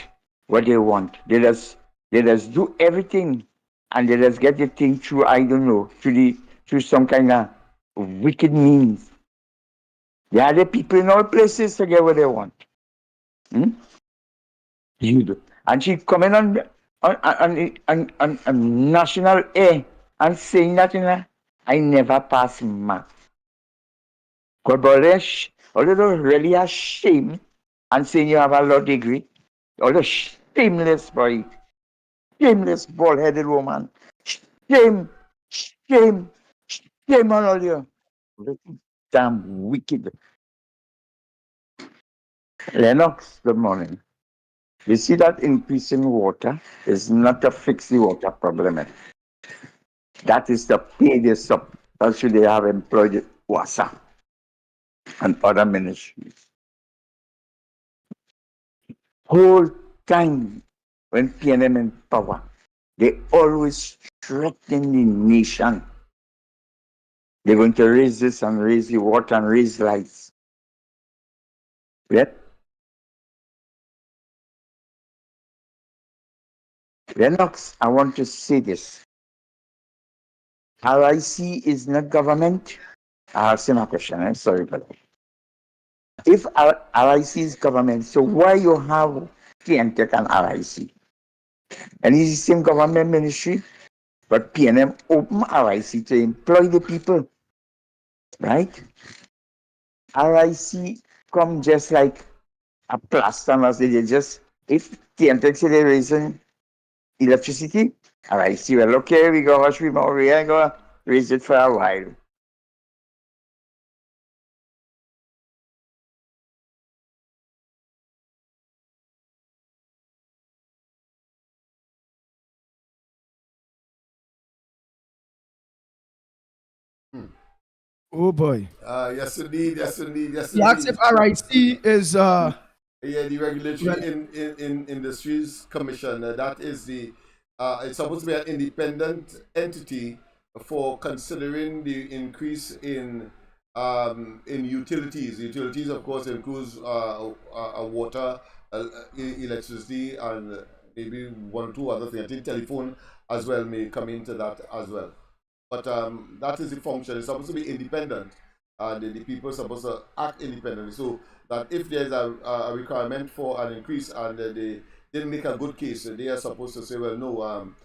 what they want. They just do everything and they just get the thing through, I don't know, through some kind of wicked means. They are the people in all places to get what they want. Hmm? You do. And she coming on national air and saying that, I never pass math. God, but although really ashamed and saying you have a law degree, although shameless boy, shameless bald-headed woman, shame, shame, shame on all you. Damn wicked. Lennox, good morning. You see that increase in water is not to fix the water problem. That is to pay the sub. Or should they have employed WASA and other ministries? Whole time when PNM in power, they always threaten the nation. They're going to raise this and raise the water and raise lights. Yet, Lennox, I want to say this. RIC is not government. I'll ask my question. I'm sorry for that. If RIC is government, so why you have TNTech and RIC? And it's the same government ministry, but PNM open RIC to employ the people, right? RIC come just like a plaster, as they just, if TNTech say they're raising electricity, RIC, well, okay, we go hush, we ain't gonna raise it for a while. Oh boy. Yes, indeed. Yes, indeed. Yes, He asked if indeed. RIC is Yeah, the Regulatory in Industries Commission. That is the. It's supposed to be an independent entity for considering the increase in utilities. Utilities, of course, includes water, electricity, and maybe one or two other things. I think telephone as well may come into that as well. But that is the function. It's supposed to be independent, and the people are supposed to act independently. So that if there's a requirement for an increase and they didn't make a good case, they are supposed to say, well, no,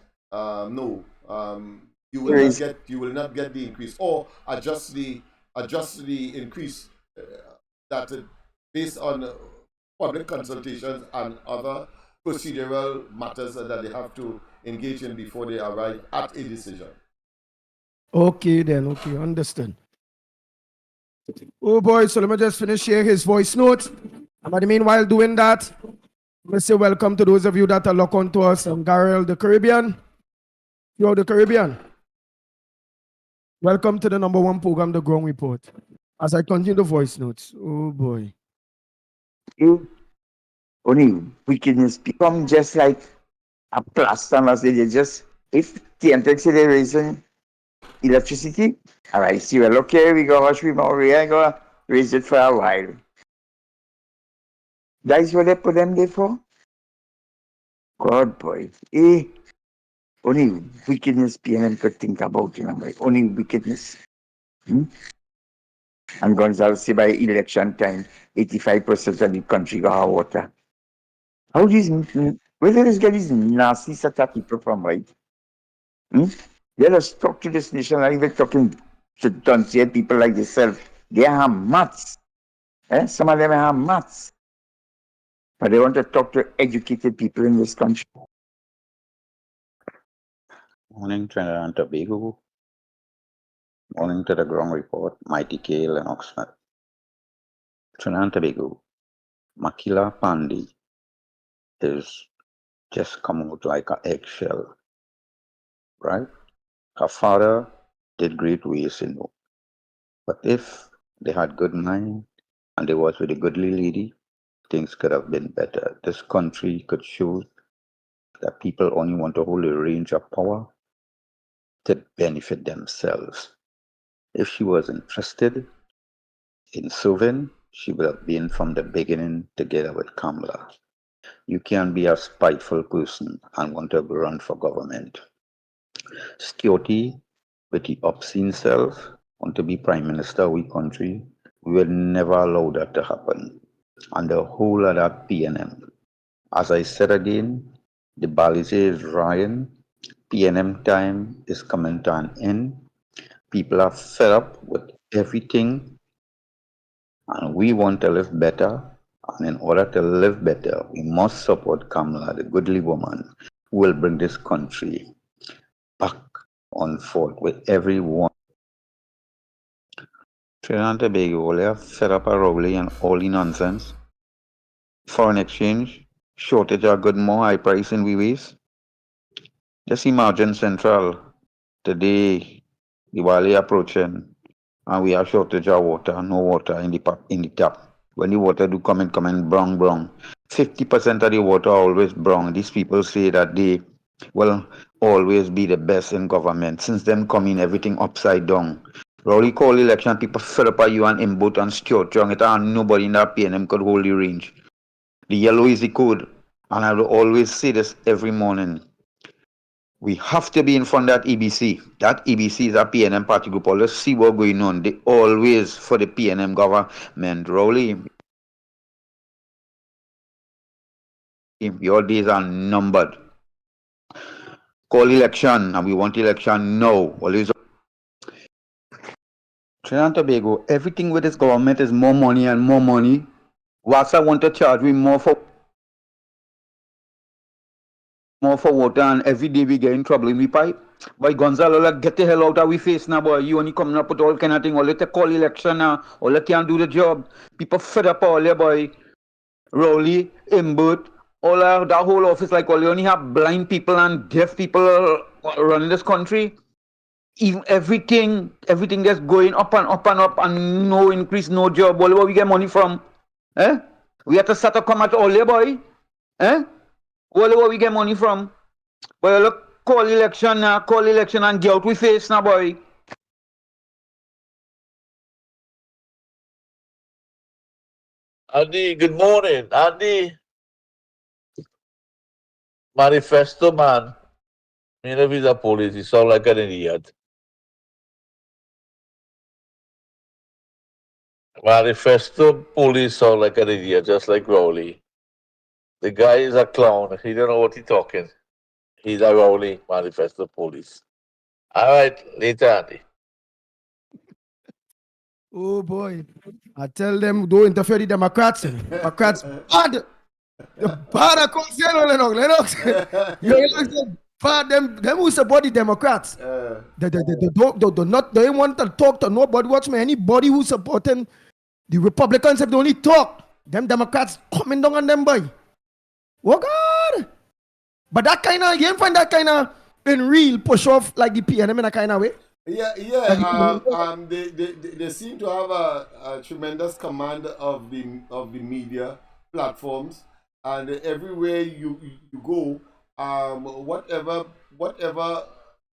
you will not get the increase, or adjust the increase that based on public consultations and other procedural matters that they have to engage in before they arrive at a decision. okay then. Okay, understood. Oh boy, so let me just finish here his voice note. But meanwhile, doing that, let me say welcome to those of you that are locked onto us from Garrel, the Caribbean. Throughout the Caribbean. Welcome to the #1 program, The Ground Report. As I continue the voice notes. Oh boy. Only wickedness become just like a plaster, as they just, if TNTech say they're raising electricity, RIC, well, okay, we go hush, we ain't gonna raise it for a while. That is what they put them there for? God, boy. Only wickedness PNM could think about, only wickedness. And Gonzalo say by election time, 85% of the country got hot water. How these, where do they get these nasty set of people from, right? They just talk to this nation like they're talking to doncier people like themselves. They have maths. Some of them have maths. But they want to talk to educated people in this country. Morning, Trinidad and Tobago. Morning to the Ground Report, Mighty K. Lennox Smith. Trinidad and Tobago, Makila Pandey is just come out like an eggshell, right? Her father did great ways, But if they had good mind and they was with a goodly lady, things could have been better. This country could show that people only want to hold a range of power to benefit themselves. If she was interested in serving, she would have been from the beginning together with Kamala. You can't be a spiteful person and want to run for government. Security with the obscene self want to be prime minister of we country. We will never allow that to happen. And the whole of that PNM. As I said again, the Balize is Ryan. PNM time is coming to an end. People are fed up with everything, and we want to live better. And in order to live better, we must support Kamala, the goodly woman, who will bring this country back on foot with everyone. Trinidad and Tobago, they are fed up a rowley and all the nonsense. Foreign exchange, shortage of good more high price in we waste. Just imagine Central today, Diwali approaching, and we have shortage of water, no water in the tap. When the water do come in brown. 50% of the water always brown. These people say that they will always be the best in government. Since them coming, everything upside down. Rowley call election, people fed up at you and inboot and Stuart Young. It and nobody in that PNM could hold the range. The yellow is the code. And I will always say this every morning. We have to be in front of that EBC. That EBC is a PNM party group. Let's see what's going on. They always for the PNM government. Rowley, your days are numbered. Call election, and we want election now. Always. Trinidad and Tobago, everything with this government is more money and more money. WASA want to charge me more for water, and every day we get in trouble in we pipe. Boy, Gonzalo, like, get the hell out of we face now, boy. You only coming up with all kind of thing. All let the call election now. All let can't do the job. People fed up all there, boy. Rowley, Imbert, all that whole office, like all you only have blind people and deaf people running this country. Even everything that's going up and up and up and no increase, no job. All where we get money from? Eh? We have to start to come at all there, boy. Eh? All where we get money from? Boy, look, call election and get out we face now, boy. Andy, good morning. Andy, manifesto man. Me never he's a police. He sound like an idiot. Manifesto police sound like an idiot, just like Rowley. The guy is a clown. He don't know what he's talking. He's a Rowley manifesto police. All right, later, Andy. Oh boy. I tell them don't interfere the Democrats. Democrats bad. The bad I can't say no Lennox. Bad them who support the Democrats. They don't want to talk to nobody. Watch me. Anybody who supporting the Republicans, if they only talk, them Democrats coming down on them, boy. Oh God. But that kind of, you ain't find that kind of in real push off like the PNM in a kind of way. Yeah. They seem to have a tremendous command of the media platforms, and everywhere you go, whatever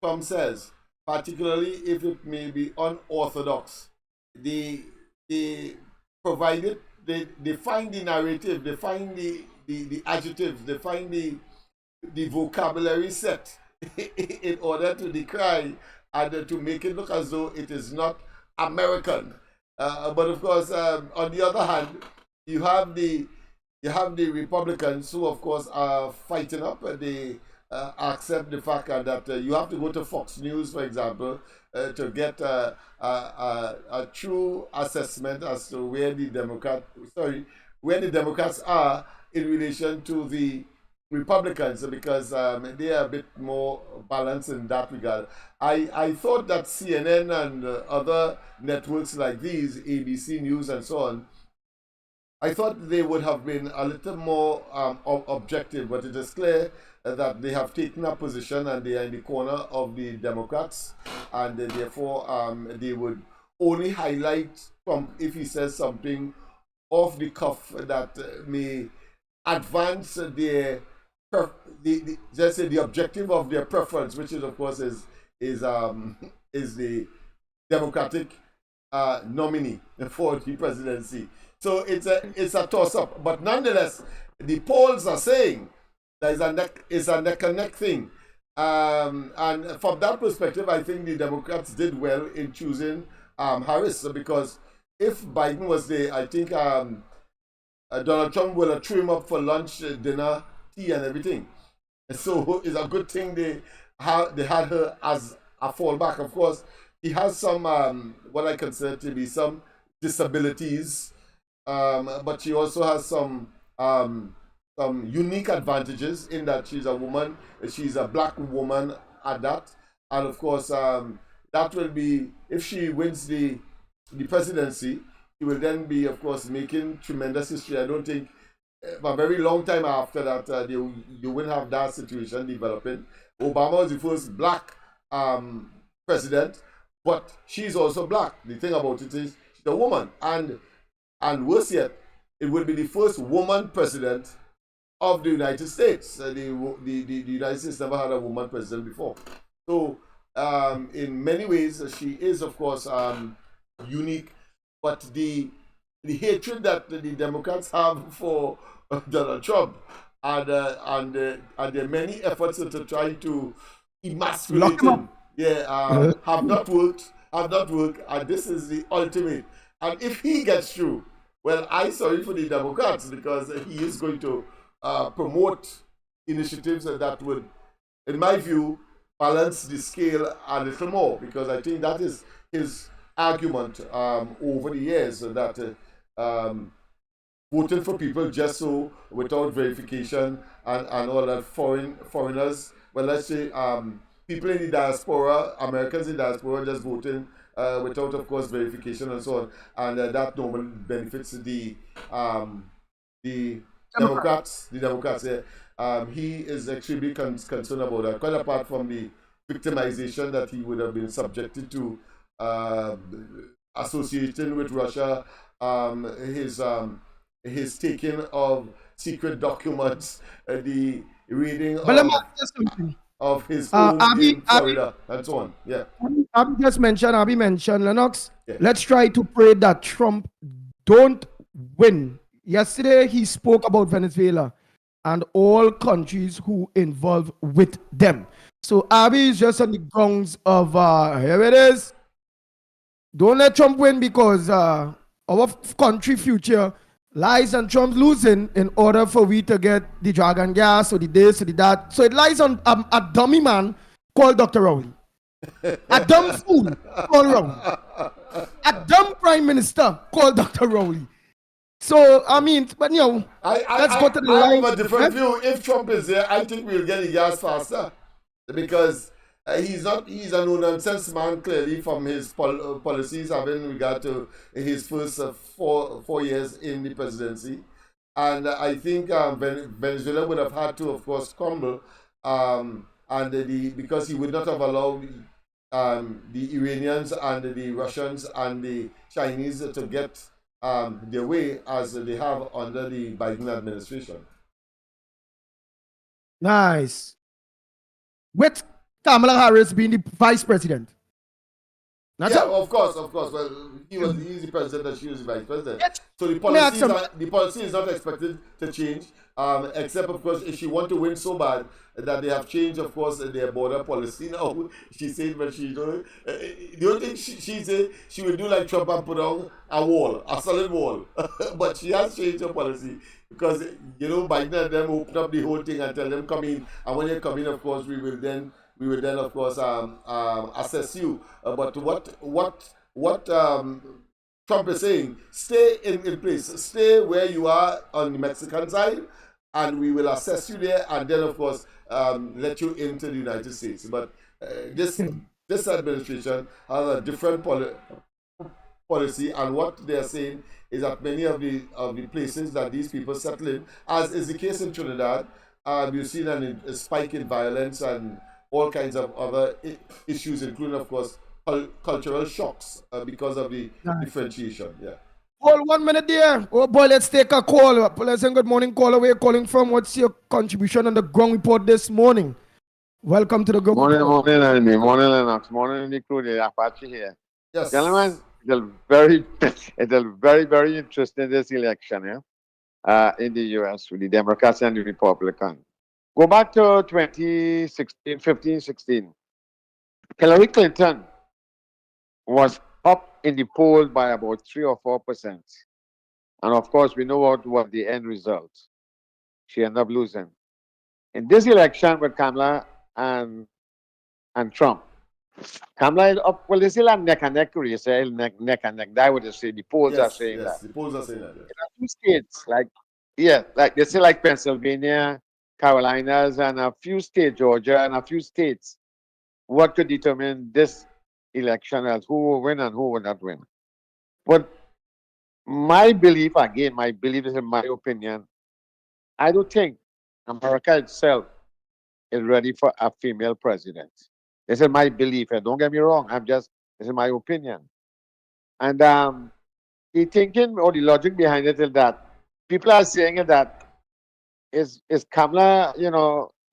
Trump says, particularly if it may be unorthodox, they provide it. They find the narrative, they find the adjectives, they find the vocabulary set in order to decry and to make it look as though it is not American. But of course, on the other hand, you have the Republicans who, of course, are fighting up. They accept the fact that you have to go to Fox News, for example, to get a true assessment as to where the Democrats are in relation to the Republicans, because they are a bit more balanced in that regard. I thought that CNN and other networks like these, ABC News and so on, I thought they would have been a little more objective, but it is clear that they have taken a position and they are in the corner of the Democrats, and therefore they would only highlight Trump if he says something off the cuff that may advance the objective of their preference, which is, of course, is is the Democratic nominee for the presidency. So it's a toss-up. But nonetheless, the polls are saying there is a neck and neck thing. And from that perspective, I think the Democrats did well in choosing Harris, because if Biden was there, I think Donald Trump will have threw him up for lunch, dinner, tea, and everything. So it's a good thing they had her as a fallback. Of course, he has some what I consider to be some disabilities, but she also has some unique advantages in that she's a woman. She's a black woman at that, and of course, that will be, if she wins the presidency, she will then be, of course, making tremendous history. I don't think a very long time after that you will have that situation developing. Obama was the first black president, but she's also black. The thing about it is she's a woman, and worse yet, it will be the first woman president of the United States. The United States never had a woman president before. So in many ways, she is, of course, unique. But the hatred that the Democrats have for Donald Trump and their many efforts to try to emasculate him, have not worked. And this is the ultimate. And if he gets through, well, I'm sorry for the Democrats, because he is going to promote initiatives that would, in my view, balance the scale a little more, because I think that is his argument over the years, that voting for people just so without verification and all that, foreigners, well, let's say people in the diaspora, Americans in the diaspora, just voting without, of course, verification and so on, and that normally benefits the Democrats. He is extremely concerned about that, quite apart from the victimization that he would have been subjected to, associating with Russia, his taking of secret documents, the reading of his home in Florida, and so on. Yeah. Abby mentioned, Lennox, Yeah. let's try to pray that Trump don't win. Yesterday, he spoke about Venezuela and all countries who involve with them. So Abby is just on the grounds of, here it is. Don't let Trump win, because our country future lies on Trump losing in order for we to get the dragon gas or the this or the that. So it lies on a dummy man called Dr. Rowley. A dumb fool called Rowley. A dumb prime minister called Dr. Rowley. So, I mean, but let's go to the line. I have a different view. If Trump is there, I think we'll get the gas faster, because he's a no-nonsense man, clearly, from his policies having regard to his first 4 years in the presidency. And I think Venezuela would have had to, of course, crumble, because he would not have allowed the Iranians and the Russians and the Chinese to get their way as they have under the Biden administration. Nice. With Kamala Harris being the vice president. Of course. Well, he's the president and she was the vice president. So the policy is not expected to change, except, of course, if she want to win so bad that they have changed, of course, their border policy now. She said, but she don't. The only thing she said, she will do like Trump and put on a solid wall. But she has changed her policy, because Biden and them open up the whole thing and tell them come in, and when they come in, of course, we will then of course assess you. But what Trump is saying, stay in place, stay where you are on the Mexican side, and we will assess you there, and then, of course, let you into the United States. But this administration has a different policy, and what they are saying is that many of the places that these people settle in, as is the case in Trinidad, we've seen a spike in violence and all kinds of other issues, including, of course, cultural shocks because of the differentiation. Yeah. Hold 1 minute there. Oh boy, let's take a call. Pleasant good morning, caller. Where you calling from? What's your contribution on the ground report this morning? Welcome to the group. Morning, morning, Andy. Morning, Lennox. Morning, Nicole. Apache here. Yes. Gentlemen, it's very interesting this election, in the U.S. with the Democrats and the Republicans. Go back to 2016, 15, 16. Hillary Clinton was up in the poll by about 3 or 4%. And of course, we know what was the end result. She ended up losing. In this election with Kamala and Trump, Kamala is up, well, they still have neck and neck race, neck and neck. That would they say. The polls are saying that. The polls are saying that. In a few states, like they say, like Pennsylvania, Carolinas, and a few states, Georgia, and a few states, what could determine this election as who will win and who will not win. But my belief, again, is in my opinion, I don't think America itself is ready for a female president. This is my belief, and don't get me wrong, this is my opinion. And the thinking or the logic behind it is that people are saying that is Kamala,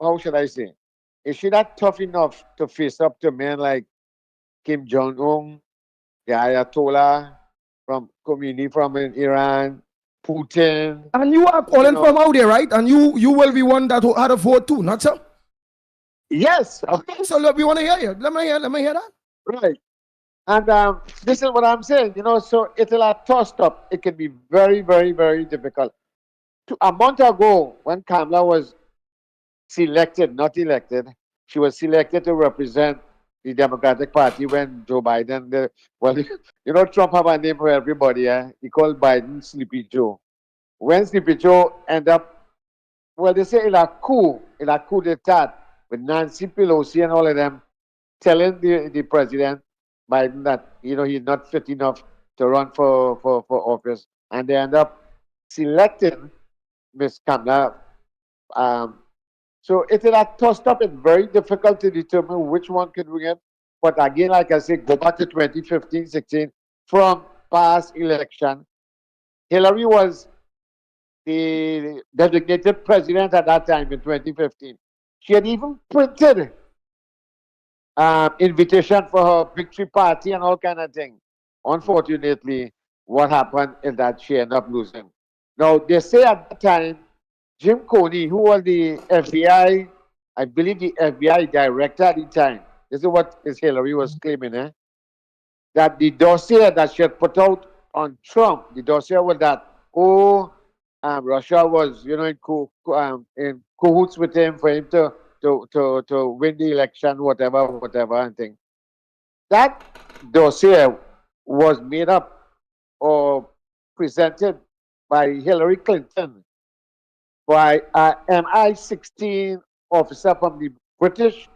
how should I say? Is she not tough enough to face up to men like Kim Jong-un, the Ayatollah from Khomeini from Iran, Putin? And you are calling from out there, right? And you will be one that had a vote too, not so? Yes. Okay. So look, we want to hear you. Let me hear that. Right. And this is what I'm saying, so it'll have tossed up. It can be very, very, very difficult. A month ago, when Kamala was selected, not elected, she was selected to represent the Democratic Party when Joe Biden, Trump have a name for everybody. He called Biden Sleepy Joe. When Sleepy Joe end up, they say il a coup d'etat with Nancy Pelosi and all of them telling the president Biden that he's not fit enough to run for office, and they end up selecting Miss Kamala. So it is a tossed up. It's very difficult to determine which one could win. But again, like I said, go back to 2015, 16. From past election, Hillary was the designated president at that time in 2015. She had even printed invitation for her victory party and all kind of thing. Unfortunately, what happened is that she ended up losing. Now, they say at that time, Jim Comey, who was the FBI, I believe the FBI director at the time, this is what Hillary was claiming, that the dossier that she had put out on Trump, the dossier was that, Russia was, in cahoots with him for him to win the election, whatever, and thing. That dossier was made up or presented by Hillary Clinton by an MI-16 officer from the British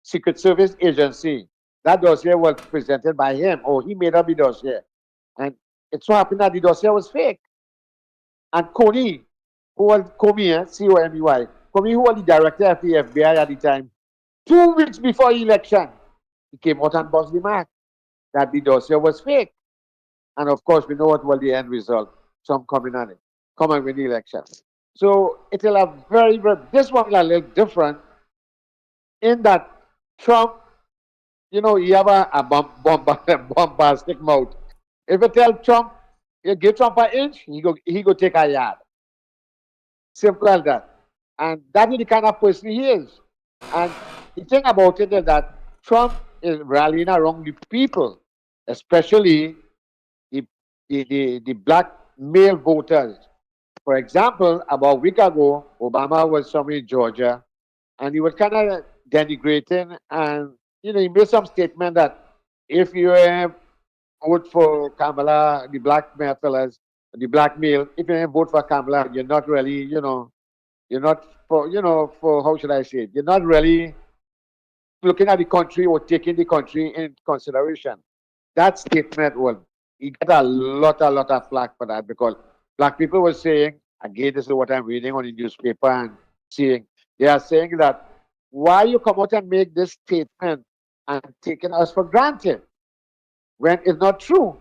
Secret Service Agency. That dossier was presented by him, or he made up the dossier. And it so happened that the dossier was fake. And Comey, who was Comey, C-O-M-E-Y, Comey, who was the director of the FBI at the time, 2 weeks before the election, he came out and bust the mark that the dossier was fake. And of course, we know what was the end result. Trump come and win the election. So it will have very, very, this one is a little different in that Trump, he have a bombastic mouth. If you tell Trump, you give Trump an inch, he go take a yard. Simple as that. And that is the kind of person he is. And the thing about it is that Trump is rallying around the people, especially the black male voters. For example, about a week ago, Obama was somewhere in Georgia, and he was kind of denigrating, and he made some statement that if you vote for Kamala, the black male fellas, the black male, if you vote for Kamala, you're not really, you're not for how should I say it? You're not really looking at the country or taking the country in consideration. That statement he got a lot of flack for that, because black people were saying, again, this is what I'm reading on the newspaper and seeing, they are saying that why you come out and make this statement and taking us for granted when it's not true.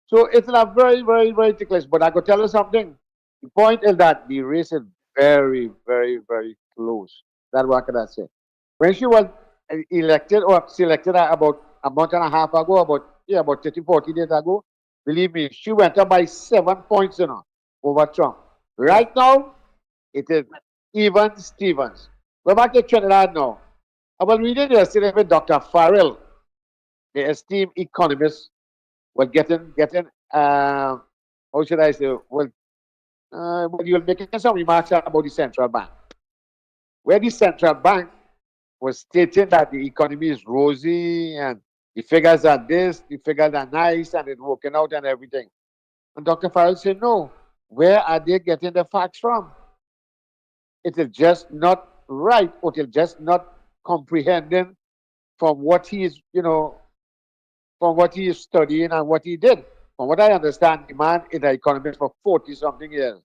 So it's a very, very, very ticklish. But I could tell you something. The point is that the race is very, very, very close. That's what can I say. when she was elected or selected about a month and a half ago, about 30, 40 days ago, believe me, she went up by 7 points, over Trump. Right now, it is even Stevens. We're back to Trinidad now. I was reading yesterday with Dr. Farrell, the esteemed economist, was getting how should I say, well, you were making some remarks about the central bank, where the central bank was stating that the economy is rosy and the figures are this, the figures are nice, and it's working out and everything. And Dr. Farrell said, no, where are they getting the facts from? It is just not right, or it is just not comprehending from what he is, from what he is studying and what he did. From what I understand, the man is an economist for 40-something years.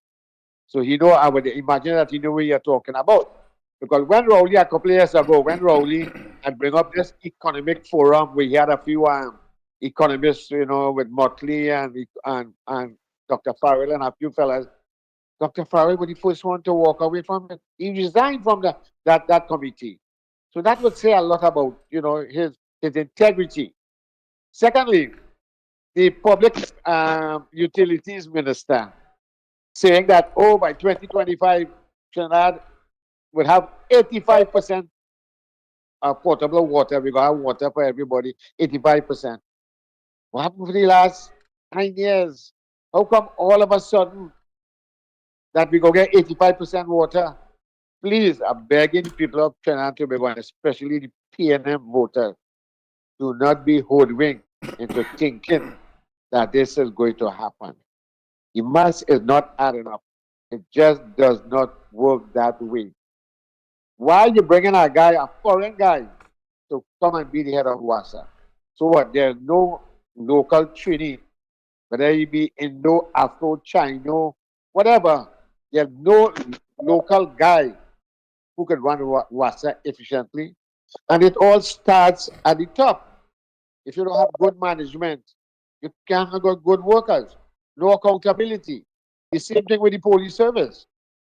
So I would imagine that he knew what you're talking about. Because when Rowley, a couple of years ago, and bring up this economic forum, we had a few economists, with Motley and Dr. Farrell and a few fellas. Dr. Farrell was the first one to walk away from it. He resigned from that committee. So that would say a lot about, his integrity. Secondly, the public utilities minister saying that, by 2025, Trinidad will have 85% of potable water. We're going to have water for everybody, 85%. What happened for the last 9 years? How come all of a sudden that we go get 85% water? Please, I'm begging people of Trinidad and Tobago, and especially the PNM voters, do not be hoodwinked into thinking that this is going to happen. The math is not adding up. It just does not work that way. Why are you bringing a foreign guy, to come and be the head of WASA? So what? There's no local Trini, whether it be Indo, Afro, Chino, whatever. There's no local guy who can run WASA efficiently. And it all starts at the top. If you don't have good management, you can't have good workers, no accountability. The same thing with the police service.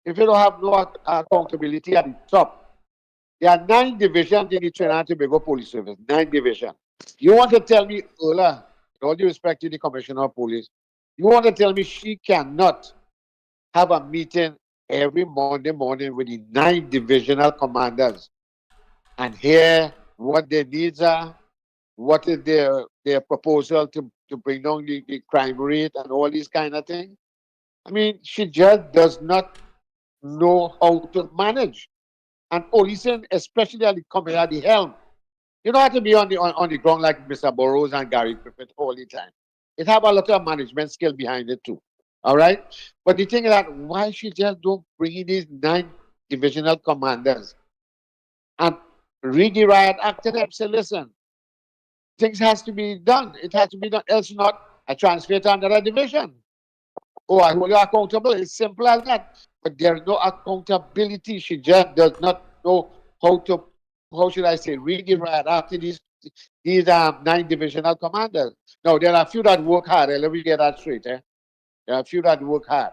If you don't have no accountability at the top, there are 9 divisions in the Trinidad and Tobago Police Service. 9 divisions. You want to tell me, Ola, with all due respect to the Commissioner of Police, you want to tell me she cannot have a meeting every Monday morning with the 9 divisional commanders and hear what their needs are, what is their proposal to bring down the crime rate and all these kind of things? I mean, she just does not know how to manage. And policing, especially at the helm, you don't have to be on the ground like Mr. Burrows and Gary Griffith all the time. It have a lot of management skill behind it too. All right? But the thing is that why she just don't bring in these 9 divisional commanders and read the riot act and say, listen, things has to be done. It has to be done. Else not, I transfer to another division. Oh, I hold you accountable. It's simple as that. But there's no accountability. She just does not know how should I say, read the riot after these 9 divisional commanders. Now, there are a few that work hard. Let me get that straight. There are a few that work hard.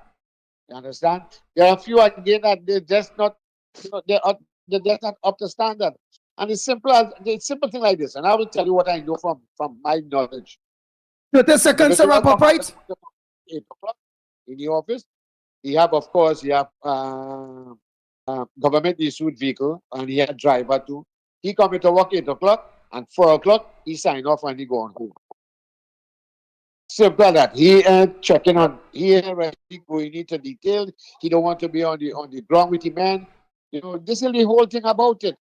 You understand? There are a few again that they're just not, they're just not up to standard. And it's simple thing like this. And I will tell you what I know from my knowledge. 30 seconds to wrap up, right? 8 o'clock in the office. You have government issued vehicle, and he had driver too. He come to work 8 o'clock, and 4 o'clock he sign off and he go on home. Simple that. He ain't checking on. He ain't really going into detail. He don't want to be on the ground with the man. This is the whole thing about it.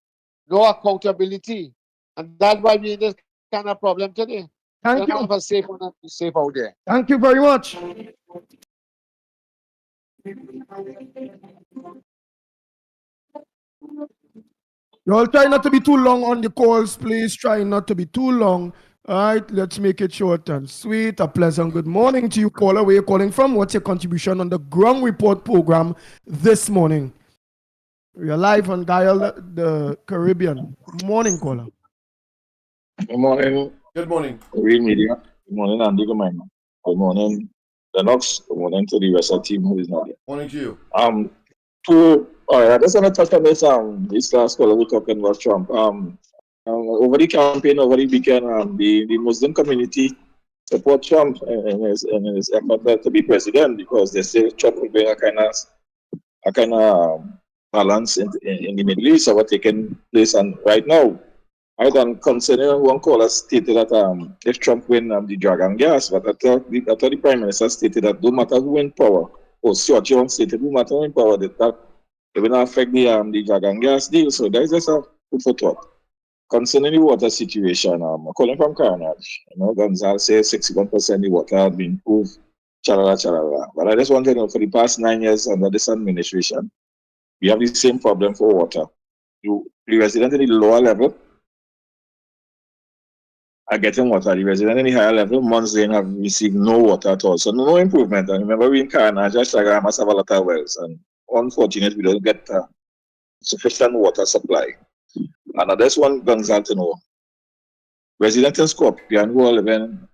No accountability, and that's why we in this kind of problem today. Thank you. Have a safe out there. Thank you very much. You all try not to be too long on the calls, please. Try not to be too long. All right, let's make it short and sweet. A pleasant good morning to you, caller. Where you calling from? What's your contribution on the Ground Report program this morning? We're live on Dial the Caribbean. Morning, caller. Good morning. Good morning. Real Media. Good morning, Andy. Good morning. Good morning, Lennox. Good morning to the rest of the team who is not here. Morning to you. All right, I just want to touch on this last call we're talking about Trump. Over the campaign, over the weekend, the Muslim community support Trump in his effort to be president because they say Trump will bring a kind of balance in the Middle East of what taking place and right now. Right, and concerning one caller stated that if Trump win the drug and gas, but I thought the Prime Minister stated that no matter who win power, or Stuart Jones stated no matter who win power, that it will not affect the drug and gas deal. So that is just a food for thought. Concerning the water situation, I'm calling from Carnage. Gonzal says 61% of the water has been improved, chalala, chalala. But I just want to know for the past 9 years under this administration, we have the same problem for water. The residents in the lower level are getting water. The residents in the higher level, months they have received no water at all. So no improvement. And remember, we in Carnage, I must have a lot of wells. And unfortunately, we don't get sufficient water supply. And that's one Gonzal to know. Residents in Scorpion who are living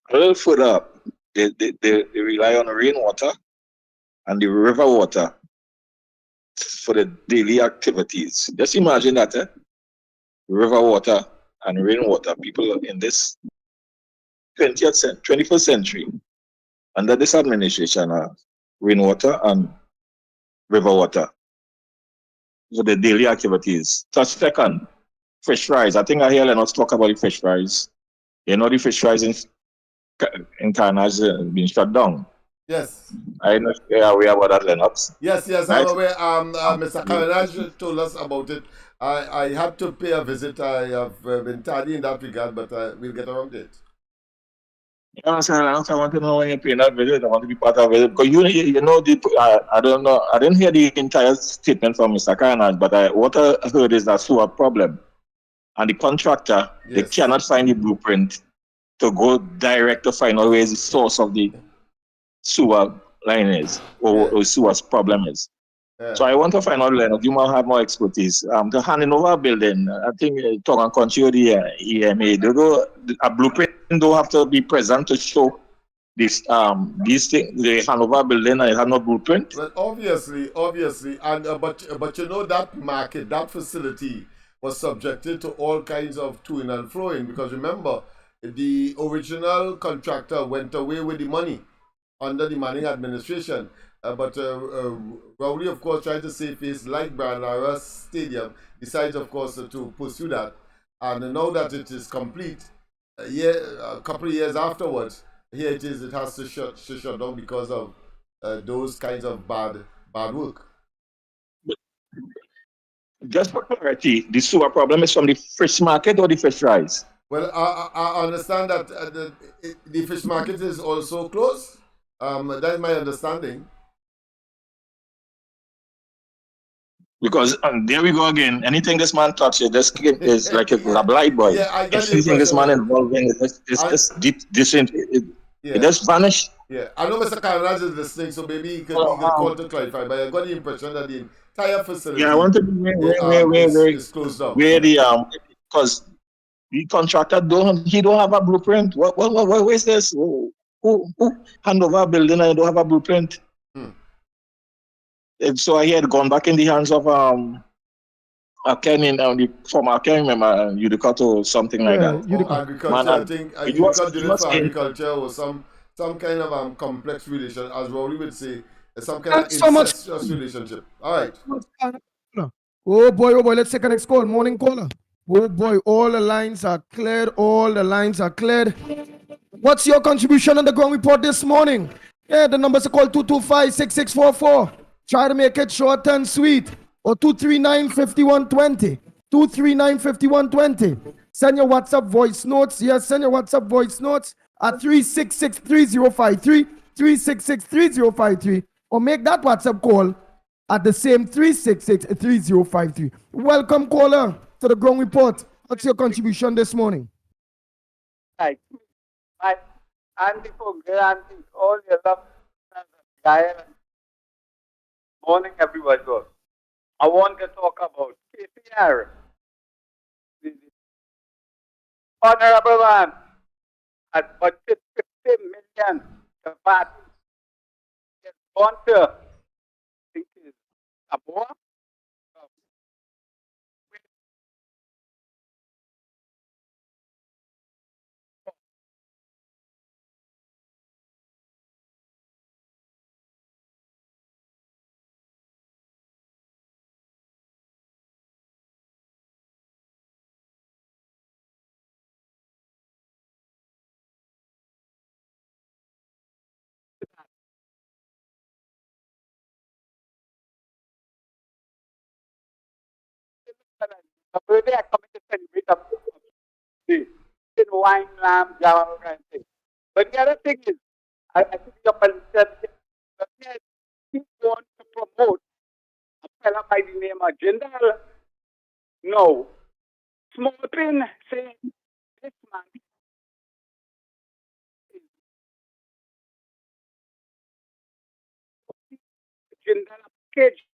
a little further up, they rely on rainwater and the river water for the daily activities. Just imagine that, river water and rainwater. People in this 21st century, under this administration, rainwater and river water for the daily activities. Touch second, fish fries. I think I hear Lennox talk about the fish fries. The fish fries in Carnage being shut down. Yes. I know you're aware about that, Lennox. Yes, right? I'm aware. Mr. Carnage told us about it. I had to pay a visit. I have been tardy in that regard, but we'll get around to it. Yeah, I want to know when you're paying that visit. I want to be part of it because I don't know. I didn't hear the entire statement from Mr. Carnage, but what I heard is that sewer problem, and the contractor they cannot find the blueprint to go direct to find out where the source of the sewer line is or sewer's problem is. Yeah. So I want to find out, Leonard, you might have more expertise. To handing over a building, I think talk and country or the EMA, a blueprint don't have to be present to show these things. They hand over a building and it have no blueprint. Well, obviously, and but that market, that facility was subjected to all kinds of to-in and fro-in because remember, the original contractor went away with the money under the Manning administration. But Rowley, of course, trying to save face like Branara Stadium, decides, of course, to pursue that. And now that it is complete, a couple of years afterwards, here it is, it has to shut down because of those kinds of bad work. Just for clarity, the sewer problem is from the fish market or the fish fries? Well, I understand that the fish market is also closed. That's my understanding. Because there we go again. Anything this man touches, this kid is like a blind boy. Yeah, I got the Anything this man impression. involved in, it just vanished. Yeah, I know Mr. Carnage is listening, so maybe he could call to clarify. But I got the impression that the entire facility Yeah, I want to be is closed down. where because the contractor don't have a blueprint. What is this? Who hand over a building and don't have a blueprint? So I had gone back in the hands of the former Ken member Udicat or something like that. Agriculture, I think Udicat did it for agriculture or some kind of complex relation, as Rowley would say, some kind of incestuous relationship. All right. Oh boy, let's take the next call. Morning caller. Oh boy, all the lines are cleared. What's your contribution on the ground report this morning? Yeah, the numbers are called 225-6644. Try to make it short and sweet. Or 239-5120. 239-5120. Send your WhatsApp voice notes. Yes, send your WhatsApp voice notes at 366-3053. 366-3053. Or make that WhatsApp call at the same 366-3053. Welcome, caller, to the ground report. What's your contribution this morning? Hi. Andy for granting all your love. Morning, everybody. I want to talk about KPR. The honorable man had budgeted 50 million to party. He has gone to Samoa. The birthday I come to celebrate a birthday. In wine, lamb, jam, all kind of thing. But the other thing is, I think your president he wants to promote a fella by the name of Jindal. No. Smoking saying this man is Jindal package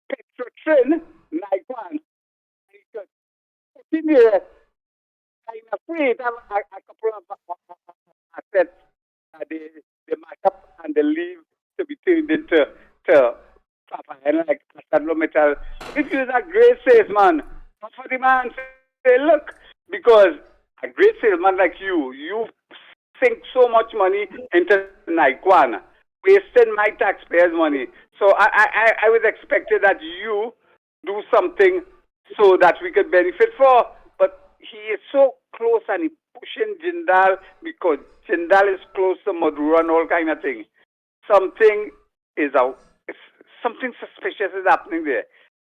Petrotrin like one. Because in here, I'm afraid a couple of assets they mash up and they leave to be turned into copper and like Pastor metal. This is a great salesman. Not for the man say, look, because a great salesman like you sink so much money into Naikwan, wasting my taxpayers' money. So I was expected that you do something so that we could benefit for. But he is so close and he pushing Jindal because Jindal is close to Madura and all kind of thing. Something suspicious is happening there.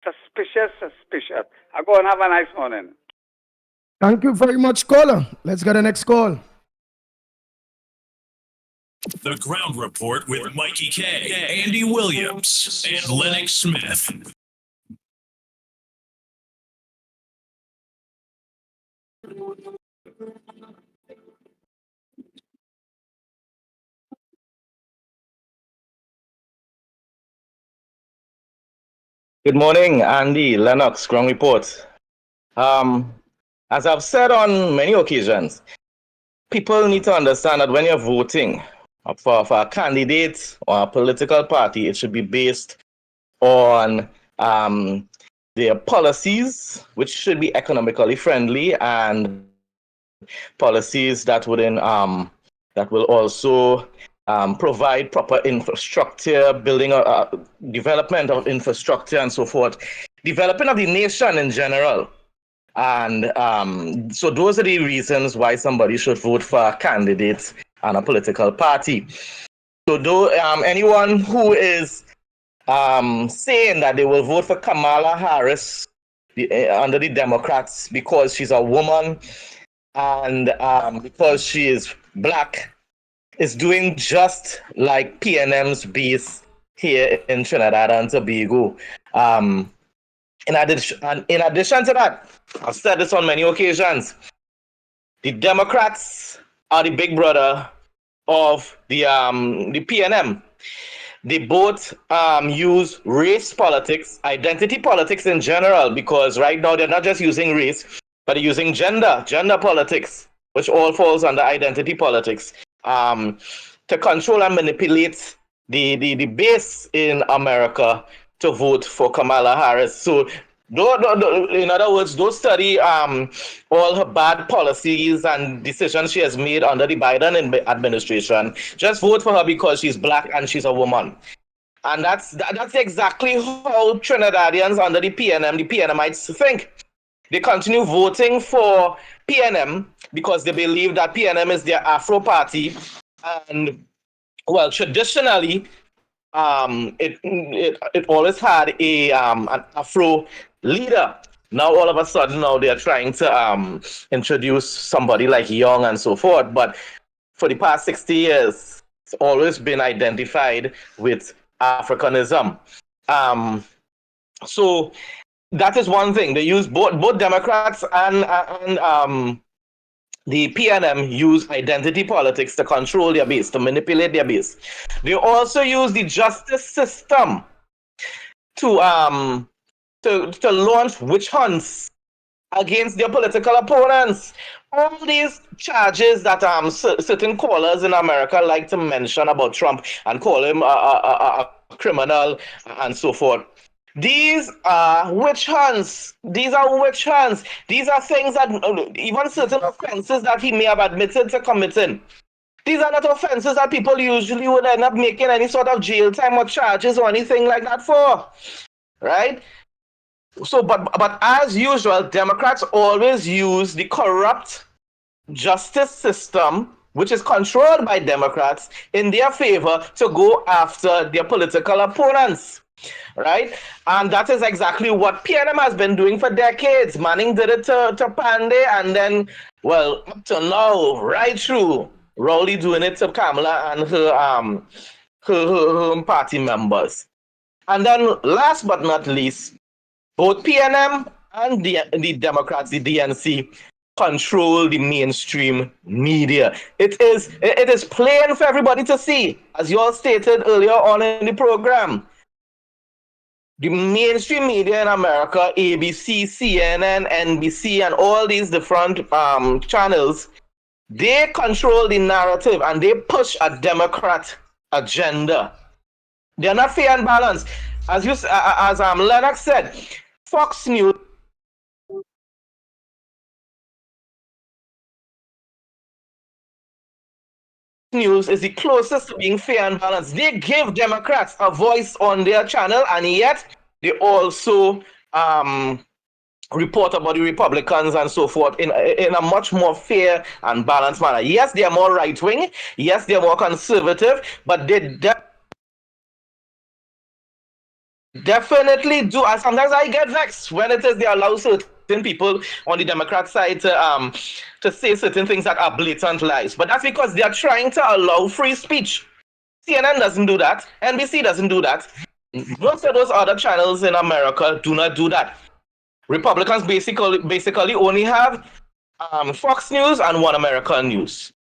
Suspicious. I go and have a nice morning. Thank you very much, caller. Let's get the next call. The Ground Report with Mikey K, Andy Williams, and Lennox Smith. Good morning, Andy, Lennox, Ground Report. As I've said on many occasions, people need to understand that when you're voting for a candidate or a political party, it should be based on their policies, which should be economically friendly, and policies that will also provide proper infrastructure, building development of infrastructure and so forth, development of the nation in general. And so those are the reasons why somebody should vote for a candidate and a political party. So though anyone who is saying that they will vote for Kamala Harris under the Democrats because she's a woman and because she is black, is doing just like PNM's base here in Trinidad and Tobago. In addition to that, I've said this on many occasions, the Democrats are the big brother of the PNM. They both use race politics, identity politics in general, because right now they're not just using race, but they're using gender politics, which all falls under identity politics, to control and manipulate the base in America to vote for Kamala Harris. So, in other words, don't study all her bad policies and decisions she has made under the Biden administration. Just vote for her because she's black and she's a woman. And that's exactly how Trinidadians under the PNMites think. They continue voting for PNM because they believe that PNM is their Afro party. And, well, traditionally, it always had an Afro leader. Now all of a sudden they are trying to introduce somebody like Young and so forth. But for the past 60 years, it's always been identified with Africanism. So that is one thing. They use both Democrats and the PNM use identity politics to control their base, to manipulate their base. They also use the justice system to launch witch hunts against their political opponents. All these charges that certain callers in America like to mention about Trump and call him a criminal, and so forth. These are witch hunts. These are witch hunts. These are things that even certain offenses that he may have admitted to committing. These are not offenses that people usually would end up making any sort of jail time or charges or anything like that for, right? So, but as usual, Democrats always use the corrupt justice system, which is controlled by Democrats, in their favor to go after their political opponents, right? And that is exactly what PNM has been doing for decades. Manning did it to Pandey, and then, well, up to now, right through, Rowley doing it to Kamala and her party members. And then last but not least, both PNM and the Democrats, the DNC, control the mainstream media. It is plain for everybody to see, as you all stated earlier on in the program. The mainstream media in America, ABC, CNN, NBC, and all these different channels, they control the narrative and they push a Democrat agenda. They're not fair and balanced. As Lennox said, Fox News is the closest to being fair and balanced. They give Democrats a voice on their channel, and yet they also report about the Republicans and so forth in a much more fair and balanced manner. Yes, they are more right-wing. Yes, they are more conservative, but they definitely do. And sometimes I get vexed when it is they allow certain people on the Democrat side to say certain things that are blatant lies. But that's because they are trying to allow free speech. CNN doesn't do that. NBC doesn't do that. Most of those other channels in America do not do that. Republicans basically only have Fox News and One American News.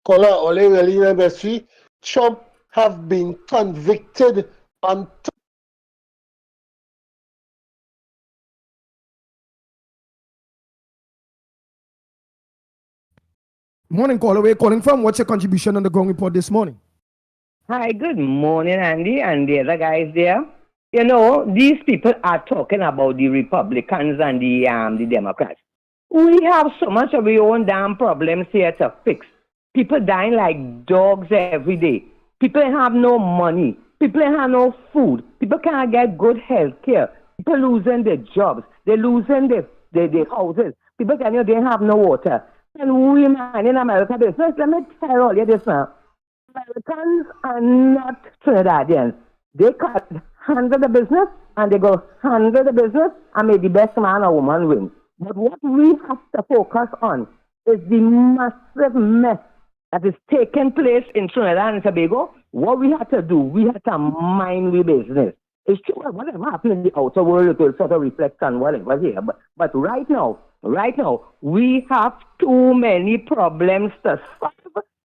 Caller, only really industry, Trump have been convicted on Morning, caller. Where you calling from? What's your contribution on the ground report this morning? Hi, good morning, Andy, and the other guys there. You know, these people are talking about the Republicans and the Democrats. We have so much of our own damn problems here to fix. People dying like dogs every day. People have no money. People have no food. People can't get good health care. People losing their jobs. They're losing their houses. People they have no water. And we, man, in America business, let me tell all you this now. Americans are not Trinidadians. They cut handle the business and they go handle the business and make the best man or woman win. But what we have to focus on is the massive mess that is taking place in Trinidad and Tobago. What we have to do, we have to mind the business. It's true, whatever happened in the outer world, it will sort of reflect on whatever here. But right now, we have too many problems to solve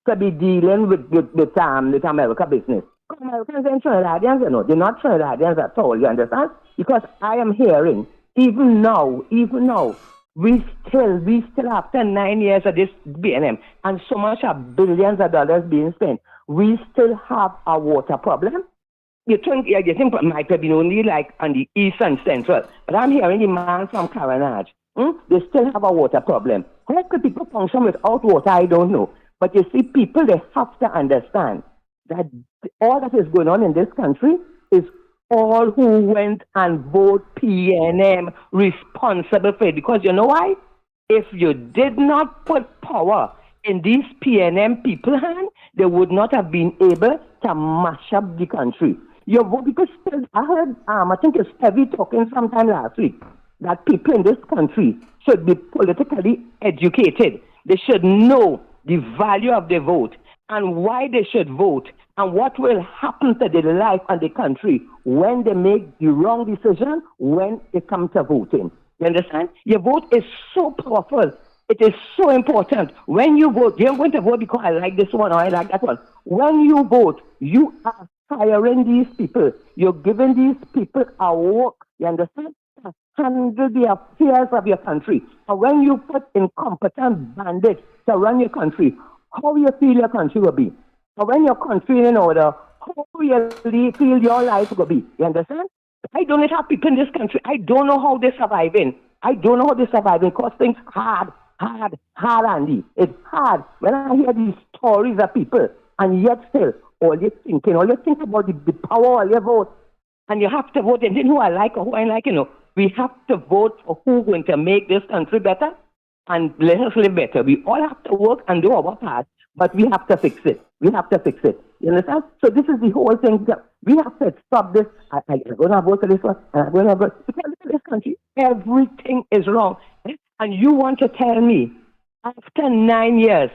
to be dealing with America business. Americans and Trinidadians, you know, they're not Trinidadians at all, you understand? Because I am hearing, even now, we still after 9 years of this BNM and so much of billions of dollars being spent, we still have a water problem. You think it might have been only like on the east and central, but I'm hearing the man from Carenage. They still have a water problem. How could people function without water? I don't know. But you see, people, they have to understand that all that is going on in this country is all who went and vote PNM responsible for it. Because you know why? If you did not put power in these PNM people's hands, they would not have been able to mash up the country. You vote because I heard, I think it's heavy talking sometime last week, that people in this country should be politically educated. They should know the value of their vote and why they should vote and what will happen to their life and the country when they make the wrong decision when it comes to voting. You understand? Your vote is so powerful. It is so important. When you vote, you're going to vote because I like this one or I like that one. When you vote, you are hiring these people. You're giving these people a work. You understand? To handle the affairs of your country. And when you put incompetent bandits to run your country, how you feel your country will be. So when your country in order, how you feel your life will be. You understand? I don't have people in this country. I don't know how they're surviving. I don't know how they're surviving because things hard, Andy. It's hard. When I hear these stories of people, and yet still, all you think about the power of your vote, and you have to vote, and then who I like or who I like, we have to vote for who's going to make this country better and let us live better. We all have to work and do our part, but we have to fix it. We have to fix it. You understand? So this is the whole thing. That we have to stop this. I'm going to vote for this one, and I'm going to vote. Because look at this country, everything is wrong. And you want to tell me, after 9 years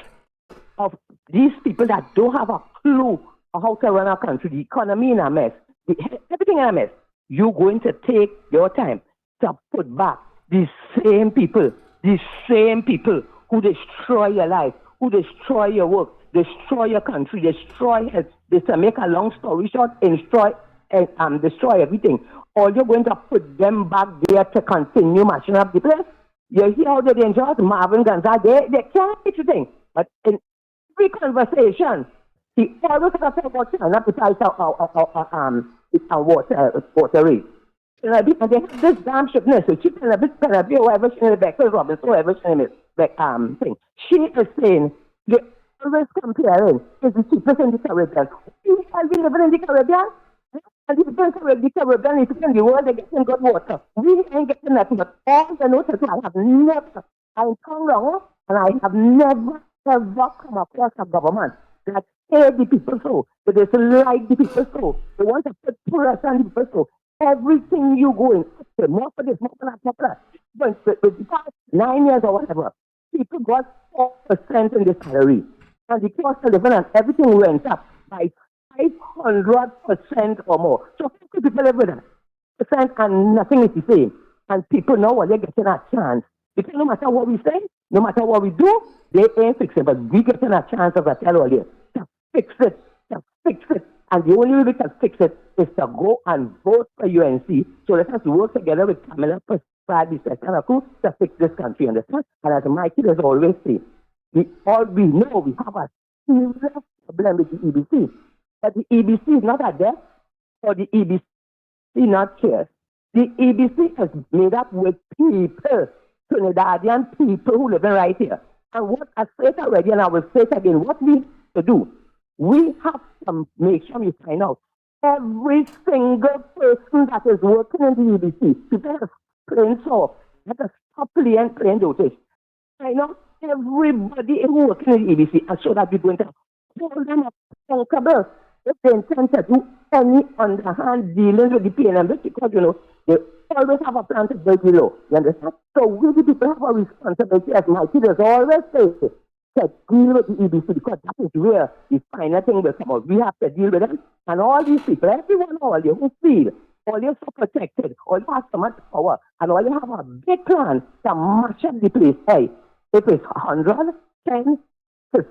of these people that don't have a clue of how to run our country, the economy in a mess, everything in a mess, you're going to take your time to put back these same people who destroy your life, who destroy your work, destroy your country, destroy health. To make a long story short, destroy everything. Or you're going to put them back there to continue mashing up the place. You hear how they dangerous, Marvin Gonzalez, they can't fix the thing. But in every conversation, he always has to talk about China besides our water rate. And they have this damn shipness, so she can be whoever she is, Becker Robinson, whoever she is, thing. She is saying, they always comparing, is the cheapest in the Caribbean. We live in the Caribbean, and the people in the Caribbean, the people in the world, they're getting good water. We ain't getting nothing, but all the notice I have never, I'm come wrong, and I have never, ever come across a government that hate the people so, but they like the people so. They want to put pressure on the people so. Everything you go in, more for this, more for that, more for that. But the past 9 years or whatever, people got 4% in the salary. And the cost of living and everything went up by 500% or more. So how could people live with that? Percent and nothing is the same. And people know what they're getting a chance. Because no matter what we say, no matter what we do, they ain't fixing. But we getting a chance of a tell all here. To fix it. And the only way we can fix it is to go and vote for UNC. So let us work together with Kamala Prasad to fix this country, understand? And as Mikey has always said, we know we have a serious problem with the EBC. But the EBC is not a death, or the EBC not chairs. The EBC is made up with people, Trinidadian people who live right here. And what I said already, and I will say it again, what we need to do, we have to make sure we find out every single person that is working in the EBC. People are playing soft. Let us stop playing dotage. I know everybody who working in the EBC, and so that we're going to hold them accountable if they intend to do any underhand dealings with the PNM, because, they always have a plan to break the law. You understand? So we the people have a responsibility, as Mikey has always said, to deal with the EBC, because that is where the final thing will come out. We have to deal with them. And all these people, everyone, all you who feel, all you so protected, all you have so much power, and all you have a big plan to mash up the place. Hey, if it's 100, 10,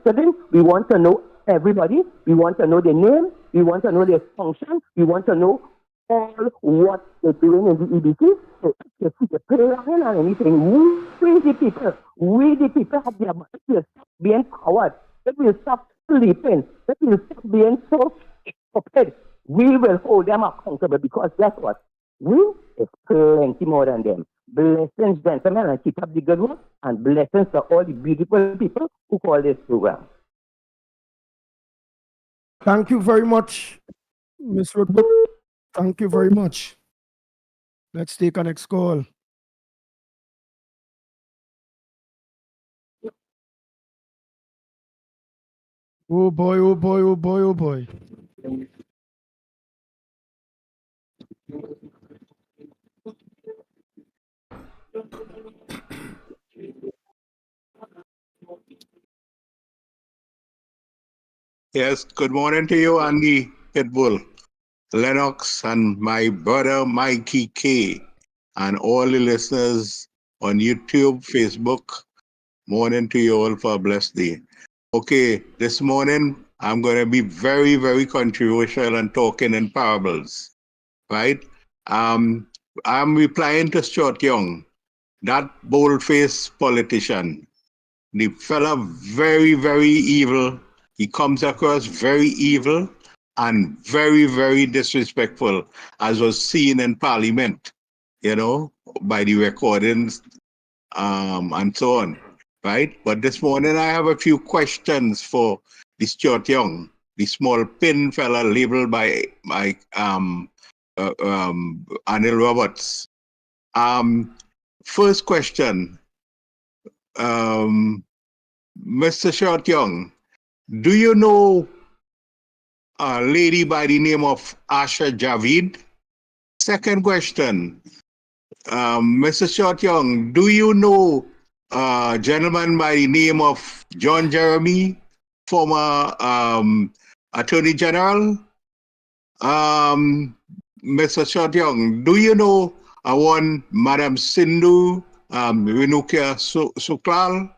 7, we want to know everybody. We want to know their name. We want to know their function. We want to know all what they're doing in the EBC. So if you play around on anything, we the people have the ability to stop being coward. If we stop sleeping, if we stop being so stupid, we will hold them accountable, because guess what? We is plenty more than them. Blessings, gentlemen, and keep up the good work, and blessings to all the beautiful people who call this program. Thank you very much, Ms. Woodward. Thank you very much. Let's take our next call. Oh boy, oh boy, oh boy, oh boy. Yes, good morning to you, Andy Pitbull, Lennox, and my brother Mikey K, and all the listeners on YouTube, Facebook. Morning to you all for a blessed day. Okay, this morning I'm going to be very, very controversial and talking in parables, right? I'm replying to Stuart Young, that bold-faced politician. The fella very, very evil. He comes across very evil and very, very disrespectful, as was seen in Parliament, you know, by the recordings and so on, right? But this morning I have a few questions for the Stuart Young, the small pin fella labeled by Anil Roberts. First question, Mr. Stuart Young, do you know a lady by the name of Asha Javid? Second question, Mr. Stuart Young, do you know a gentleman by the name of John Jeremy, former Attorney General? Mr. Stuart Young, do you know one Madam Sindhu Renukia Suklal?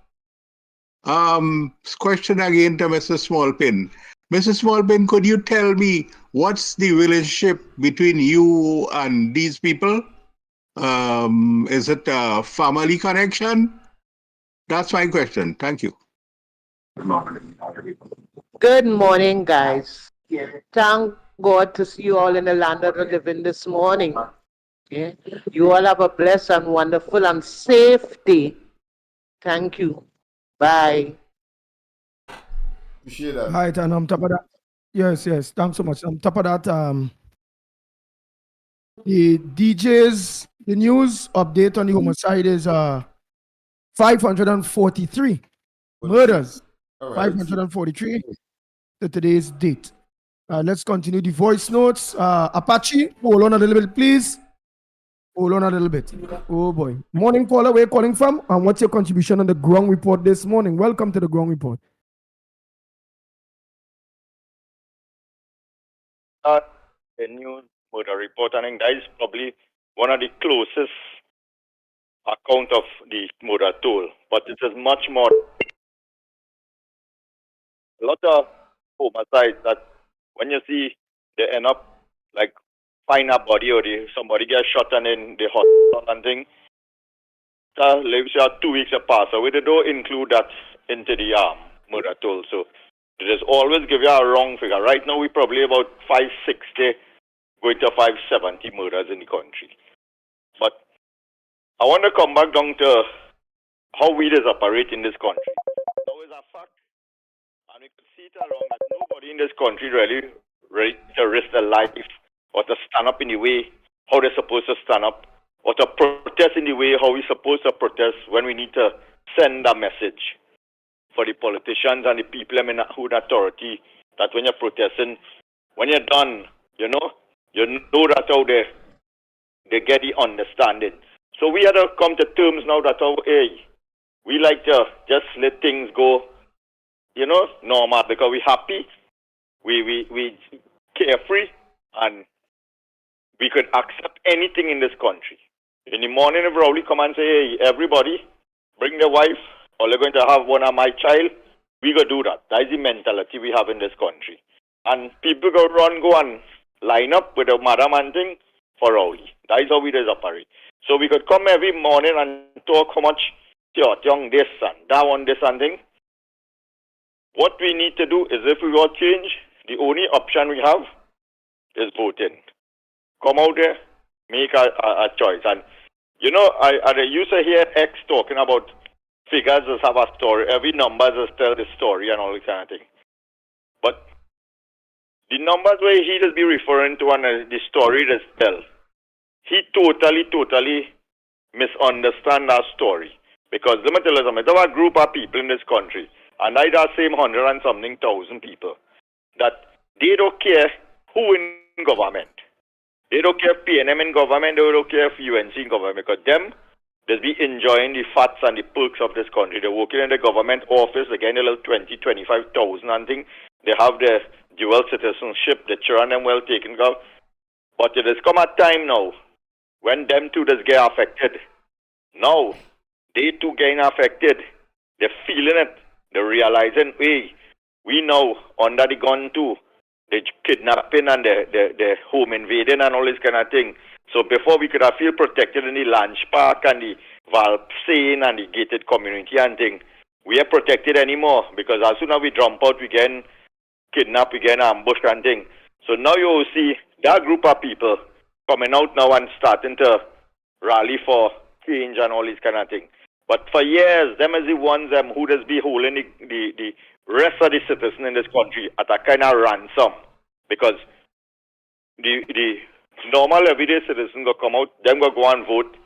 Question again to Mr. Smallpin. Mr. Smallpin, could you tell me what's the relationship between you and these people? Is it a family connection? That's my question. Thank you. Good morning, guys. Thank God to see you all in the land of the living this morning. Okay? You all have a blessed and wonderful and safe day. Thank you. Bye. Appreciate that. Right, and on top of that, yes, thanks so much. On top of that, the DJs, the news update on the homicide is 543 murders. All right. 543 to today's date. Let's continue the voice notes. Apache, hold on a little bit, please. Hold on a little bit. Oh boy. Morning caller, where you calling from? And what's your contribution on the ground report this morning? Welcome to the ground report. The new murder report, I think that is probably one of the closest account of the murder toll, but it is much more. A lot of homicides that when you see they end up like find a body or somebody gets shot and in the hospital and thing, that lives 2 weeks pass away. They don't include that into the murder toll. So it is always give you a wrong figure. Right now we probably about 560 going to 570 murders in the country. But I want to come back down to how we operate in this country. Now is a fact, and we could see it around that nobody in this country really ready to risk their life or to stand up in the way how they're supposed to stand up, or to protest in the way how we're supposed to protest when we need to send a message for the politicians and the people who in authority that when you're protesting, when you're done, you know that how they get the understanding. So we had to come to terms now that we like to just let things go, normal, because we're happy, we carefree, and we could accept anything in this country. In the morning, if Rowley come and say, hey, everybody, bring the wife, or they're going to have one of my child, we go do that. That is the mentality we have in this country. And people go and line up with a madam and thing for Rowley. That is how we operate. So we could come every morning and talk how much young this and that one, this and thing. What we need to do is if we want change, the only option we have is voting. Come out there, make a choice. And, I used to hear X talking about figures that have a story. Every number just tell the story and all this kind of thing. But the numbers where he just be referring to and the story just tell, he totally misunderstand that story. Because let me tell you something, there are a group of people in this country, and I that same 100 and something thousand people, that they don't care who in government. They don't care if PNM in government, they don't care if UNC in government, because them, they be enjoying the fats and the perks of this country. They're working in the government office, they're getting a little 20, 25,000 and thing. They have the dual citizenship, the children them well taken care of. But it has come a time now when them too does get affected. Now, they too getting affected. They're feeling it. They're realizing, hey, we now under the gun too. The kidnapping and the home invading and all this kind of thing. So before we could have feel protected in the lunch park and the Valpsane and the gated community and thing, we are protected anymore because as soon as we jump out, we get kidnapped, we get ambushed and thing. So now you will see that group of people coming out now and starting to rally for change and all these kind of thing. But for years, them is the ones who just be holding the rest of the citizens in this country at a kind of ransom because the normal everyday citizen go come out, them go and vote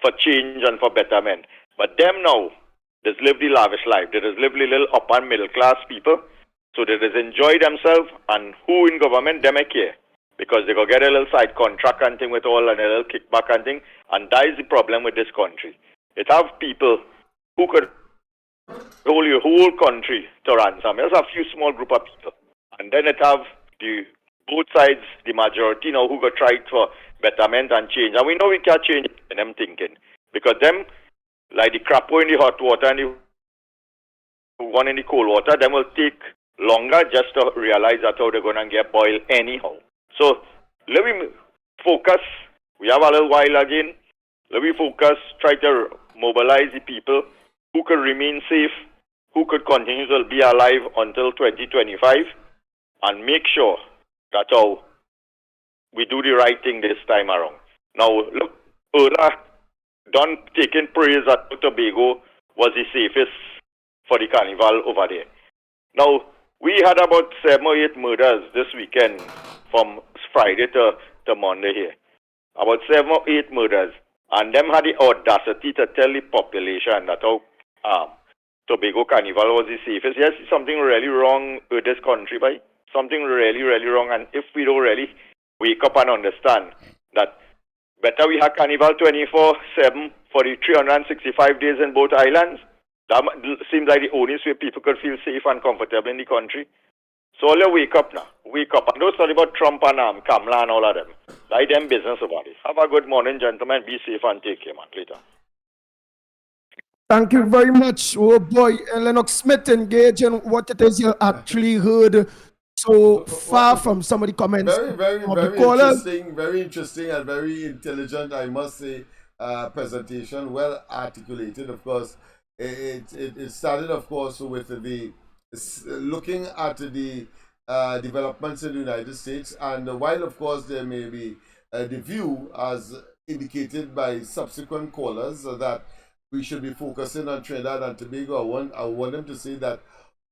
for change and for betterment. But them now, they just live the lavish life. They just live the little upper middle class people. So they just enjoy themselves and who in government, them care. Because they go get a little side contract and thing with all and a little kickback and thing. And that is the problem with this country. It have people who could hold your whole country to ransom. There's a few small group of people. And then it have the both sides, the majority now who go try for betterment and change. And we know we can't change in them thinking. Because them, like the crap in the hot water and the one in the cold water, them will take longer just to realize that how they're going to get boiled anyhow. So let me focus. We have a little while again. Let me focus, try to mobilize the people who could remain safe, who could continue to be alive until 2025, and make sure that how we do the right thing this time around. Now, look, Ola done taking praise that Tobago was the safest for the carnival over there. Now, we had about 7 or 8 murders this weekend from Friday to Monday here. About 7 or 8 murders. And them had the audacity to tell the population that how Tobago Carnival was the safest. Yes, something really wrong with this country, boy. Something really, really wrong. And if we don't really wake up and understand that better we have Carnival 24/7 for the 365 days in both islands, that seems like the only way people could feel safe and comfortable in the country. So all you wake up now. Wake up. And don't study about Trump and Kamala and all of them. Like them business about it. Have a good morning, gentlemen. Be safe and take care, man. Later. Thank you very much. Oh boy, Lennox Smith, engage in what it is you actually heard so far from some of the comments Very, very, of the very callers. very interesting and very intelligent, I must say, presentation, well articulated. Of course, it started, of course, with the looking at the developments in the United States, and while, of course, there may be the view, as indicated by subsequent callers, that we should be focusing on Trinidad and Tobago. I want them to say that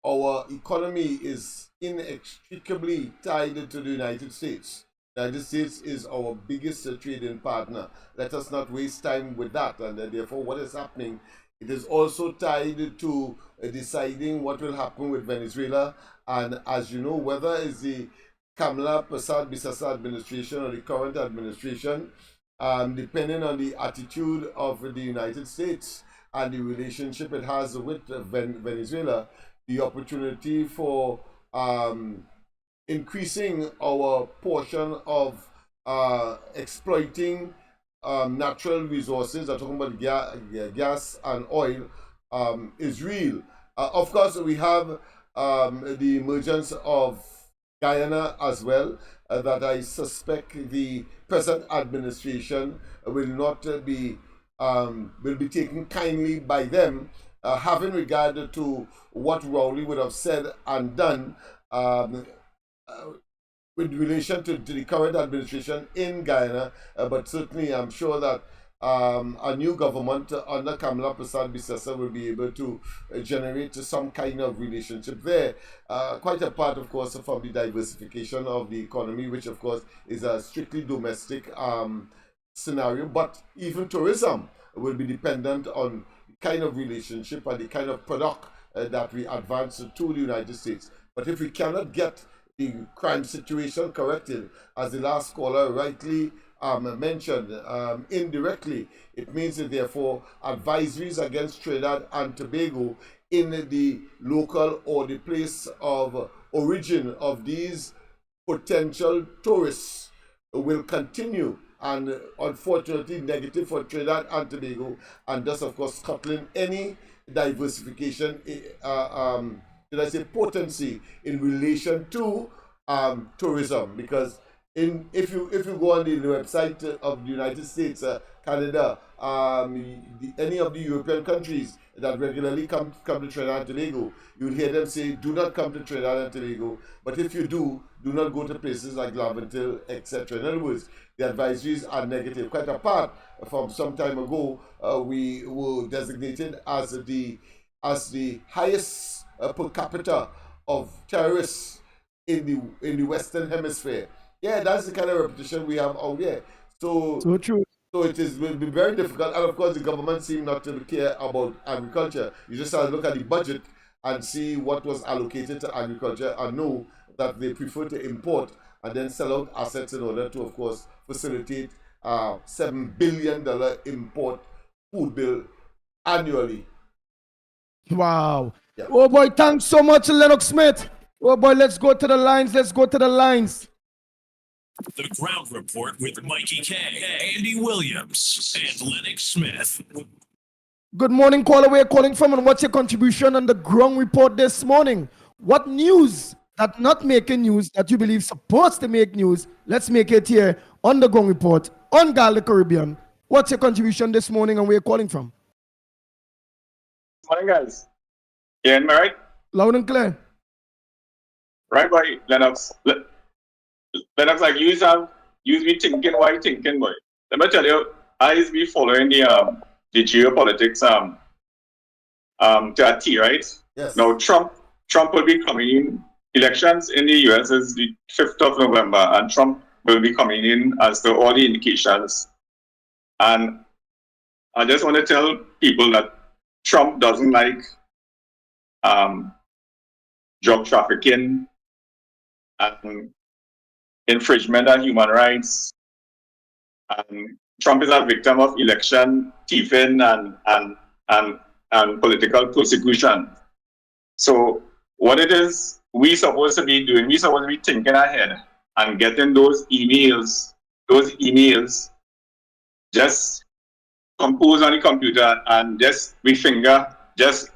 our economy is inextricably tied to the United States. The United States is our biggest trading partner. Let us not waste time with that. And therefore, what is happening, it is also tied to deciding what will happen with Venezuela. And as you know, whether it's the Kamala Persad-Bissassa administration or the current administration, depending on the attitude of the United States and the relationship it has with Venezuela, the opportunity for increasing our portion of exploiting natural resources, I'm talking about gas and oil, is real. Of course, we have the emergence of Guyana as well, that I suspect the present administration will not be will be taken kindly by them, having regard to what Rowley would have said and done with relation to the current administration in Guyana. But certainly I'm sure that a new government under Kamala Persad-Bissassa will be able to generate some kind of relationship there. Quite apart, of course, from the diversification of the economy, which of course is a strictly domestic scenario, but even tourism will be dependent on the kind of relationship and the kind of product that we advance to the United States. But if we cannot get the crime situation corrected, as the last caller rightly mentioned indirectly, it means that therefore advisories against Trinidad and Tobago in the local or the place of origin of these potential tourists will continue, and unfortunately negative for Trinidad and Tobago, and thus of course scuttling any diversification, should I say potency in relation to tourism, because if you go on the website of the United States, Canada, any of the European countries that regularly come to Trinidad and Tobago, you'll hear them say, do not come to Trinidad and Tobago. But if you do not go to places like Laventille, etc. In other words, the advisories are negative. Quite apart from some time ago, we were designated as the highest per capita of terrorists in the Western Hemisphere. Yeah, that's the kind of reputation we have out there. So true. So it will be very difficult, and of course the government seem not to care about agriculture. You just have to look at the budget and see what was allocated to agriculture and know that they prefer to import and then sell out assets in order to, of course, facilitate $7 billion import food bill annually. Wow. Yeah. Oh boy, thanks so much, Lennox Smith. Oh boy, let's go to the lines. Let's go to the lines. The Ground Report with Mikey K, Andy Williams, and Lennox Smith. Good morning, caller. Where calling from, and what's your contribution on the Ground Report this morning? What news that not making news that you believe supposed to make news? Let's make it here on the Ground Report on Garlic Caribbean. What's your contribution this morning, and where you're calling from? Morning, guys. You hear me right? Loud and clear. Right, boy, Lennox. Lennox, like you be thinking while you thinking, boy. Let me tell you, I used to be following the geopolitics to a T, right? Yes. Now Trump will be coming in. Elections in the US is the 5th of November, and Trump will be coming in as to all the indications. And I just want to tell people that Trump doesn't like drug trafficking and infringement on human rights. Trump is a victim of election thieving and political persecution. So what it is we supposed to be doing, we supposed to be thinking ahead and getting those emails just compose on the computer and just with finger just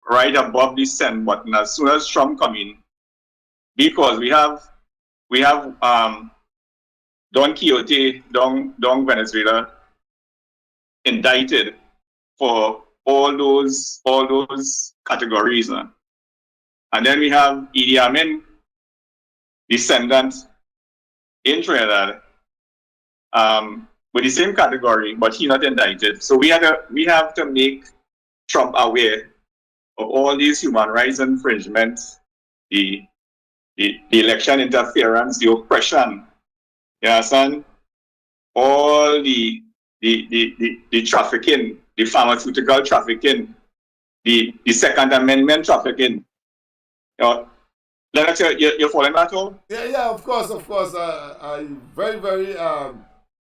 right above the send button as soon as Trump come in, because we have Don Quixote, Don Venezuela indicted for all those categories. And then we have Idi Amin, descendant in Trinidad, with the same category, but he's not indicted. So we have to make Trump aware of all these human rights infringements, the election interference, the oppression, you understand? All the trafficking, the pharmaceutical trafficking, the Second Amendment trafficking. You know, Lennox, you're following that all? Yeah, of course. I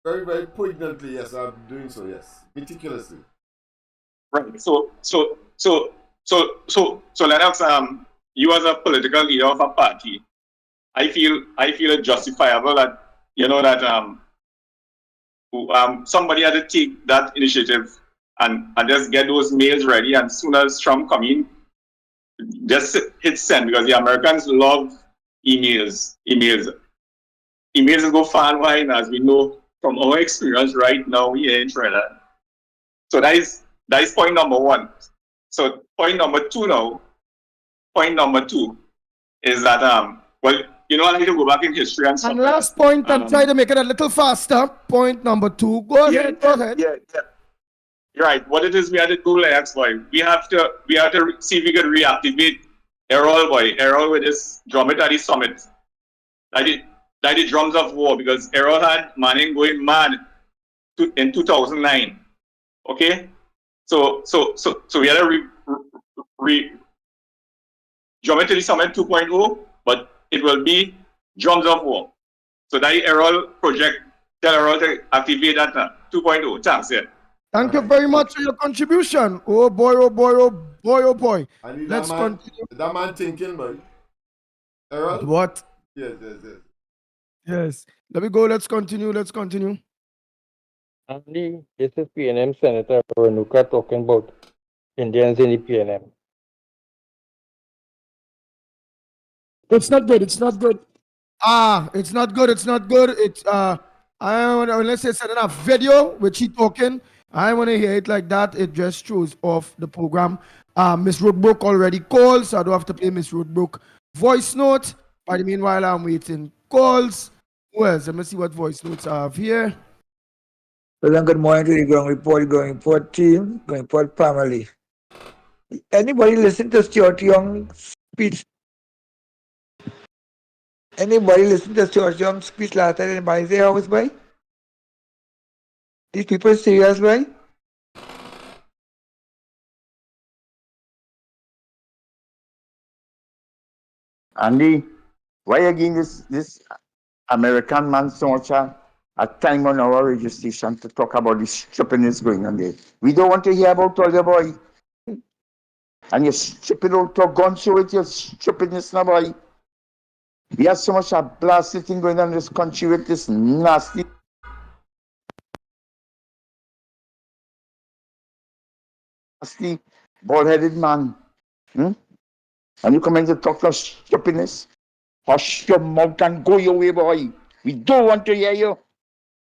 very poignantly, yes, I'm doing so, yes, meticulously. Right. So Lennox, you as a political leader of a party, I feel it justifiable that somebody had to take that initiative and just get those mails ready, and as soon as Trump come in, just hit send, because the Americans love emails. Emails go far and wide, as we know from our experience right now here in Trinidad. So that is point number one. So point number two is that I need to go back in history and stuff. And last point, and try to make it a little faster. Point number 2. Go ahead. Yeah. You're right. What it is we have to do, Lennox, boy. We have to see if we can reactivate Errol, boy. Errol with this drum it at the summit. Like the drums of war, because Errol had Manning going mad in 2009. Okay? So we had to drum it to the summit 2.0, but it will be drums of war. So that Errol project, tell Errol to activate that 2.0. Thanks, yeah. Thank you very much for your contribution. Oh boy. Let's continue. That man thinking, boy. Errol? What? Yes. Let me go. Let's continue. Andy, this is PNM Senator Renuka talking about Indians in the PNM. It's not good. It's not good. It's not good. It's I want unless they send a video with she talking. I want to hear it like that. It just throws off the program. Miss Roadbrook already called, so I don't have to play Miss Roadbrook voice note. But meanwhile, I'm waiting calls. Who else? Let me see what voice notes I have here. Well, then good morning to the Going Report team, Going Report family. Anybody listen to Stuart Young's speech? Anybody listen to Stuart Young's speech last night? Anybody say how it's by? These people serious, right? Andy, why again this American man so much a time on our radio station to talk about this stupidness going on there? We don't want to hear about all the boy. And you stupid old talk, gun show it, your stupidness now, boy. We have so much a blasted thing going on in this country with this nasty bald-headed man. And you come in to talk of stupidness? Hush your mouth and go your way, boy. We don't want to hear you.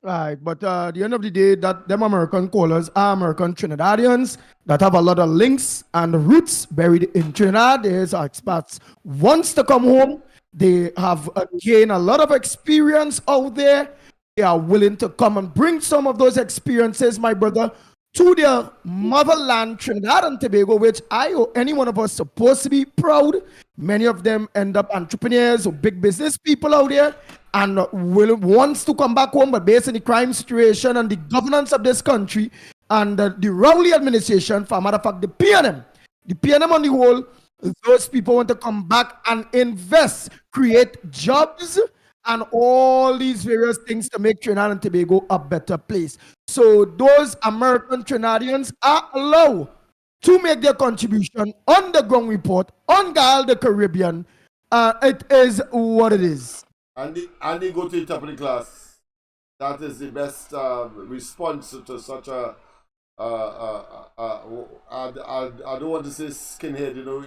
Right, but at the end of the day, that them American callers are American Trinidadians that have a lot of links and roots buried in Trinidad. There's expats wants to come home. They have gained a lot of experience out there. They are willing to come and bring some of those experiences, my brother, to their motherland, Trinidad and Tobago, which I or any one of us supposed to be proud. Many of them end up entrepreneurs or big business people out there and wants to come back home, but based on the crime situation and the governance of this country and the Rowley administration, for a matter of fact, the PNM on the whole, those people want to come back and invest, create jobs, and all these various things to make Trinidad and Tobago a better place. So those American Trinidadians are allowed to make their contribution on the ground report, on Guile the Caribbean. It is what it is. Andy, go to the top of the class. That is the best response to such a I don't want to say skinhead, you know,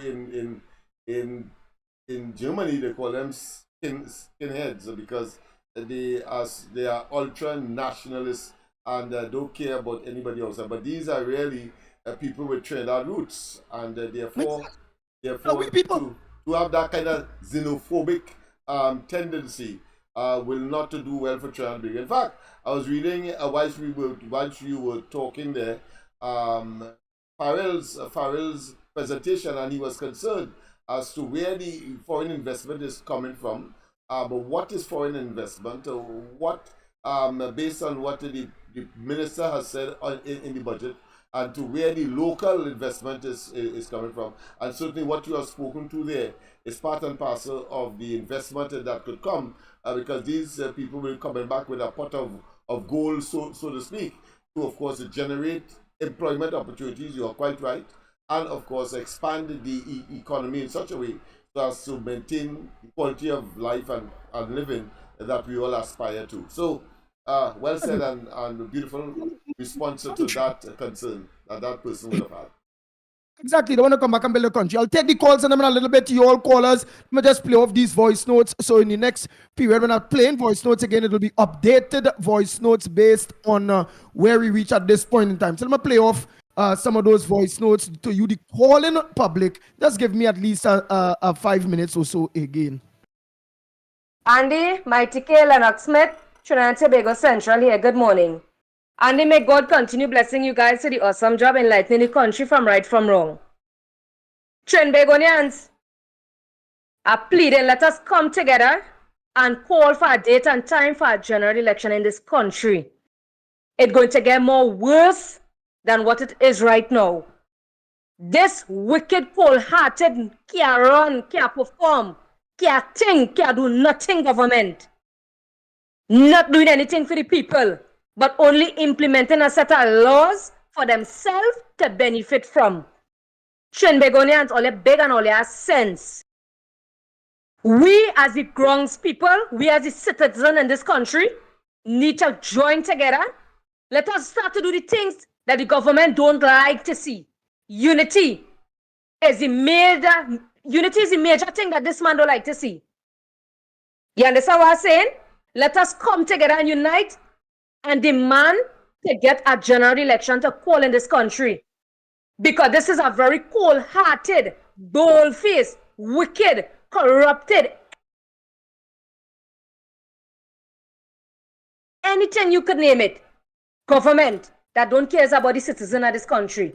in Germany they call them skinheads because they are ultra nationalists and don't care about anybody else. But these are really people with Trinidad roots, and therefore to have that kind of xenophobic tendency will not do well for Trinidad. In fact, I was reading whilst you were talking there, Farrell's presentation, and he was concerned as to where the foreign investment is coming from. But what is foreign investment? What, based on what the minister has said in the budget, and to where the local investment is coming from. And certainly what you have spoken to there is part and parcel of the investment that could come, because these people will come back with a pot of gold, so to speak, to, of course, generate employment opportunities, you are quite right, and, of course, expand the economy in such a way so as to maintain the quality of life and living that we all aspire to. So, well said and beautiful response to that concern that person would have had. Exactly. They want to come back and build a country. I'll take the calls in a little bit to you all callers. Let me just play off these voice notes. So in the next period, when I'm playing voice notes again, it will be updated voice notes based on where we reach at this point in time. So let me play off some of those voice notes to you, the calling public. Just give me at least 5 minutes or so again. Andy, Mighty K, Lennox Smith, Trinidad and Tobago Central here. Good morning. Andy, may God continue blessing you guys to the awesome job enlightening the country from right from wrong. Trinbagonians are pleading, let us come together and call for a date and time for a general election in this country. It's going to get more worse than what it is right now. This wicked, cold-hearted, can't run, can't perform, can't think, can't do nothing government. Not doing anything for the people, but only implementing a set of laws for themselves to benefit from. Trinbagonians, all big and all have sense. We as the Grongs people, we as the citizens in this country, need to join together. Let us start to do the things that the government don't like to see. Unity is the major thing that this man don't like to see. You understand what I'm saying? Let us come together and unite and demand to get a general election to call in this country. Because this is a very cold-hearted, bold-faced, wicked, corrupted, anything you could name it, government that don't care about the citizen of this country.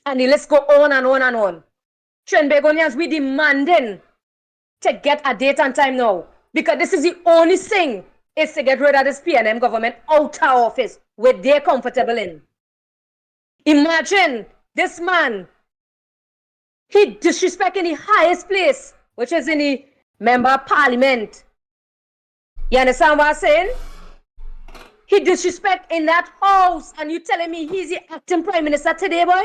And the list go on and on and on. Trinbagonians, we demanding to get a date and time now. Because this is the only thing is to get rid of this PNM government out of office where they're comfortable in. Imagine this man, he disrespect in the highest place, which is in the member of parliament. You understand what I'm saying? He disrespect in that house, and you telling me he's the acting prime minister today, boy?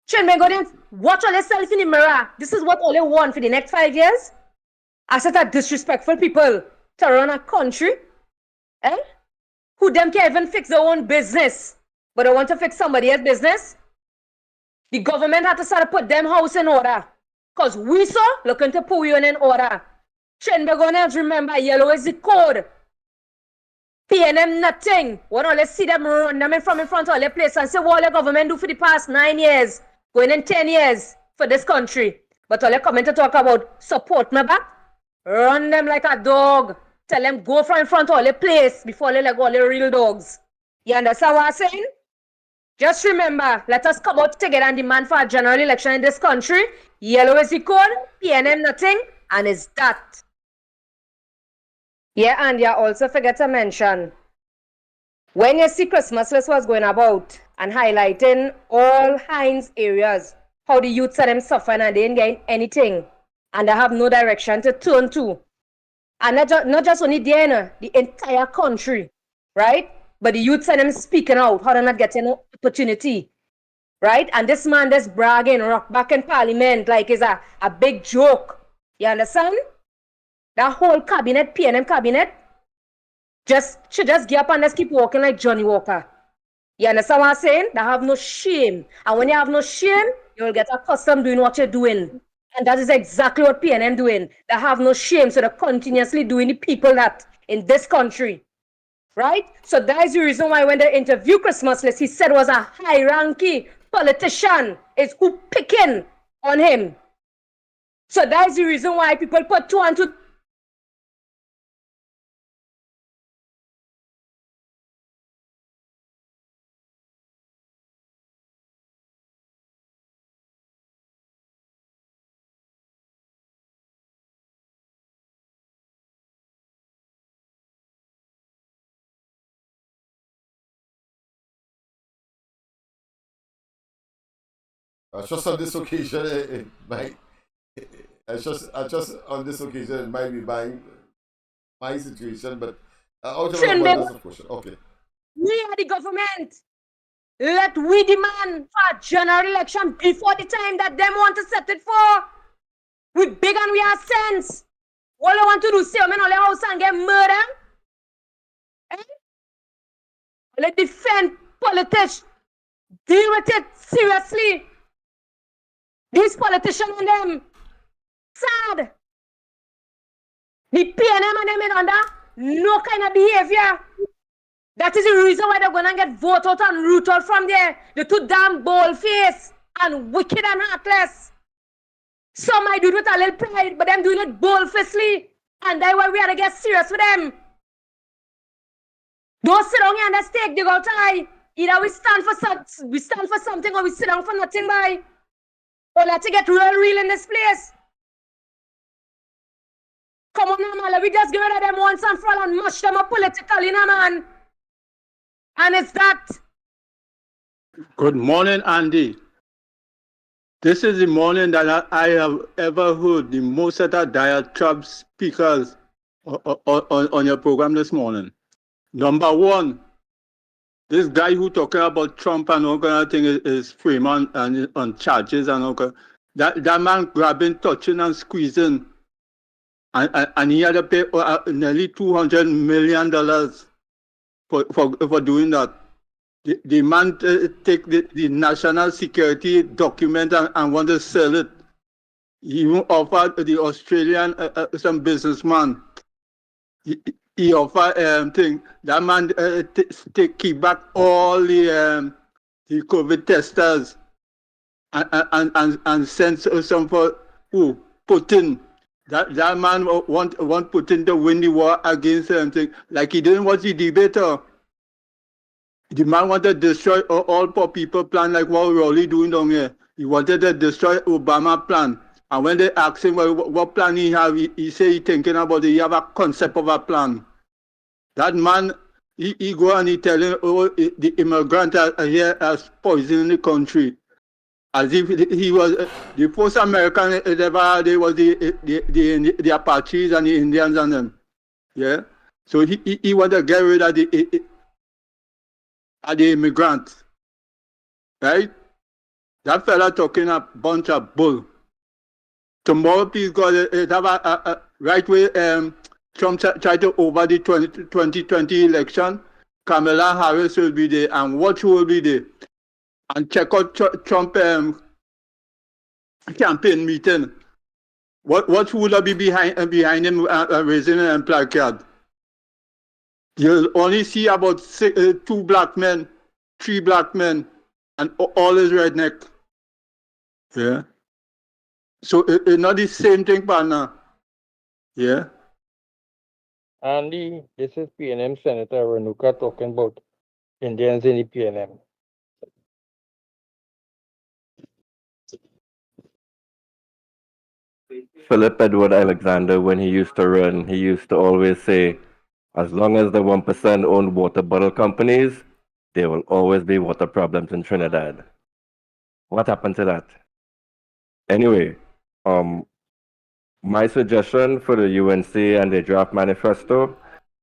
Trinbagonians, watch all yourself in the mirror. This is what all you want for the next 5 years? I said that disrespectful people to run a country, who them can't even fix their own business, but they want to fix somebody else's business. The government had to start to put them house in order, because we saw looking to put you in order. Trinbagonians, remember, yellow is the code. PNM nothing. Why don't let's see them run them in front of all their place and say what the government do for the past 9 years, going in 10 years for this country. But all they coming to talk about support me back, run them like a dog. Tell them go from in front of all the place before they let go all the real dogs. You understand what I'm saying? Just remember, let us come out together and demand for a general election in this country. Yellow is the code, PNM nothing, and it's that. Yeah, and you also forget to mention, when you see Christmas list was going about and highlighting all Heinz areas, how the youths are them suffering and they ain't getting anything, and they have no direction to turn to. And not just only there, the entire country, right? But the youths are them speaking out, how they're not getting no opportunity, right? And this man that's bragging, rock back in parliament like it's a big joke. You understand? That whole cabinet, PNM cabinet, should just get up and just keep walking like Johnny Walker. You understand what I'm saying? They have no shame. And when you have no shame, you'll get accustomed doing what you're doing. And that is exactly what PNM doing. They have no shame, so they're continuously doing the people that in this country. Right? So that is the reason why when they interview Christmas list, he said was a high-ranking politician is who picking on him. So that is the reason why people put 2 and 2. Just on this occasion, it might. Just on this occasion, it might be my situation, but out of abundance of question. Okay. We are the government. Let we demand for a general election before the time that them want to set it for. We big and we have sense. All I want to do is say, I'm in the house and get murdered. Let defend politics. Deal with it seriously. These politicians and them, sad. The PNM and them in under no kind of behavior. That is the reason why they're going to get voted out and rooted out from there. They're too damn bold-faced and wicked and heartless. Some might do it with a little pride, but them doing it bold-facedly. And that's why we have to get serious with them. Don't sit down here and just take the go tie. Either we stand for something or we sit down for nothing, boy. Or let's get real in this place. Come on, now, man. Let me just get rid of them once and for all and mush them up politically, now, man. And it's that. Good morning, Andy. This is the morning that I have ever heard the most of the diatribe speakers on your program this morning. Number one, this guy who talking about Trump and all kind of thing is frame on charges and all kind. That man grabbing, touching and squeezing, and he had to pay nearly $200 million for doing that. The man take the national security document and want to sell it. He even offered the Australian some businessman he offer thing. That man keep back all the COVID testers and send some for who Putin. That man want Putin to win the war against something like he didn't want the debater. The man wanted to destroy all poor people plan like what Rowley doing down here. He wanted to destroy Obama plan. And when they asked him what plan he have, he said he thinking about it. He have a concept of a plan. That man, he go and he telling the immigrant are here as poisoning the country. As if he was the first American ever they was the Apaches and the Indians and them. Yeah. So he want to get rid of the immigrants. Right? That fella talking a bunch of bull. Tomorrow, please God, it have a right way. Trump tried to over the 2020 election. Kamala Harris will be there, and what will be there, and check out Trump campaign meeting. What will be behind him raising an placard? You'll only see about 2 black men, 3 black men, and all is redneck. Yeah. So it's not the same thing, partner. Yeah. Andy, this is PNM Senator Renuka talking about Indians in the PNM. Philip Edward Alexander, when he used to run, he used to always say, as long as the 1% own water bottle companies, there will always be water problems in Trinidad. What happened to that? Anyway, my suggestion for the UNC and the draft manifesto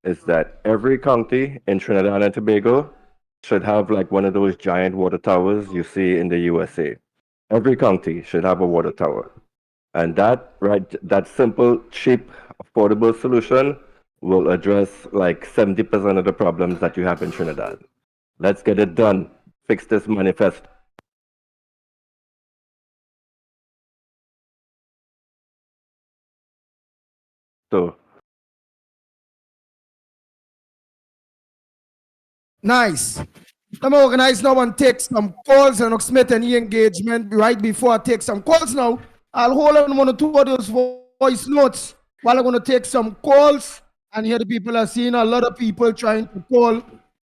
is that every county in Trinidad and Tobago should have like one of those giant water towers you see in the USA. Every county should have a water tower. And that simple, cheap, affordable solution will address like 70% of the problems that you have in Trinidad. Let's get it done. Fix this manifesto. So, Nice. Let me organize now and take some calls and Smith any engagement right before I take some calls now. I'll hold on 1 or 2 of those voice notes while I'm going to take some calls. And here the people are seeing a lot of people trying to call.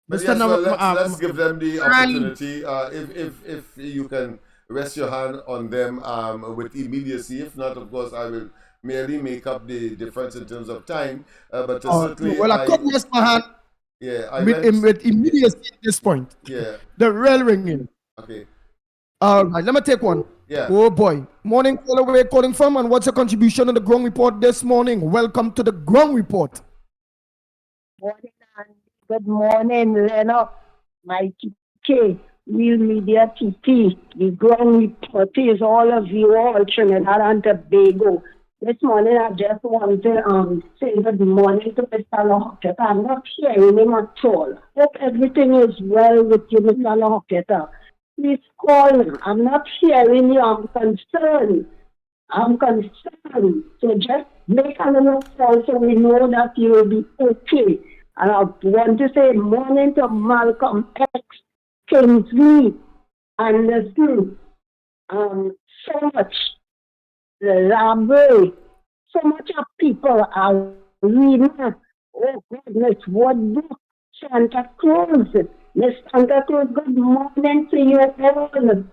But yes, well, let's give them the opportunity. If you can rest your hand on them with immediacy. If not, of course, I will merely make up the difference in terms of time. But certainly, well, I could rest my hand. Yeah, with immediacy at this point. Yeah. The real ringing. Okay. All right, let me take one. Yeah. Oh boy. Morning, caller, where you calling from, and what's your contribution on the ground report this morning? Welcome to the ground report. Morning, Andy. Good morning, Lennox, Mikey K, Real Media TT. The ground report is all of you all, Trinidad and Tobago. This morning, I just want to say good morning to Mr. Lohoketa. I'm not hearing him at all. Hope everything is well with you, Mr. Lohoketa. Please call him. I'm not hearing you. I'm concerned. So just make a little call so we know that you will be okay. And I want to say morning to Malcolm X, Kingsley, Anderson, so much. The library, so much of people are reading. Oh goodness, what book? Santa Cruz. Miss Santa Cruz, good morning to you all.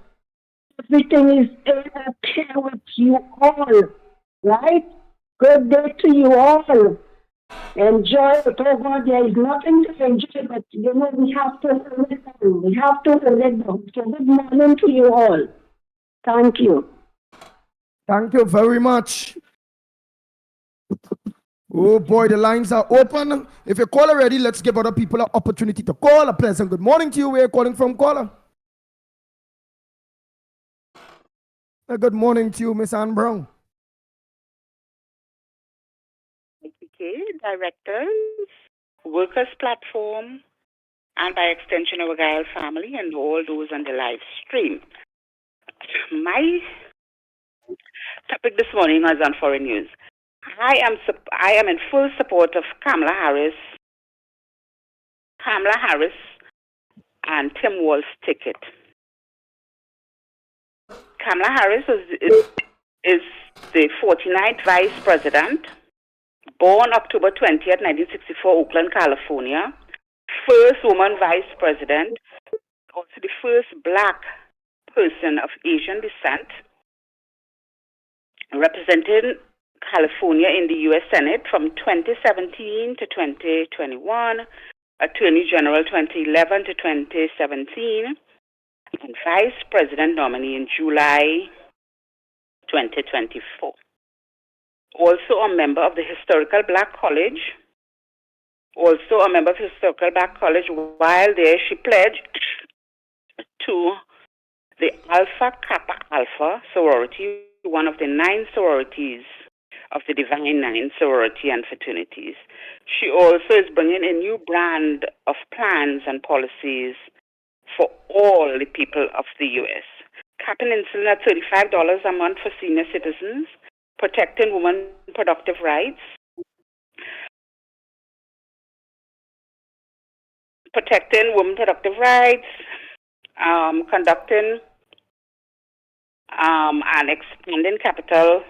Everything is okay with you all, right? Good day to you all. Enjoy it. Oh God, there is nothing to enjoy, but you know, we have to hold it down. We have to hold it down. So good morning to you all. Thank you. Thank you very much. Oh boy, the lines are open. If you call already, let's give other people an opportunity to call. A pleasant good morning to you. Where are you calling from, caller? A good morning to you, Miss Ann Brown. Okay, directors, workers platform, and by extension our Gael family and all those on the live stream. My topic this morning is on foreign news. I am in full support of Kamala Harris and Tim Walz's ticket. Kamala Harris is the 49th Vice President, born October 20th, 1964, Oakland, California. First woman Vice President, also the first black person of Asian descent, representing California in the U.S. Senate from 2017 to 2021, Attorney General 2011 to 2017, and Vice President nominee in July 2024. Also a member of the Historical Black College. While there, she pledged to the Alpha Kappa Alpha sorority, one of the 9 sororities of the Divine Nine sorority and fraternities. She also is bringing a new brand of plans and policies for all the people of the U.S. Capping insulin at $35 a month for senior citizens, protecting women's productive rights, conducting and expanding capital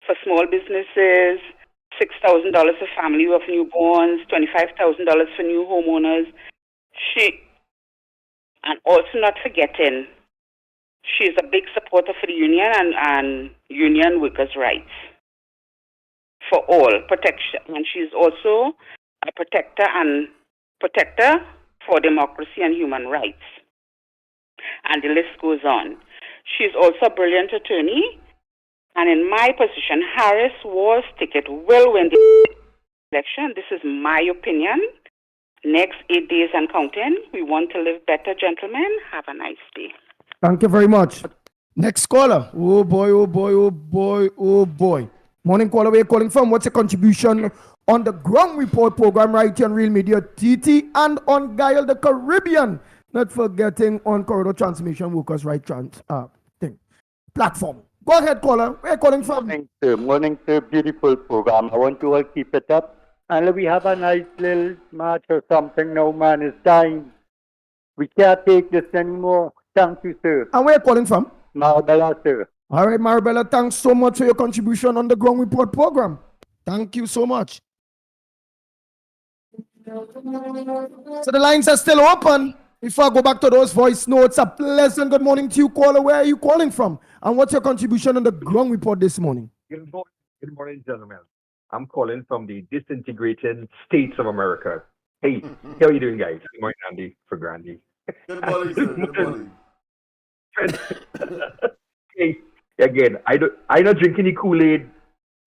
for small businesses, $6,000 for family of newborns, $25,000 for new homeowners. And also not forgetting, she is a big supporter for the union and union workers' rights for all protection. And she is also a protector for democracy and human rights. And the list goes on. She is also a brilliant attorney. And in my position, Harris Ward's ticket will win the election. This is my opinion. Next 8 days and counting. We want to live better, gentlemen. Have a nice day. Thank you very much. Next caller. Oh boy, oh boy, oh boy, oh boy. Morning caller, where you calling from? What's your contribution on the Ground Report program right here on Real Media TT and on Guile the Caribbean? Not forgetting on Corridor Transmission Workers' Right platform. Go ahead, caller. Where are you calling from? Morning, sir. Beautiful program. I want to all keep it up. And we have a nice little march or something now, man. It's time. We can't take this anymore. Thank you, sir. And where are you calling from? Marbella, sir. All right, Marabella, thanks so much for your contribution on the Ground Report program. Thank you so much. So the lines are still open. Before I go back to those voice notes, a pleasant good morning to you, caller. Where are you calling from? And what's your contribution on the Ground Report this morning? Good morning, gentlemen. I'm calling from the disintegrating states of America. Hey, how are you doing, guys? Good morning, Andy, for Grandy. Good morning, sir. Good morning. Hey, again, I don't drink any Kool-Aid,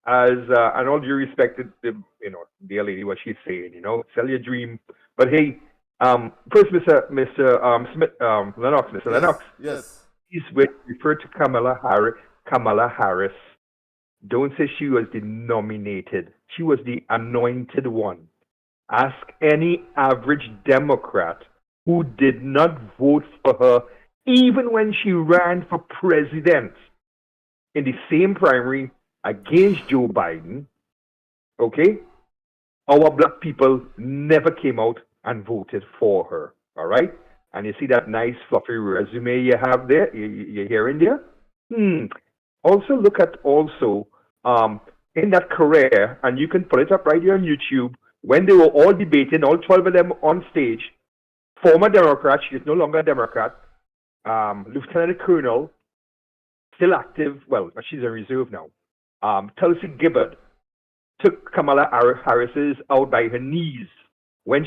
as and all due respect to the dear lady, what she's saying, sell your dream. But hey, first, Mr. Smith, Lennox, Mr. Lennox. Yes. Please refer to Kamala Harris. Don't say she was the nominated. She was the anointed one. Ask any average Democrat who did not vote for her, even when she ran for president in the same primary against Joe Biden. Okay? Our black people never came out and voted for her. All right? And you see that nice fluffy resume you have there? You're hearing there? Also look at in that career, and you can pull it up right here on YouTube, when they were all debating, all 12 of them on stage, former Democrat, she is no longer a Democrat, Lieutenant Colonel, still active, well, she's in reserve now, Tulsi Gabbard took Kamala Harris's out by her knees. When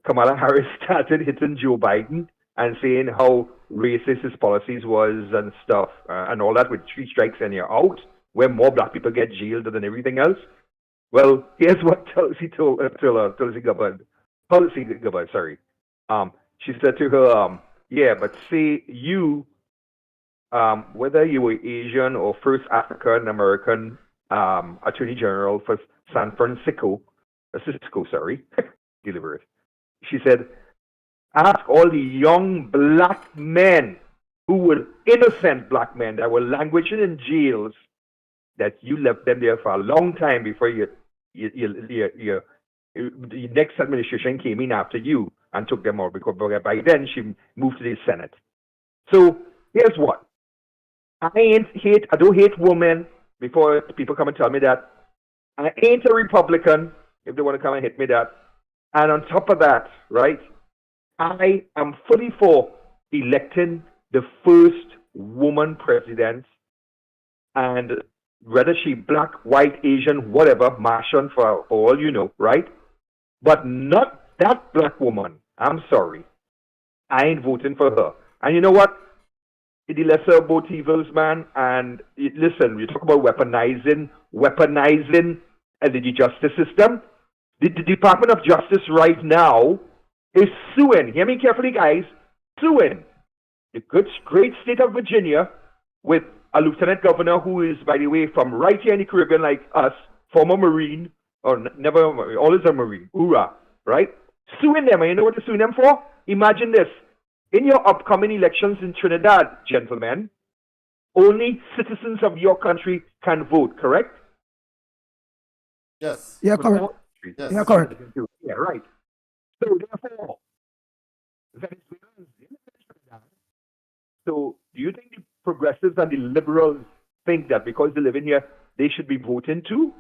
Kamala Harris started hitting Joe Biden and saying how racist his policies was and stuff, and all that, with 3 strikes and you're out, where more black people get jailed than everything else. Well, here's what Tulsi Gabbard, sorry. She said to her, yeah, but say you, whether you were Asian or first African American Attorney General for San Francisco, deliberate. She said, ask all the young black men who were innocent black men that were languishing in jails that you left them there for a long time before the next administration came in after you and took them out, because by then she moved to the Senate. So here's what. I don't hate women, before people come and tell me that. I ain't a Republican, if they want to come and hit me that. And on top of that, right, I am fully for electing the first woman president, and whether she black, white, Asian, whatever, Martian for all you know, right? But not that black woman. I'm sorry. I ain't voting for her. And you know what? The lesser of both evils, man. And listen, we talk about weaponizing the justice system. The Department of Justice right now is suing, hear me carefully, guys, suing the great state of Virginia with a lieutenant governor who is, by the way, from right here in the Caribbean like us, former Marine, or never, always a Marine, hoorah, right? Suing them. And you know what they're suing them for? Imagine this. In your upcoming elections in Trinidad, gentlemen, only citizens of your country can vote, correct? Yes. Yeah, correct. Yes. Yeah, correct. Yeah, right. So therefore, Venezuelans in Trinidad. So do you think the progressives and the liberals think that because they live in here, they should be voting too?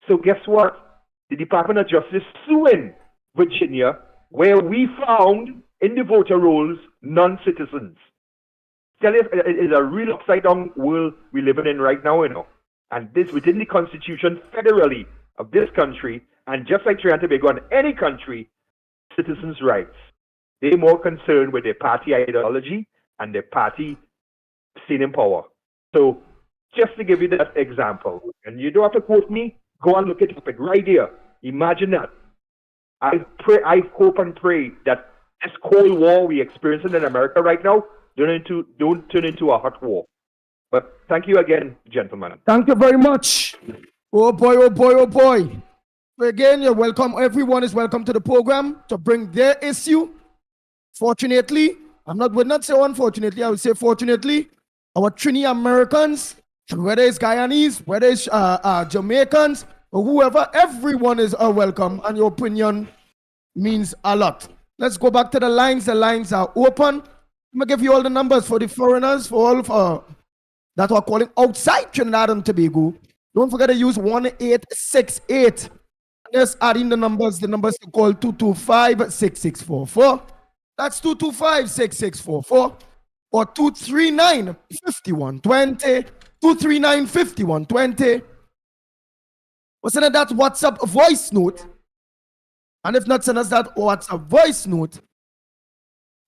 So guess what? The Department of Justice suing Virginia, where we found in the voter rolls non-citizens. Tell you, it's a real upside-down world we're living in right now, you know. And this within the Constitution federally of this country, and just like Trinidad and Tobago and any country, citizens' rights. They're more concerned with their party ideology and their party staying in power. So just to give you that example, and you don't have to quote me, go and look it up right here. Imagine that. I hope and pray that this Cold War we're experiencing in America right now don't turn into a hot war. But thank you again, gentlemen. Thank you very much. Oh boy, oh boy, oh boy. Again, you're welcome. Everyone is welcome to the program to bring their issue. Fortunately, would not say unfortunately, I would say fortunately, our Trini Americans, whether it's Guyanese, whether it's Jamaicans, or whoever, everyone is welcome, and your opinion means a lot. Let's go back to the lines. The lines are open. I'm going to give you all the numbers for the foreigners, for all of that are calling outside Trinidad and Tobago. Don't forget to use 1868. Just adding the numbers to call 225-6644. That's 225-6644 or 239-5120. 239-5120. Or send us that WhatsApp voice note. And if not, send us that WhatsApp voice note.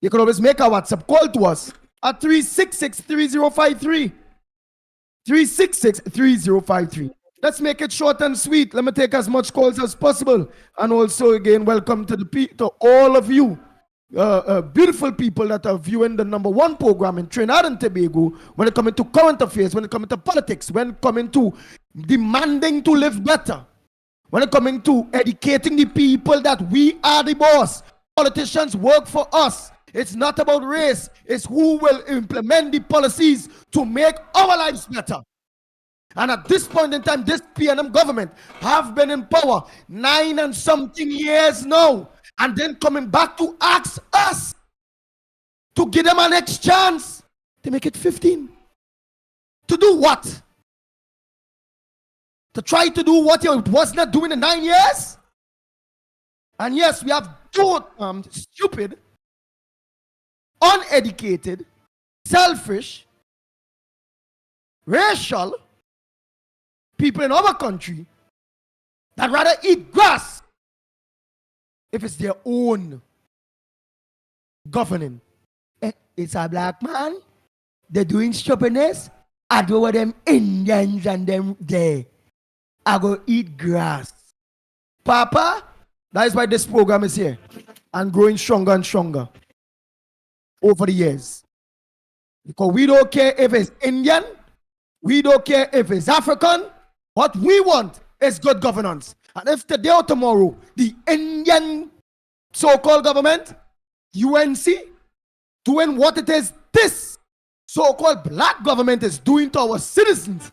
You can always make a WhatsApp call to us at 366-3053. 366-3053. Let's make it short and sweet. Let me take as much calls as possible. And also, again, welcome to all of you, beautiful people that are viewing the #1 program in Trinidad and Tobago when it comes to current affairs, when it comes to politics, when it comes to demanding to live better, when it comes to educating the people that we are the boss. Politicians work for us. It's not about race. It's who will implement the policies to make our lives better. And at this point in time, this PNM government have been in power 9 and something years now. And then coming back to ask us to give them a next chance to make it 15. To do what? To try to do what you was not doing in 9 years? And yes, we have stupid, uneducated, selfish, racial people in our country that rather eat grass if it's their own governing. It's a black man, they're doing stupidness, I go with them Indians and them there. I go eat grass. Papa, that is why this program is here and growing stronger and stronger over the years. Because we don't care if it's Indian, we don't care if it's African. What we want is good governance. And if today or tomorrow, the Indian so-called government, UNC, doing what it is this so-called black government is doing to our citizens,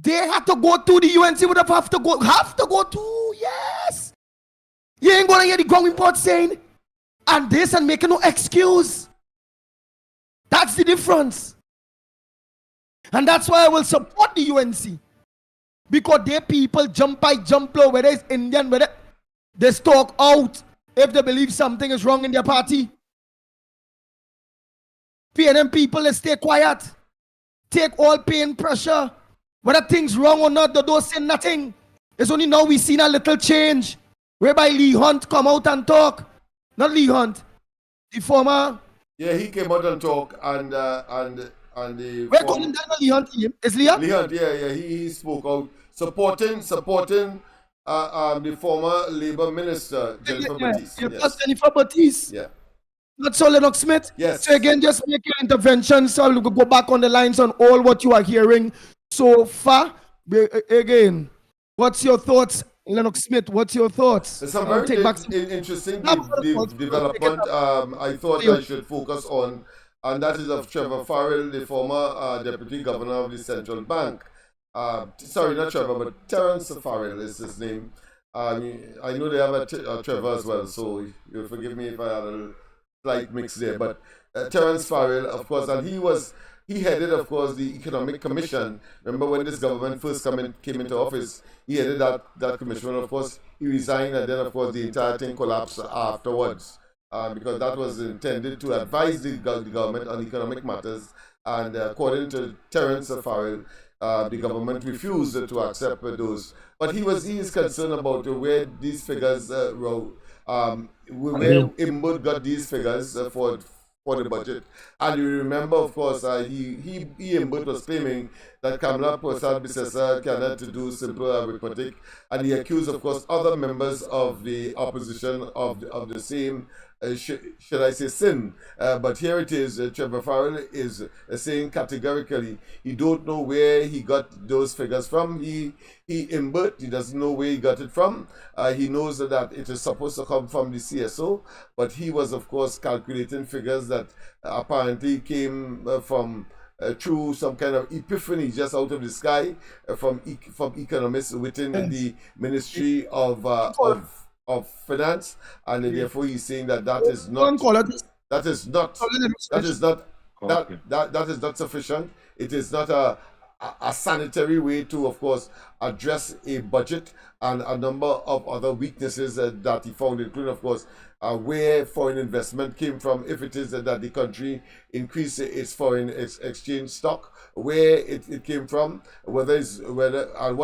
They had to go to the UNC, would have to go to, yes. You ain't gonna hear the ground report saying, and this and making no excuse. That's the difference. And that's why I will support the UNC. Because their people jump low, whether it's Indian, whether they talk out if they believe something is wrong in their party. PNM people, they stay quiet. Take all pain, pressure. Whether things wrong or not, they don't say nothing. It's only now we seen a little change. Whereby Lee Hunt come out and talk. Not Lee Hunt. The former. Yeah, he came out and talk and the. We're calling that Lee Hunt. Is Lee Hunt? Lee Hunt, yeah. He spoke out supporting the former Labour Minister, Jennifer Batiste. Yes. Jennifer Batiste. Yeah. Not so Lennox Smith. Yes. So again, just make your intervention. So we'll go back on the lines on all what you are hearing so far. Again, what's your thoughts, Lennox Smith? What's your thoughts? There's some very interesting development I thought I should focus on, and that is of Trevor Farrell, the former Deputy Governor of the Central Bank. Sorry, not Trevor, but Terence Farrell is his name. I know they have a Trevor as well, so you'll forgive me if I had a slight mix there. But Terence Farrell, of course, and he headed, of course, the Economic Commission. Remember when this government first came into office, he headed that commission. Of course, he resigned, and then, of course, the entire thing collapsed afterwards. Because that was intended to advise the government on economic matters. And according to Terence Farrell, the government refused to accept those. But he is concerned about where these figures where Imbood got these figures for the budget. And you remember, of course, Imbood was claiming that Kamala Persad-Bissessar cannot do simple arithmetic, and he accused, of course, other members of the opposition of the same, should I say, sin. But here it is, Trevor Farrell is saying categorically he don't know where he got those figures from. He doesn't know where he got it from. He knows that it is supposed to come from the CSO, but he was, of course, calculating figures that apparently came from through some kind of epiphany just out of the sky from economists within the Ministry of Finance, and therefore he's saying that is not sufficient. It is not a sanitary way to, of course, address a budget and a number of other weaknesses that he found, including, of course, where foreign investment came from, if it is that the country increased its foreign exchange stock, where it came from, and what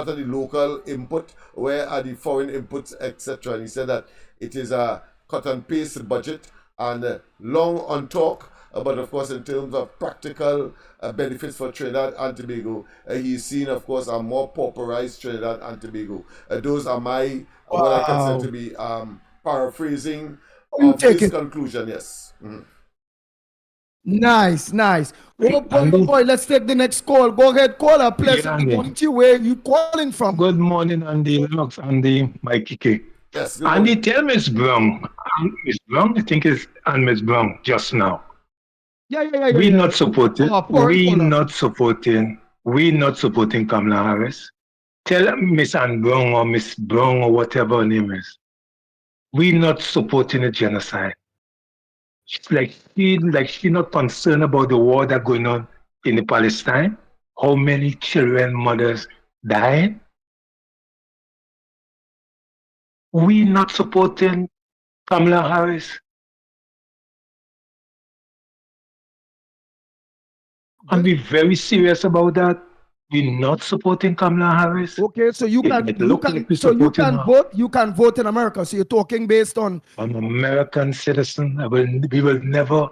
are the local input, where are the foreign inputs, etc. And he said that it is a cut and paste budget and long on talk. But of course, in terms of practical benefits for Trinidad and Tobago, he's seen, of course, a more pauperized Trinidad and Tobago. Those are my what I consider to be paraphrasing of his conclusion. Yes. Mm-hmm. Nice. Oh boy, let's take the next call. Go ahead, caller. Pleasant morning to you. Where you calling from? Good morning, Andy Lennox, Andy Mikey K. Yes. Andy, tell Miss Brown. Miss Brown, I think is and Miss Brown just now. Yeah. We're not supporting. We're not supporting Kamala Harris. Tell Miss Ann Brown or Miss Brown or whatever her name is. We're not supporting a genocide. She's not concerned about the war that's going on in the Palestine. How many children, mothers dying? We're not supporting Kamala Harris. And be very serious about that. We're not supporting Kamala Harris. Okay, so you can vote in America. So you're talking based on. I'm an American citizen. We will never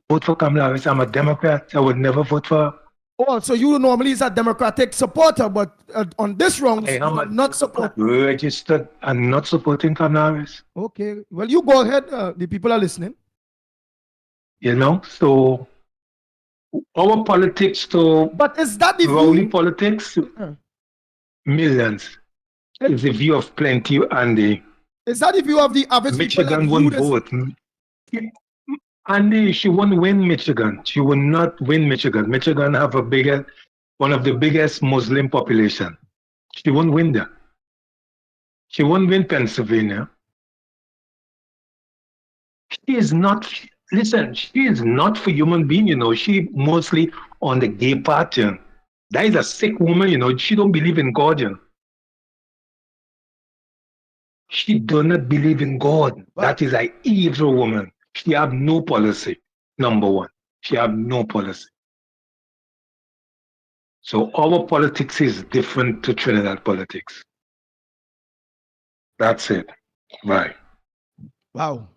vote for Kamala Harris. I'm a Democrat. I would never vote for her. Oh, so you normally is a Democratic supporter, but on this round, not support. Registered and not supporting Kamala Harris. Okay, well, you go ahead. The people are listening. So our politics but is that the rowdy politics? Millions. Is the view of plenty and the. Is that the view of the average Michigan won't vote. Andy, she won't win Michigan. She will not win Michigan. Michigan have a bigger one of the biggest Muslim population. She won't win there. She won't win Pennsylvania. She is not, listen, she is not for human being, you know. She mostly on the gay pattern. That is a sick woman, you know. She don't believe in God, you know. She do not believe in God. That is an evil woman. She have no policy, number one. She have no policy. So our politics is different to Trinidad politics. That's it. Bye. Wow.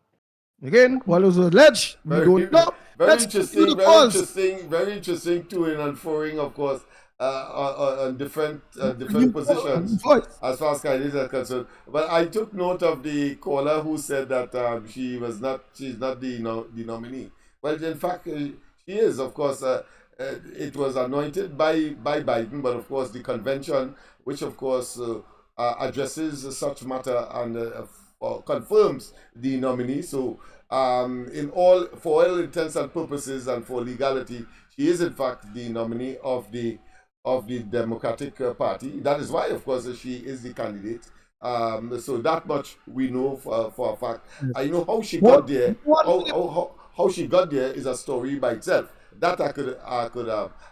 Again, what was the ledge? We don't know. Very Let's do interesting, the very calls. interesting, very interesting to and unfurling, of course, on different positions as far as candidates are concerned. But I took note of the caller who said that she's not the nominee. Well, in fact, she is, of course. It was anointed by Biden, but of course the convention, which of course addresses such matter and confirms the nominee. So for all intents and purposes and for legality, she is in fact the nominee of the Democratic Party. That is why, of course, she is the candidate. So that much we know for a fact. I know how she got there. How she got there is a story by itself. That I could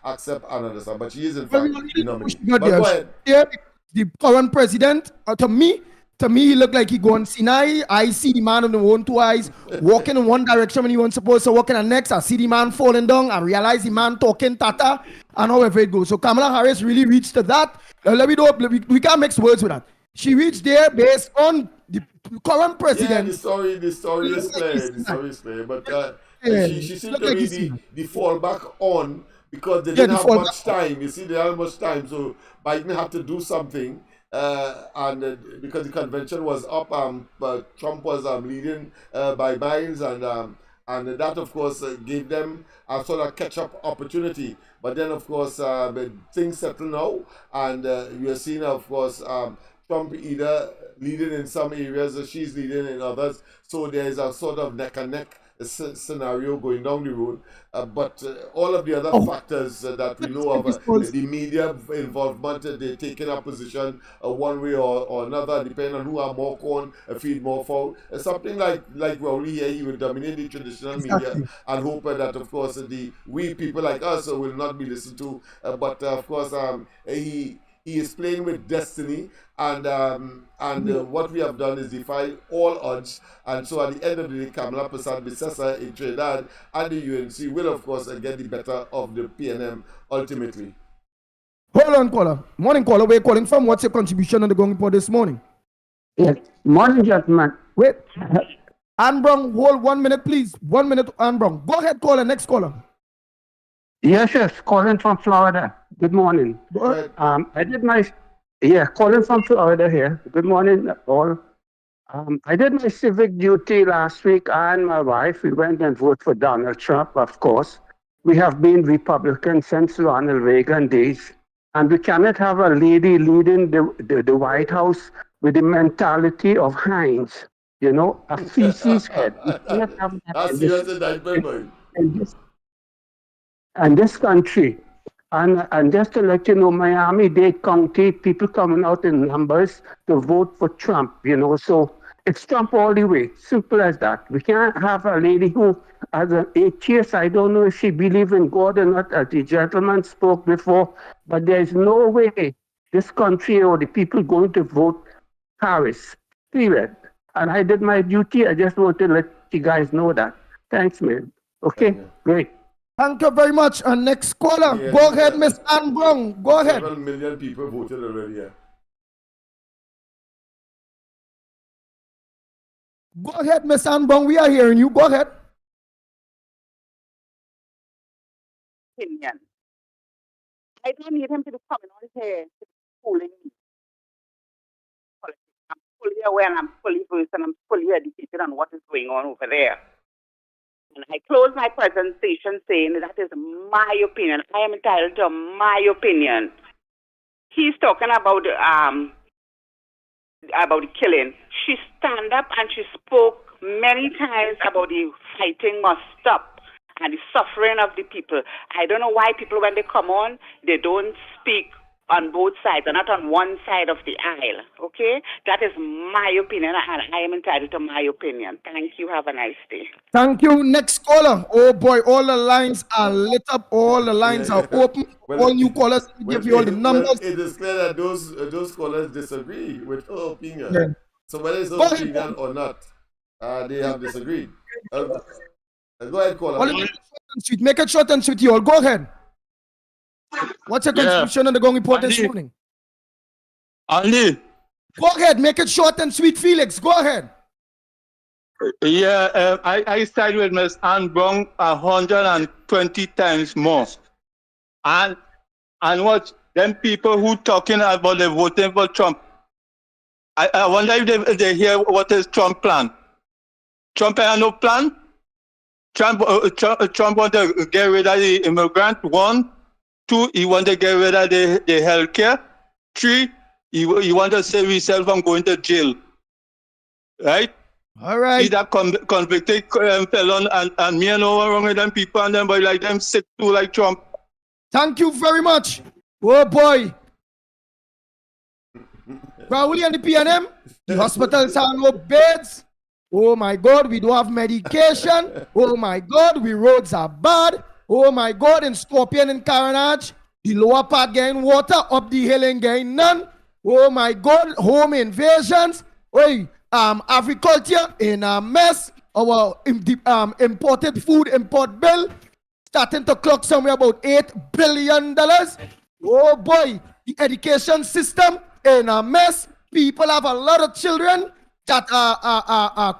accept and understand. But she is in fact the nominee. But go ahead. Yeah, the current president, to me, he looked like he going Sinai. I see the man on the one two eyes walking in one direction when he wasn't supposed to walk in the next. I see the man falling down. I realize the man talking Tata and however it goes. So Kamala Harris really reached to that. Let me know. We can't mix words with that. She reached there based on the current president. Yeah, the story is clear. The story is clear. But she seemed to be the fallback on because they didn't have much time. You see, they didn't have much time. So Biden had to do something. And because the convention was up, but Trump was leading by miles, and that of course gave them a sort of catch-up opportunity. But then of course things settle now, and you are seeing of course Trump either leading in some areas or she's leading in others. So there is a sort of neck and neck scenario going down the road, but all of the other factors that we know of, the media involvement, they taking a position one way or another, depending on who are more corn, feed more fowl. Something like Rowley here, he will dominate the traditional media and hope that of course we people like us will not be listened to. But of course he is playing with destiny, and what we have done is defy all odds. And so at the end of the day, Kamala Persad-Bissessar in Trinidad and the UNC will, of course, get the better of the PNM ultimately. Hold on, caller. Morning, caller. Where you calling from? What's your contribution on the Going Report this morning? Yes. Morning, gentlemen. Wait. Ann Brown, hold 1 minute, please. 1 minute, Ann Brown. Go ahead, caller. Next caller. Yes, calling from Florida. Good morning. Calling from Florida here. Good morning, all. I did my civic duty last week, and my wife, we went and voted for Donald Trump, of course. We have been Republicans since Ronald Reagan days, and we cannot have a lady leading the White House with the mentality of Heinz, you know, a feces head. We cannot have that in this country. And just to let you know, Miami-Dade County, people coming out in numbers to vote for Trump, you know. So it's Trump all the way. Simple as that. We can't have a lady who, as an atheist, I don't know if she believes in God or not, as the gentleman spoke before, but there's no way this country or the people going to vote Harris, period. And I did my duty. I just want to let you guys know that. Thanks, man. Okay, great. Thank you very much. And next caller, go ahead, Miss Ann Brown. Go ahead. Several million people voted already. Yeah. Go ahead, Miss Ann Brown. We are hearing you. Go ahead. Opinion. I don't need him to be coming on here to be fooling me. I'm fully aware and I'm fully versed and I'm fully educated on what is going on over there. And I close my presentation saying that is my opinion. I am entitled to my opinion. He's talking about the killing. She stand up and she spoke many times about the fighting must stop. and the suffering of the people. I don't know why people, when they come on, they don't speak on both sides, and not on one side of the aisle, okay? That is my opinion, and I am entitled to my opinion. Thank you. Have a nice day. Thank you. Next caller. Oh boy, all the lines are lit up. All the lines are open. Well, all new callers, we give you all the numbers. it is clear that those callers disagree with her opinion. Yeah. So whether it's her Go ahead. opinion or not, they have disagreed. Go ahead, caller. Well, make it short and sweet. Make it short and sweet, you all. Go ahead. What's your contribution on the Gong report this morning? Andy. Go ahead. Make it short and sweet, Felix. Go ahead. Yeah, I side with Ms. Anne Brown 120 times more. And what them people who talking about the voting for Trump, I wonder if they hear what is Trump plan. Trump has no plan. Trump want to get rid of the immigrant. 1, 2, he want to get rid of the health care. 3, he want to save himself from going to jail. Right? All right. He's a convicted felon, and me and no one wrong with them people and them, but like them sick too, like Trump. Thank you very much. Oh boy. Crowley and the PNM, the hospitals have no beds. Oh my God, we don't have medication. Oh my God, we roads are bad. Oh my God, in Scorpion and Caranage, the lower part getting water, up the hill and getting none. Oh my God, home invasions. Oi, agriculture in a mess. Our imported food import bill starting to clock somewhere about $8 billion. Oh boy, the education system in a mess. People have a lot of children that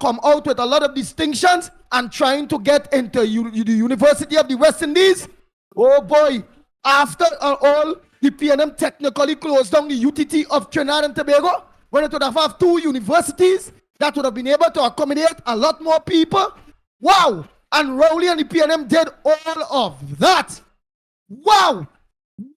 come out with a lot of distinctions and trying to get into the University of the West Indies. Oh boy, after all, the PNM technically closed down the UTT of Trinidad and Tobago, when it would have 2 universities that would have been able to accommodate a lot more people. Wow! And Rowley and the PNM did all of that. Wow!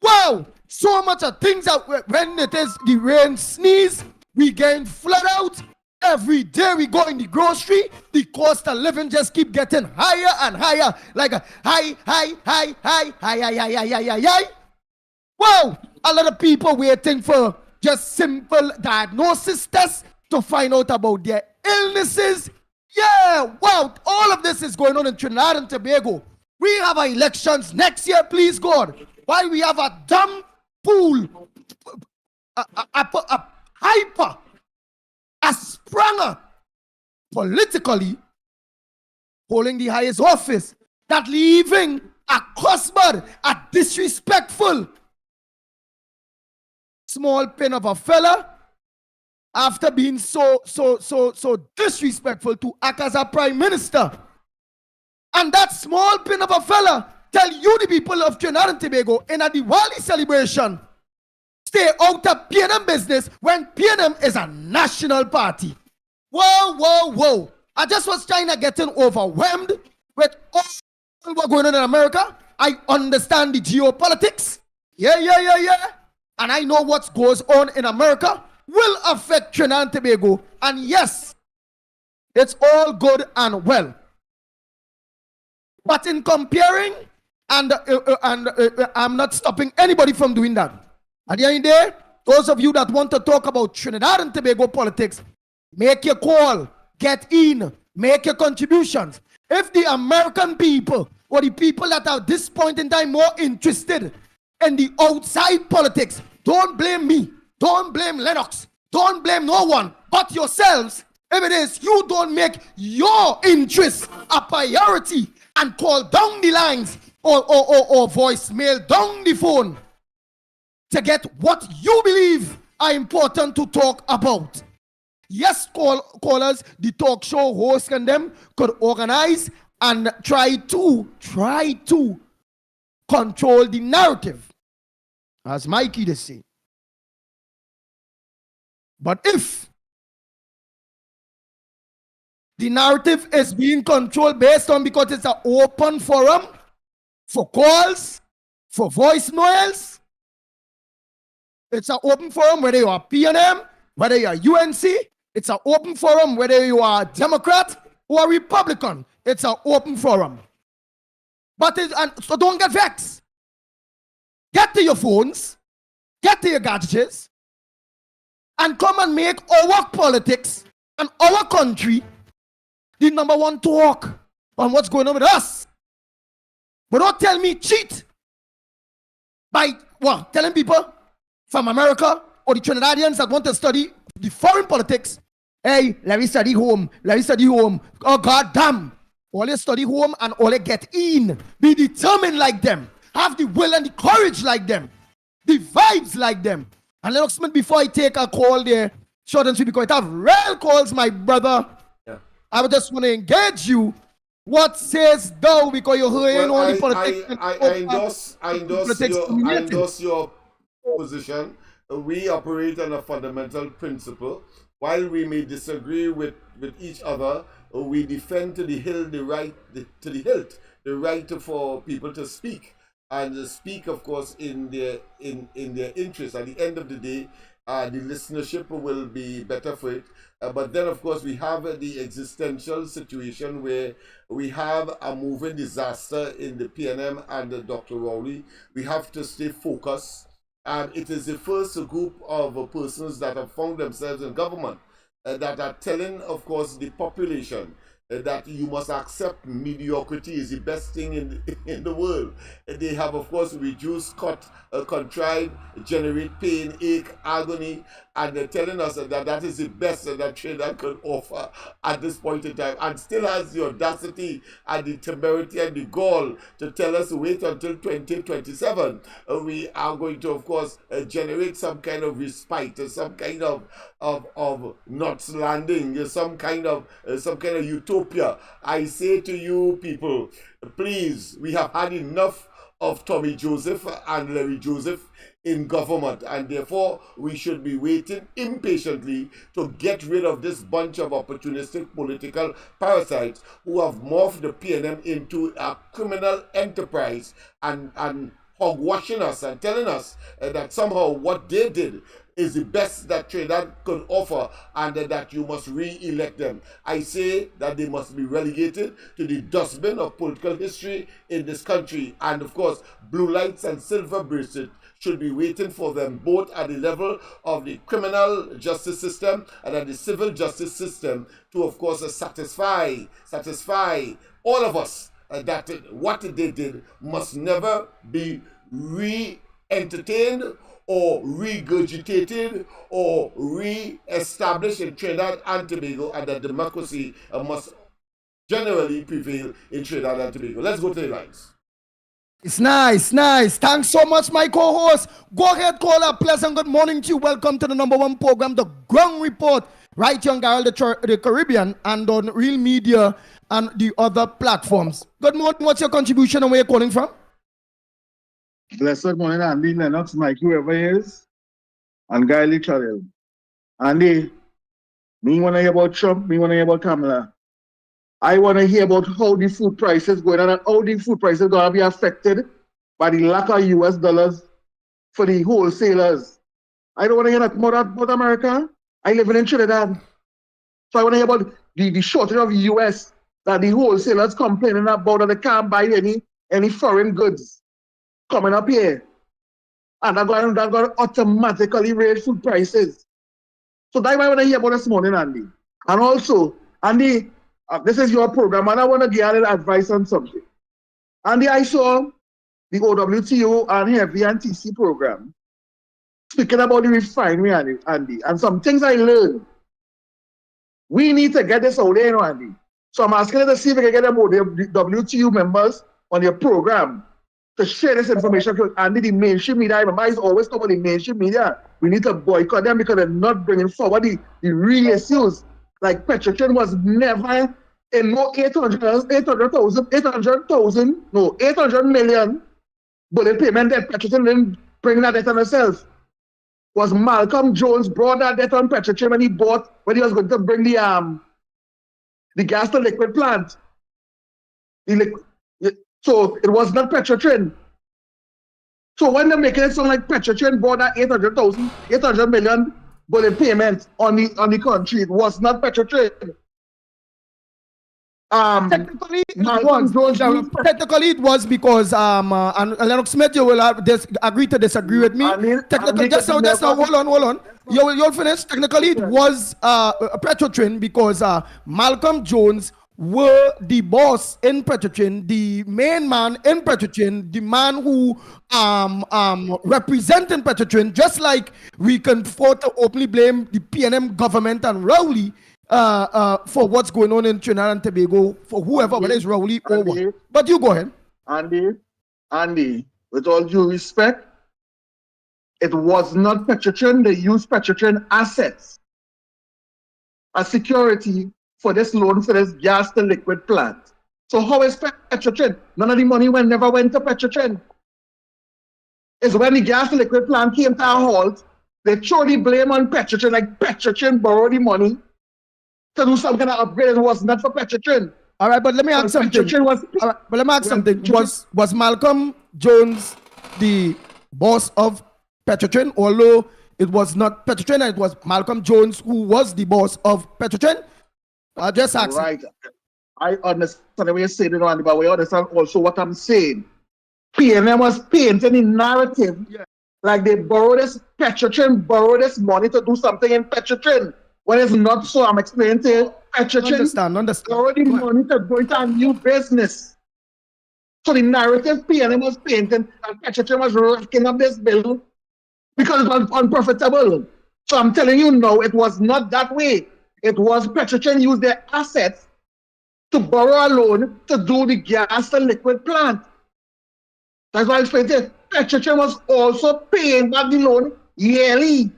Wow! So much of things that when it is the rain sneeze, we getting flood out. Every day we go in the grocery, the cost of living just keep getting higher and higher. Like a high. Wow! A lot of people waiting for just simple diagnosis tests to find out about their illnesses. Yeah, wow, all of this is going on in Trinidad and Tobago. We have our elections next year, please God. Why we have a dumb fool, a hyper, a spranger, politically holding the highest office, that leaving a cosbud, a disrespectful small pin of a fella after being so disrespectful to act as a prime minister. And that small pin of a fella tell you, the people of Trinidad and Tobago, in a Diwali celebration, stay out of PNM business when PNM is a national party. Whoa. I just was trying to get overwhelmed with all what's going on in America. I understand the geopolitics. Yeah. And I know what goes on in America will affect Trinidad and Tobago. And yes, it's all good and well. But in comparing, and I'm not stopping anybody from doing that. At the end of the day, those of you that want to talk about Trinidad and Tobago politics, make your call, get in, make your contributions. If the American people or the people that are at this point in time more interested in the outside politics, don't blame me, don't blame Lennox, don't blame no one but yourselves. If it is you don't make your interests a priority and call down the lines or voicemail down the phone to get what you believe are important to talk about. Yes, callers, the talk show hosts and them could organize and try to control the narrative, as Mikey does say. But if the narrative is being controlled based on because it's an open forum for calls, for voicemails, it's an open forum whether you are PNM, whether you are UNC, it's an open forum whether you are Democrat or Republican. It's an open forum. So don't get vexed. Get to your phones, get to your gadgets, and come and make our politics and our country the number one talk on what's going on with us. But don't tell me cheat by what? Telling people from America or the Trinidadians that want to study the foreign politics, hey, let me study home, let me study home. Oh, God damn. All they study home and all they get in. Be determined like them. Have the will and the courage like them. The vibes like them. And Lennox Smith, before I take a call there, short and sweet, because I have real calls, my brother. Yeah. I would just want to engage you. What says thou? Because you're hearing all the politics. I endorse your position. We operate on a fundamental principle. While we may disagree with each other, we defend to the hilt the right for people to speak, and speak, of course, in their interest. At the end of the day, the listenership will be better for it. But then, of course, we have the existential situation where we have a moving disaster in the PNM and Dr. Rowley. We have to stay focused. And it is the first group of persons that have found themselves in government that are telling, of course, the population that you must accept mediocrity is the best thing in the world. They have, of course, reduced, cut, contrive, generate pain, ache, agony, and they're telling us that is the best that Trinidad could offer at this point in time, and still has the audacity and the temerity and the gall to tell us to wait until 2027. We are going to, of course, generate some kind of respite, some kind of nuts landing, some kind of utopia. I say to you people, please, we have had enough of Tommy Joseph and Larry Joseph in government, and therefore we should be waiting impatiently to get rid of this bunch of opportunistic political parasites who have morphed the PNM into a criminal enterprise and hogwashing us and telling us that somehow what they did is the best that Trinidad could offer, and that you must re-elect them. I say that they must be relegated to the dustbin of political history in this country, and of course blue lights and silver bracelets should be waiting for them, both at the level of the criminal justice system and at the civil justice system, to of course satisfy all of us that what they did must never be re-entertained or regurgitated or re-established in Trinidad and Tobago, and that democracy must generally prevail in Trinidad and Tobago. Let's go to the lines. It's nice. Thanks so much, my co-host. Go ahead, caller. Pleasant good morning to you. Welcome to the #1 program, The Ground Report, right here on the Caribbean and on Real Media and the other platforms. Good morning. What's your contribution and where you're calling from? Blessed morning, Andy, Lennox, Mike, whoever he is, and Guy Littrell. Andy, me want to hear about Trump, me want to hear about Kamala. I want to hear about how the food prices going on and how the food prices are going to be affected by the lack of US dollars for the wholesalers. I don't want to hear that more about America. I live in Trinidad. So I want to hear about the shortage of US that the wholesalers complaining about that they can't buy any foreign goods coming up here. And they're going to automatically raise food prices. So that's what I want to hear about this morning, Andy. And also, Andy, this is your program, and I want to give you advice on something. Andy, I saw the OWTO and Heavy and TC program speaking about the refinery, Andy, and some things I learned. We need to get this out there, Andy. So I'm asking you to see if we can get them out, the WTO members on your program to share this information. Andy, the mainstream media, I remember I always talk about the mainstream media. We need to boycott them because they're not bringing forward the real issues. Like Petrotrin was never in no 800 million bullet payment that Petrotrin didn't bring that debt on herself. Was Malcolm Jones brought that debt on Petrotrin when he was going to bring the gas to liquid plant. So it was not Petrotrin. So when they're making it sound like Petrotrin brought that 800 million bullet payment on the country, it was not Petrotrin. Technically, Malcolm technically it was because and Lennox Smith, you will agree to disagree with me. Technically, just now, hold on. You'll finish. Technically, it was Petrotrin because Malcolm Jones were the boss in Petrotrin, the main man in Petrotrin, the man who representing Petrotrin, just like we can afford to openly blame the PNM government and Rowley for what's going on in Trinidad and Tobago, for whoever, whether it's Rowley or what. But you go ahead. Andy, with all due respect, it was not Petrotrin. They used Petrotrin assets as security for this loan for this gas to liquid plant. So how is Petrotrin? None of the money never went to Petrotrin. It's when the gas to liquid plant came to a halt, they throw the blame on Petrotrin, like Petrotrin borrowed the money to do some kind of upgrade. It was not for Petrotrin. All right, but let me ask something. Was Malcolm Jones the boss of Petrotrin, although it was not Petrotrin, and it was Malcolm Jones who was the boss of Petrotrin? I just asked. Right. I understand the way you're saying it, Andy, but we understand also what I'm saying. PNM was painting the narrative like they borrowed this, Petrotrin borrowed this money to do something in Petrotrin. When it's not so, I'm explaining to you, Petrotrin borrowed the money to go into a new business. So the narrative PNM was painting and Petrotrin was racking up this bill because it was unprofitable. So I'm telling you now, it was not that way. It was Petrotrin used their assets to borrow a loan to do the gas and liquid plant. That's why I explained it. Petrotrin was also paying back the loan yearly.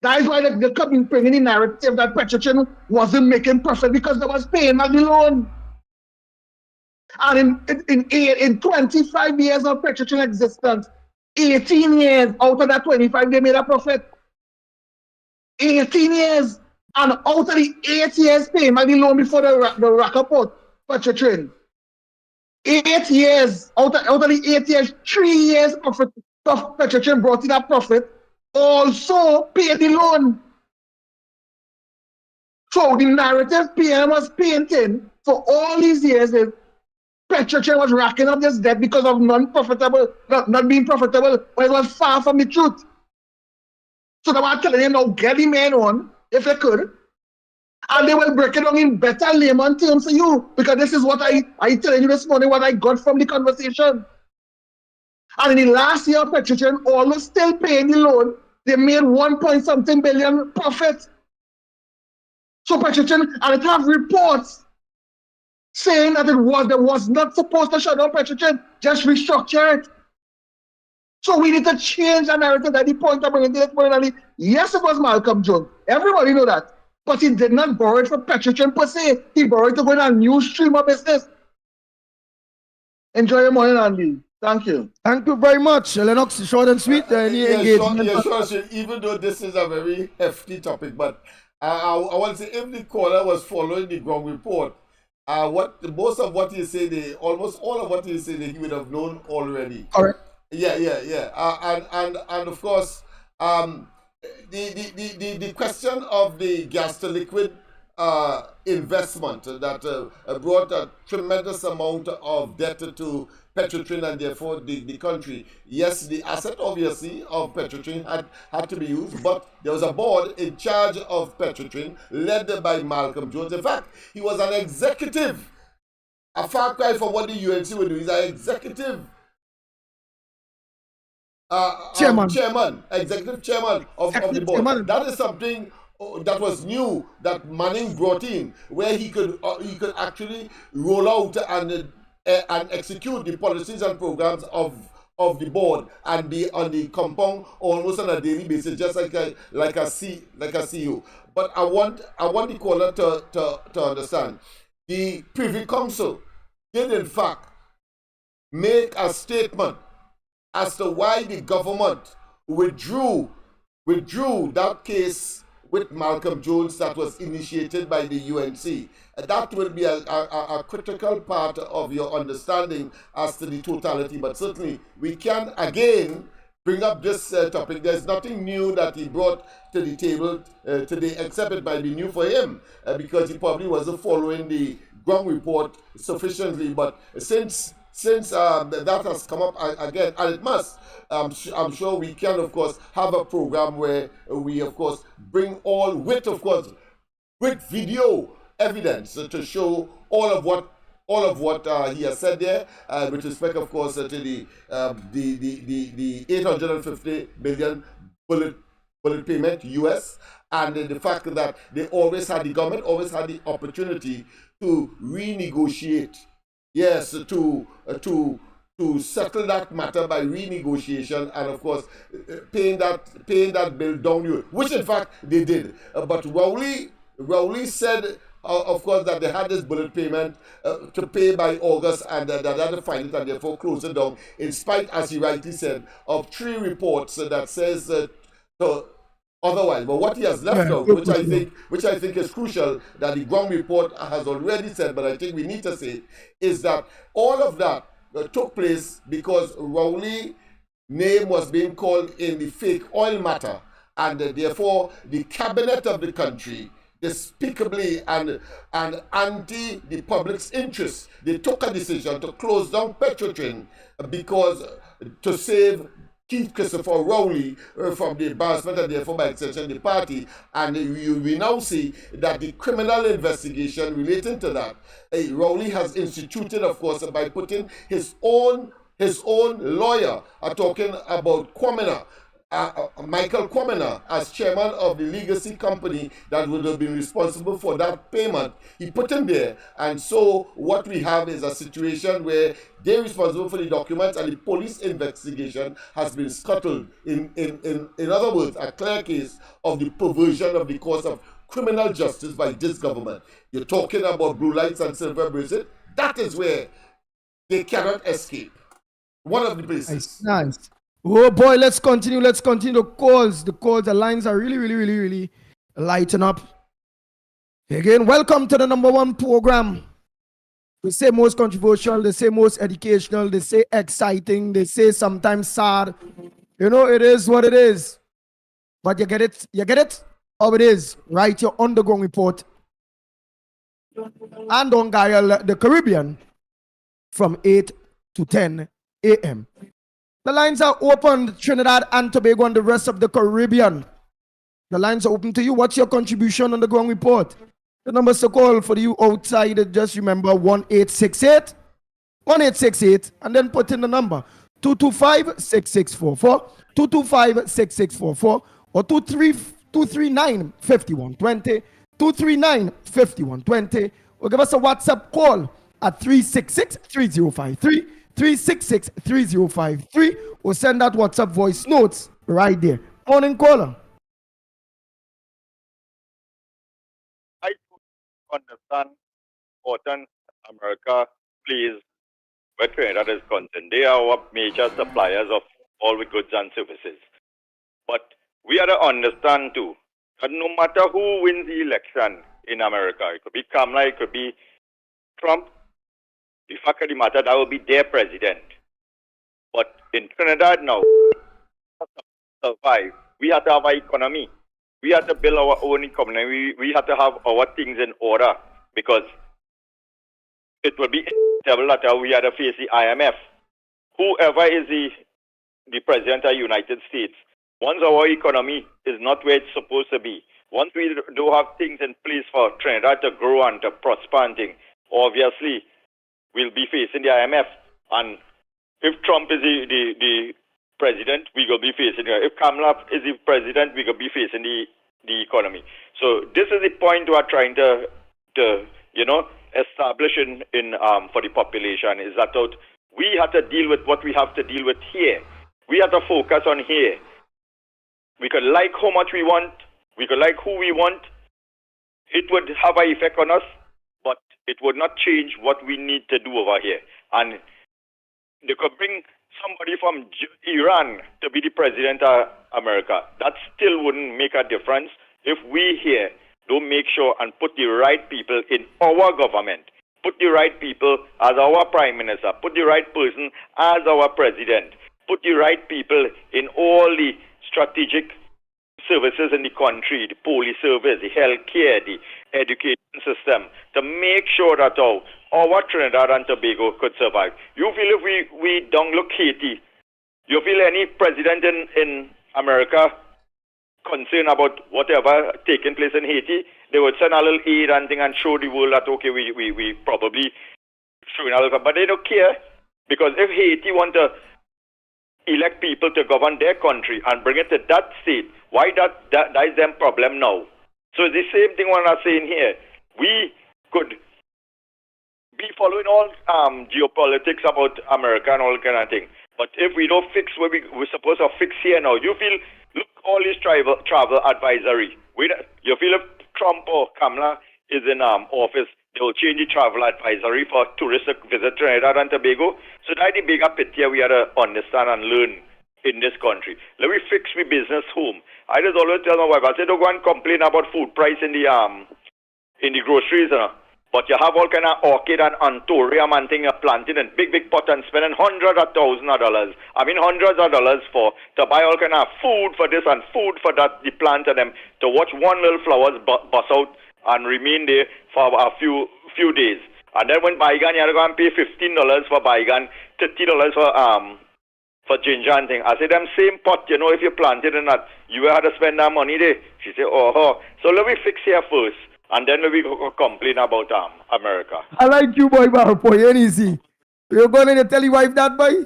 That is why they kept bringing the narrative that Petrotrin wasn't making profit because they was paying back the loan. And in 25 years of Petrotrin existence, 18 years out of that 25, they made a profit. 18 years. And out of the 8 years paying back the loan before the rack up out, Petrotrin. 8 years, out of the 8 years, 3 years of Petrotrin brought in that profit, also paid the loan. So the narrative PM was painting for all these years is Petrotrin was racking up this debt because of not being profitable, but it was far from the truth. So they were telling him, now get the man on, if they could, and they will break it down in better layman terms for you, because this is what I telling you this morning, what I got from the conversation. And in the last year, Petrotrin, although still paying the loan, they made 1.something billion profit. So Petrotrin, and it have reports saying that they was not supposed to shut down Petrotrin, just restructure it. So we need to change the narrative at the point of bringing this point. Yes, it was Malcolm Jones. Everybody know that. But he did not borrow it from Petrotrin per se. He borrowed it to go in a new stream of business. Enjoy your morning, Andy. Thank you. Thank you very much. Lennox, short and sweet. Sure. Even though this is a very hefty topic, but I want to say if the caller was following the ground report, most of what he said, almost all of what he said, he would have known already. Correct. Yeah. And of course, the question of the gas to liquid investment that brought a tremendous amount of debt to Petrotrin and therefore the country. Yes, the asset obviously of Petrotrin had to be used, but there was a board in charge of Petrotrin led by Malcolm Jones. In fact, he was an executive, a far cry from what the UNC would do. He's an executive executive chairman of the board. That is something that was new that Manning brought in, where he could actually roll out and execute the policies and programs of the board and be on the compound almost on a daily basis, just like a CEO. But I want the caller to understand the Privy Council did in fact make a statement as to why the government withdrew that case with Malcolm Jones that was initiated by the UNC. That will be a critical part of your understanding as to the totality. But certainly we can again bring up this topic. There's nothing new that he brought to the table today, except it might be new for him because he probably wasn't following the ground report sufficiently. But since that has come up again, and it must, I'm sure we can, of course, have a program where we, of course, bring all with, of course, with video evidence to show all of what he has said there, with respect, of course, to the 850 million bullet payment US, and the fact that the government always had the opportunity to renegotiate. Yes, to settle that matter by renegotiation, and of course paying that bill down, which in fact they did. But Rowley said, of course, that they had this bullet payment to pay by August, and that they had to find it and therefore close it down, in spite, as he rightly said, of 3 reports that says otherwise. But what he has left out, which I think is crucial, that the ground report has already said, but I think we need to say, is that all of that took place because Rowley's name was being called in the fake oil matter, and therefore the cabinet of the country, despicably and anti the public's interest, they took a decision to close down Petrotrain because to save Keith Christopher Rowley from the embarrassment, and therefore by extension the party. And we now see that the criminal investigation relating to that, Rowley has instituted, of course, by putting his own lawyer, talking about Kwamina, Michael Kwamina, as chairman of the legacy company that would have been responsible for that payment. He put him there, and so what we have is a situation where they're responsible for the documents, and the police investigation has been scuttled. In other words, a clear case of the perversion of the course of criminal justice by this government. You're talking about blue lights and silver bracelet. That is where they cannot escape. One of the places. Nice. Oh boy, let's continue. The calls, the lines are really lighting up. Again, welcome to the #1 program. They say most controversial, they say most educational, they say exciting, they say sometimes sad. You know, it is what it is. But you get it how it is, right? Your underground report. And on Guile, the Caribbean, from 8 to 10 a.m. The lines are open, Trinidad and Tobago and the rest of the Caribbean. The lines are open to you. What's your contribution on the ground report? The numbers to call for you outside, just remember 1868, and then put in the number 225-6644, 225-6644, or 239-5120, 239-5120, or give us a WhatsApp call at 366-3053, 366-3053, or send that WhatsApp voice notes right there. Morning caller. I understand important America, please, where Trinidad is concerned. They are our major suppliers of all the goods and services. But we have to understand too that no matter who wins the election in America, it could be Kamala, it could be Trump, the fact of the matter, that will be their president. But in Trinidad now, to survive, we have to have our economy. We have to build our own economy. We have to have our things in order, because it will be inevitable that we have to face the IMF. Whoever is the president of the United States, once our economy is not where it's supposed to be, once we do have things in place for Trinidad to grow and to prosper and things, obviously we'll be facing the IMF. And if Trump is the president, we will be facing it. If Kamala is the president, we will be facing the economy. So this is the point we are trying to establish in for the population, is that we have to deal with what we have to deal with here. We have to focus on here. We could like how much we want, we could like who we want. It would have an effect on us, but it would not change what we need to do over here. And they could bring somebody from Iran to be the president of America. That still wouldn't make a difference if we here don't make sure and put the right people in our government, put the right people as our prime minister, put the right person as our president, put the right people in all the strategic services in the country, the police service, the healthcare, the education system, to make sure that our Trinidad and Tobago could survive. You feel if we don't look Haiti, you feel any president in America concerned about whatever taking place in Haiti, they would send a little aid and thing and show the world that, okay, we probably showing a little, but they don't care, because if Haiti want to elect people to govern their country and bring it to that state, why that is them problem now? So the same thing what I'm saying here. We could be following all geopolitics about America and all kind of thing. But if we don't fix what we're supposed to fix here now, you feel, look, all this travel advisory. You feel if Trump or Kamala is in office, they will change the travel advisory for tourists to visit Trinidad and Tobago. So that's the bigger picture we have to understand and learn in this country. Let me fix my business home. I just always tell my wife, I say, don't go and complain about food price in the groceries, but you have all kind of orchid and anthurium and thing you're planting in big pot and spending hundreds of thousands of dollars. I mean hundreds of dollars to buy all kind of food for this and food for that, the plant and them, to watch one little flowers bust out and remain there for a few days. And then when bygone, you have to go and pay $15 for bygone, $30 for ginger and thing. I say, them same pot, if you planted in that, you have to spend that money there. She said, so let me fix here first, and then we go complain about America. I like you, boy, boy, easy. You're going to tell your wife that, boy?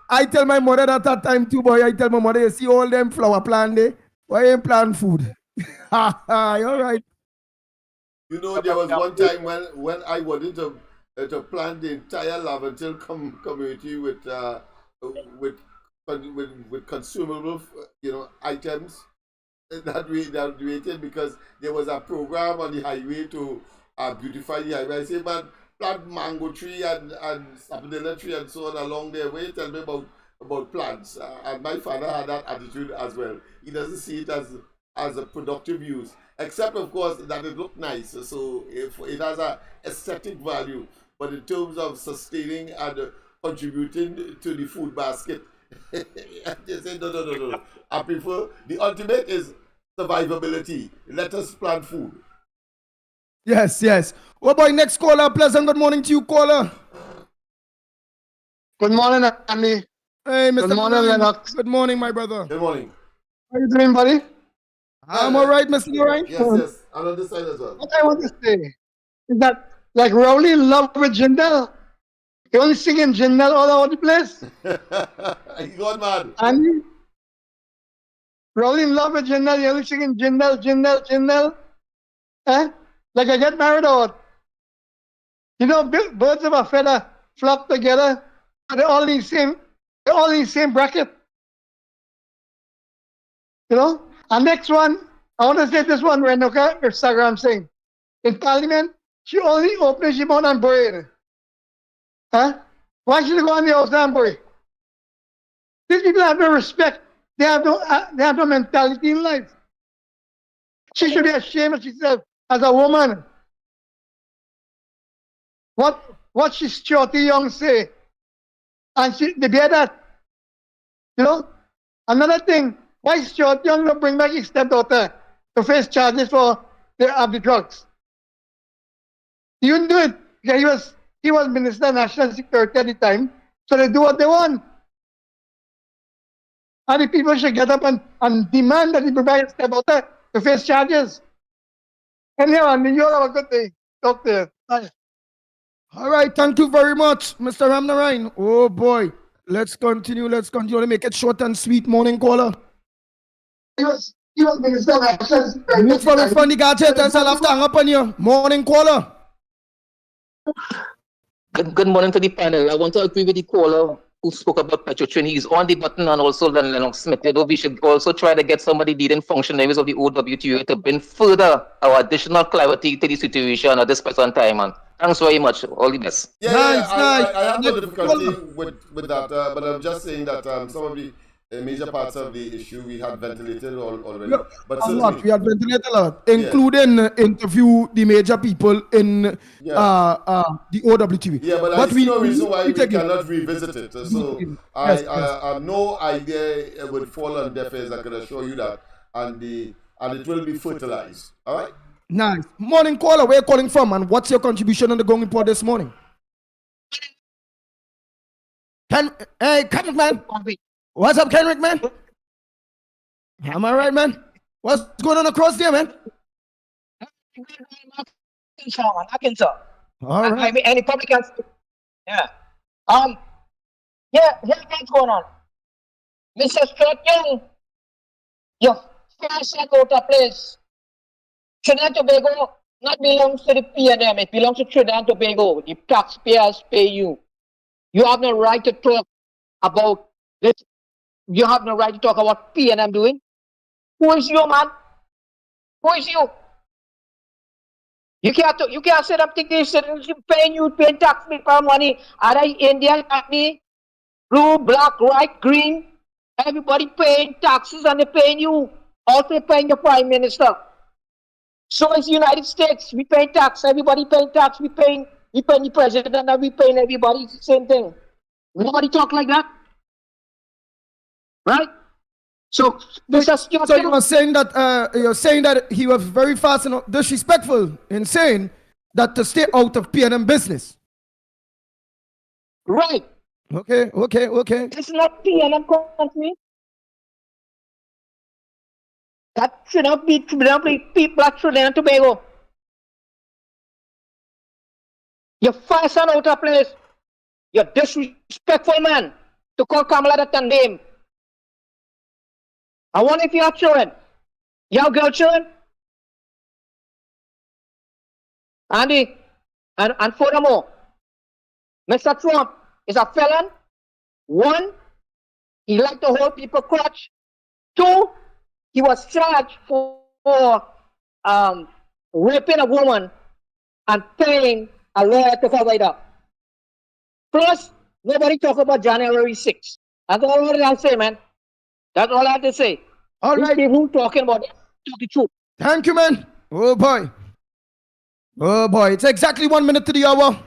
I tell my mother that at time too, boy. I tell my mother, you see all them flower plant there? Why ain't plant food? All right. You know, there was one time when I wanted to plant the entire Laventille community with consumable, items that we waited, because there was a program on the highway to beautify the highway. I say, man, plant mango tree and sapodilla tree and so on along there. Wait, tell me about plants. And my father had that attitude as well. He doesn't see it as a productive use, except of course that it looked nice. So it has a aesthetic value, but in terms of sustaining and contributing to the food basket, they say no. I prefer, the ultimate is survivability. Let us plant food. Yes. Oh boy, next caller. Pleasant good morning to you, caller. Good morning, Andy. Hey, Mr. Good morning, Lawrence. Lennox. Good morning, my brother. Good morning. How you doing, buddy? I'm all right, Mr. Lawrence. Yes. And on this side as well. What I want to say is that, like Rowley in love with Jindal, he only singing Jindal all over the place. He gone mad. Andy, Rowley in love with Jindal, he only singing Jindal. Like I get married out. Birds of a feather flock together. They're all in the same bracket. And next one, I want to say this one, Renuka Instagram saying, in Parliament, she only opens her mouth and bread. Why should she go on the outside and bread? These people have no respect. They have no mentality in life. She should be ashamed of herself as a woman. What she Shorty Young say, and they bear that. Another thing, why Shorty Young not bring back his stepdaughter to face charges for the drugs? He wouldn't do it because he was Minister of National Security at the time, so they do what they want. And the people should get up and demand that he bring back his stepdaughter to face charges. Anyhow, you all have a good day. Talk to you. Bye. All right, thank you very much, Mr. Ramnarine. Oh boy, let's continue. Let me make it short and sweet. Morning caller. He was Minister of National Security. Move from in front of the gadget and I'll have to hang up on you. Morning caller. Good morning to the panel. I want to agree with the caller who spoke about Petrotrin. He's on the button, and also Lennox Smith. We should also try to get some of the leading functionaries of the OWTA to bring further our additional clarity to the situation at this present time. And thanks very much. All the best. I have no difficulty with that, but I'm just saying that some of the major parts of the issue we had ventilated already. Look, But a lot. certainly, We had ventilated a lot, including interview the major people in the OWTV. yeah, but I see no reason why we cannot revisit it. So Yes, I have no idea it would fall on deaf ears. I can assure you that, and it will be fertilized. All right. Nice. Morning caller, where you calling from, and what's your contribution on the Going Report this morning? Hey, Kendrick, man. What's up, Kendrick, man? Am I right, man? What's going on across there, man? Arkansas. All right. I mean, any Republicans? Yeah. Here's what's going on. Mr. Stuart Young, your first out of place. Trinidad and Tobago not belongs to the PNM. It belongs to Trinidad and Tobago. The taxpayers pay you. You have no right to talk about this. You have no right to talk about PNM doing. Who is you, man? Who is you? You can't say that thing paying you, paying tax people money. Are they Indian, me? Blue, black, white, green? Everybody paying taxes and they're paying you. Also paying the Prime Minister. So is the United States. We pay tax. Everybody paying tax. We paying the president and we paying everybody. It's the same thing. Nobody talk like that. Right? So you were saying that he was very fast and disrespectful in saying that to stay out of PNM business. Right. Okay. It's not PNM country. That should not be people at Trinidad and Tobago. You're fast and out of place. You're disrespectful, man, to call Kamala that name. I wonder if you have children. You have girl children? Andy, and furthermore, Mr. Trump is a felon. 1, he liked to hold people crutch. 2, he was charged for raping a woman and paying a lawyer to cover it up. Plus, nobody talk about January 6th. That's all I have to say, man. That's all I have to say. All right. People talking about it, talk the truth. Thank you, man. Oh boy. It's exactly 1 minute to the hour.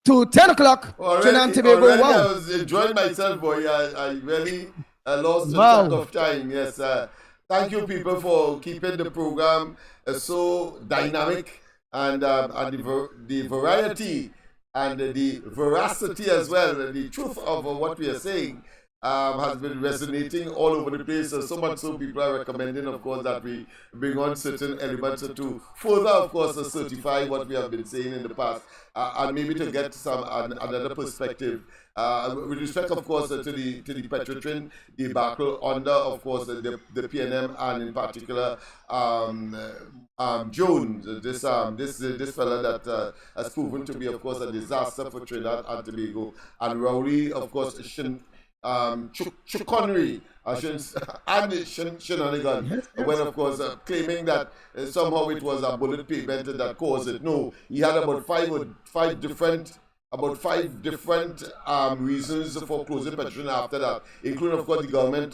To 10 o'clock. Trinidad and Tobago. Already Wow. I was enjoying myself, boy. I really lost Wow. track of time. Yes. Thank you, people, for keeping the program so dynamic and the variety and the veracity as well, the truth of what we are saying has been resonating all over the place. So much so people are recommending, of course, that we bring on certain elements to further, of course, certify what we have been saying in the past and maybe to get some another perspective. With respect, of course, to the Petrotrin debacle under, of course, the PNM and in particular Jones, this fella that has proven to be, of course, a disaster for Trinidad and Tobago, and Rowley, of course, chicanery and shenanigan, when, of course, claiming that somehow it was a bullet payment that caused it. No, he had about five different reasons for closing Petrotrin after that, including, of course, the government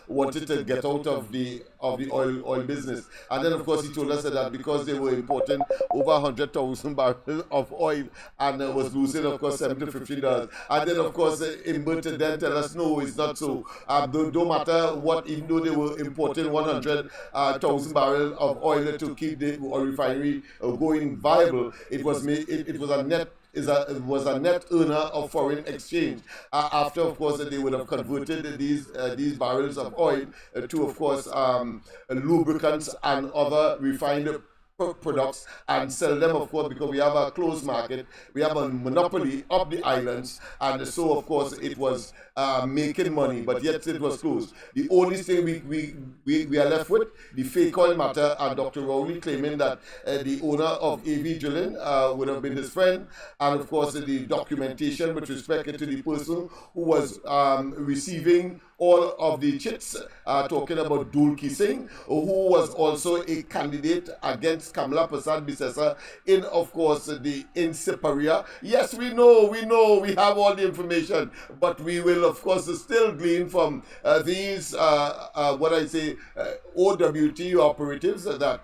wanted to get out of the oil business. And then, of course, he told us that because they were importing over 100,000 barrels of oil and was losing, of course, $7 to $15. And then, of course, Imbert then tell us, no, it's not so. Don't matter what, even though they were importing 100,000 barrels of oil to keep the oil refinery going viable, it was a net earner of foreign exchange after, of course, they would have converted these barrels of oil to, of course, lubricants and other refined products and sell them, of course, because we have a closed market, we have a monopoly of the islands, and so, of course, it was making money, but yet it was closed. The only thing we are left with, the fake oil matter, and Dr. Rowley claiming that the owner of A.V. Drilling would have been his friend, and, of course, the documentation with respect to the person who was receiving all of the chits, talking about Dulki Singh, who was also a candidate against Kamala Persad-Bissessar in, of course, in Siparia. Yes, we know, we have all the information, but we will, of course, still glean from these, OWT operatives that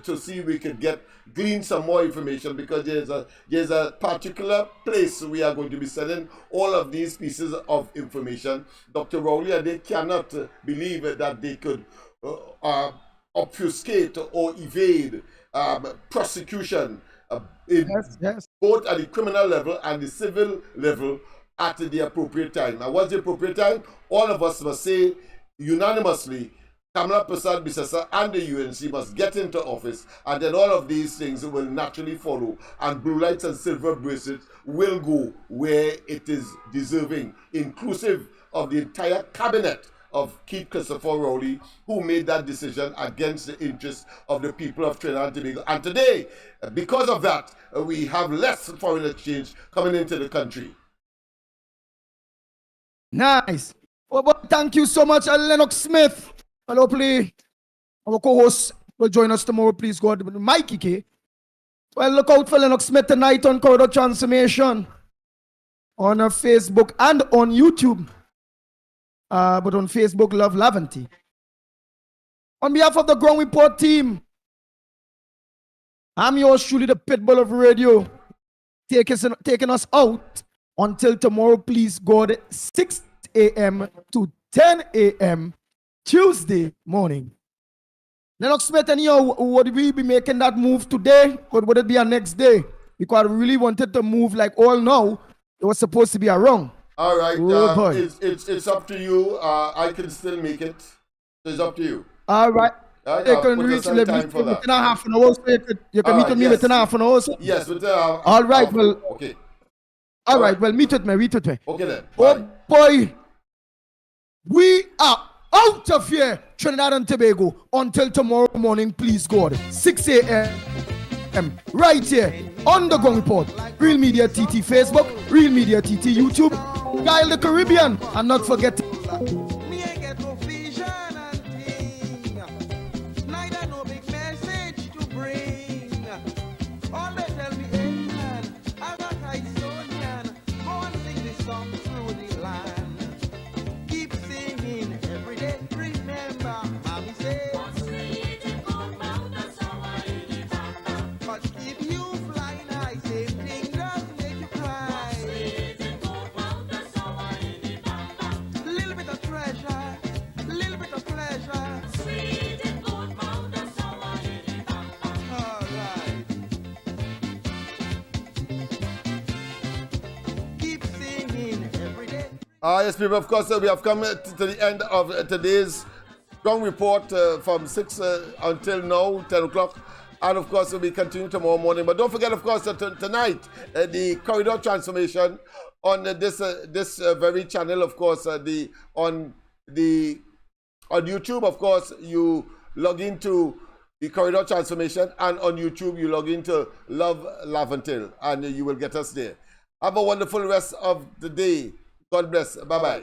to see if we could glean some more information, because there's a particular place we are going to be sending all of these pieces of information. Dr. Rowley, and they cannot believe that they could obfuscate or evade prosecution both at the criminal level and the civil level at the appropriate time. And what's the appropriate time? All of us must say unanimously, Kamala Persad-Bissessar and the UNC must get into office, and then all of these things will naturally follow, and blue lights and silver bracelets will go where it is deserving, inclusive of the entire cabinet of Keith Christopher Rowley, who made that decision against the interests of the people of Trinidad and Tobago. And today, because of that, we have less foreign exchange coming into the country. Nice. Well, thank you so much, Lennox Smith. And hopefully our co-host will join us tomorrow, please God, with Mikey K. Well, look out for Lennox Smith tonight on Corridor Transformation on Facebook and on YouTube. But on Facebook, Love Lavanty. On behalf of the Ground Report team, I'm yours truly, the Pitbull of Radio, taking us out until tomorrow, please God, 6 a.m. to 10 a.m. Tuesday morning. Lennox Smith and you, would we be making that move today, or would it be a next day? Because I really wanted to move like all now. It was supposed to be a wrong. All right, boy. it's up to you. I can still make it. So it's up to you. All right. You can reach me within half an hour. So you can meet with me within half an hour. So. Yes, all right, well. Okay. All right, well, meet with me. Okay then. Oh boy, we are out of here, Trinidad and Tobago, until tomorrow morning, please God, 6 a.m. right here on the Ground Report. Real Media TT Facebook, Real Media TT YouTube, Guile the Caribbean, and not forget. Yes, people, of course, we have come to the end of today's Ground Report from 6 until now, 10 o'clock. And, of course, we'll be continuing tomorrow morning. But don't forget, of course, tonight, the Corridor Transformation on this very channel, of course, on YouTube, of course, you log into the Corridor Transformation, and on YouTube, you log into Love Lavantil, and you will get us there. Have a wonderful rest of the day. God bless. Bye-bye.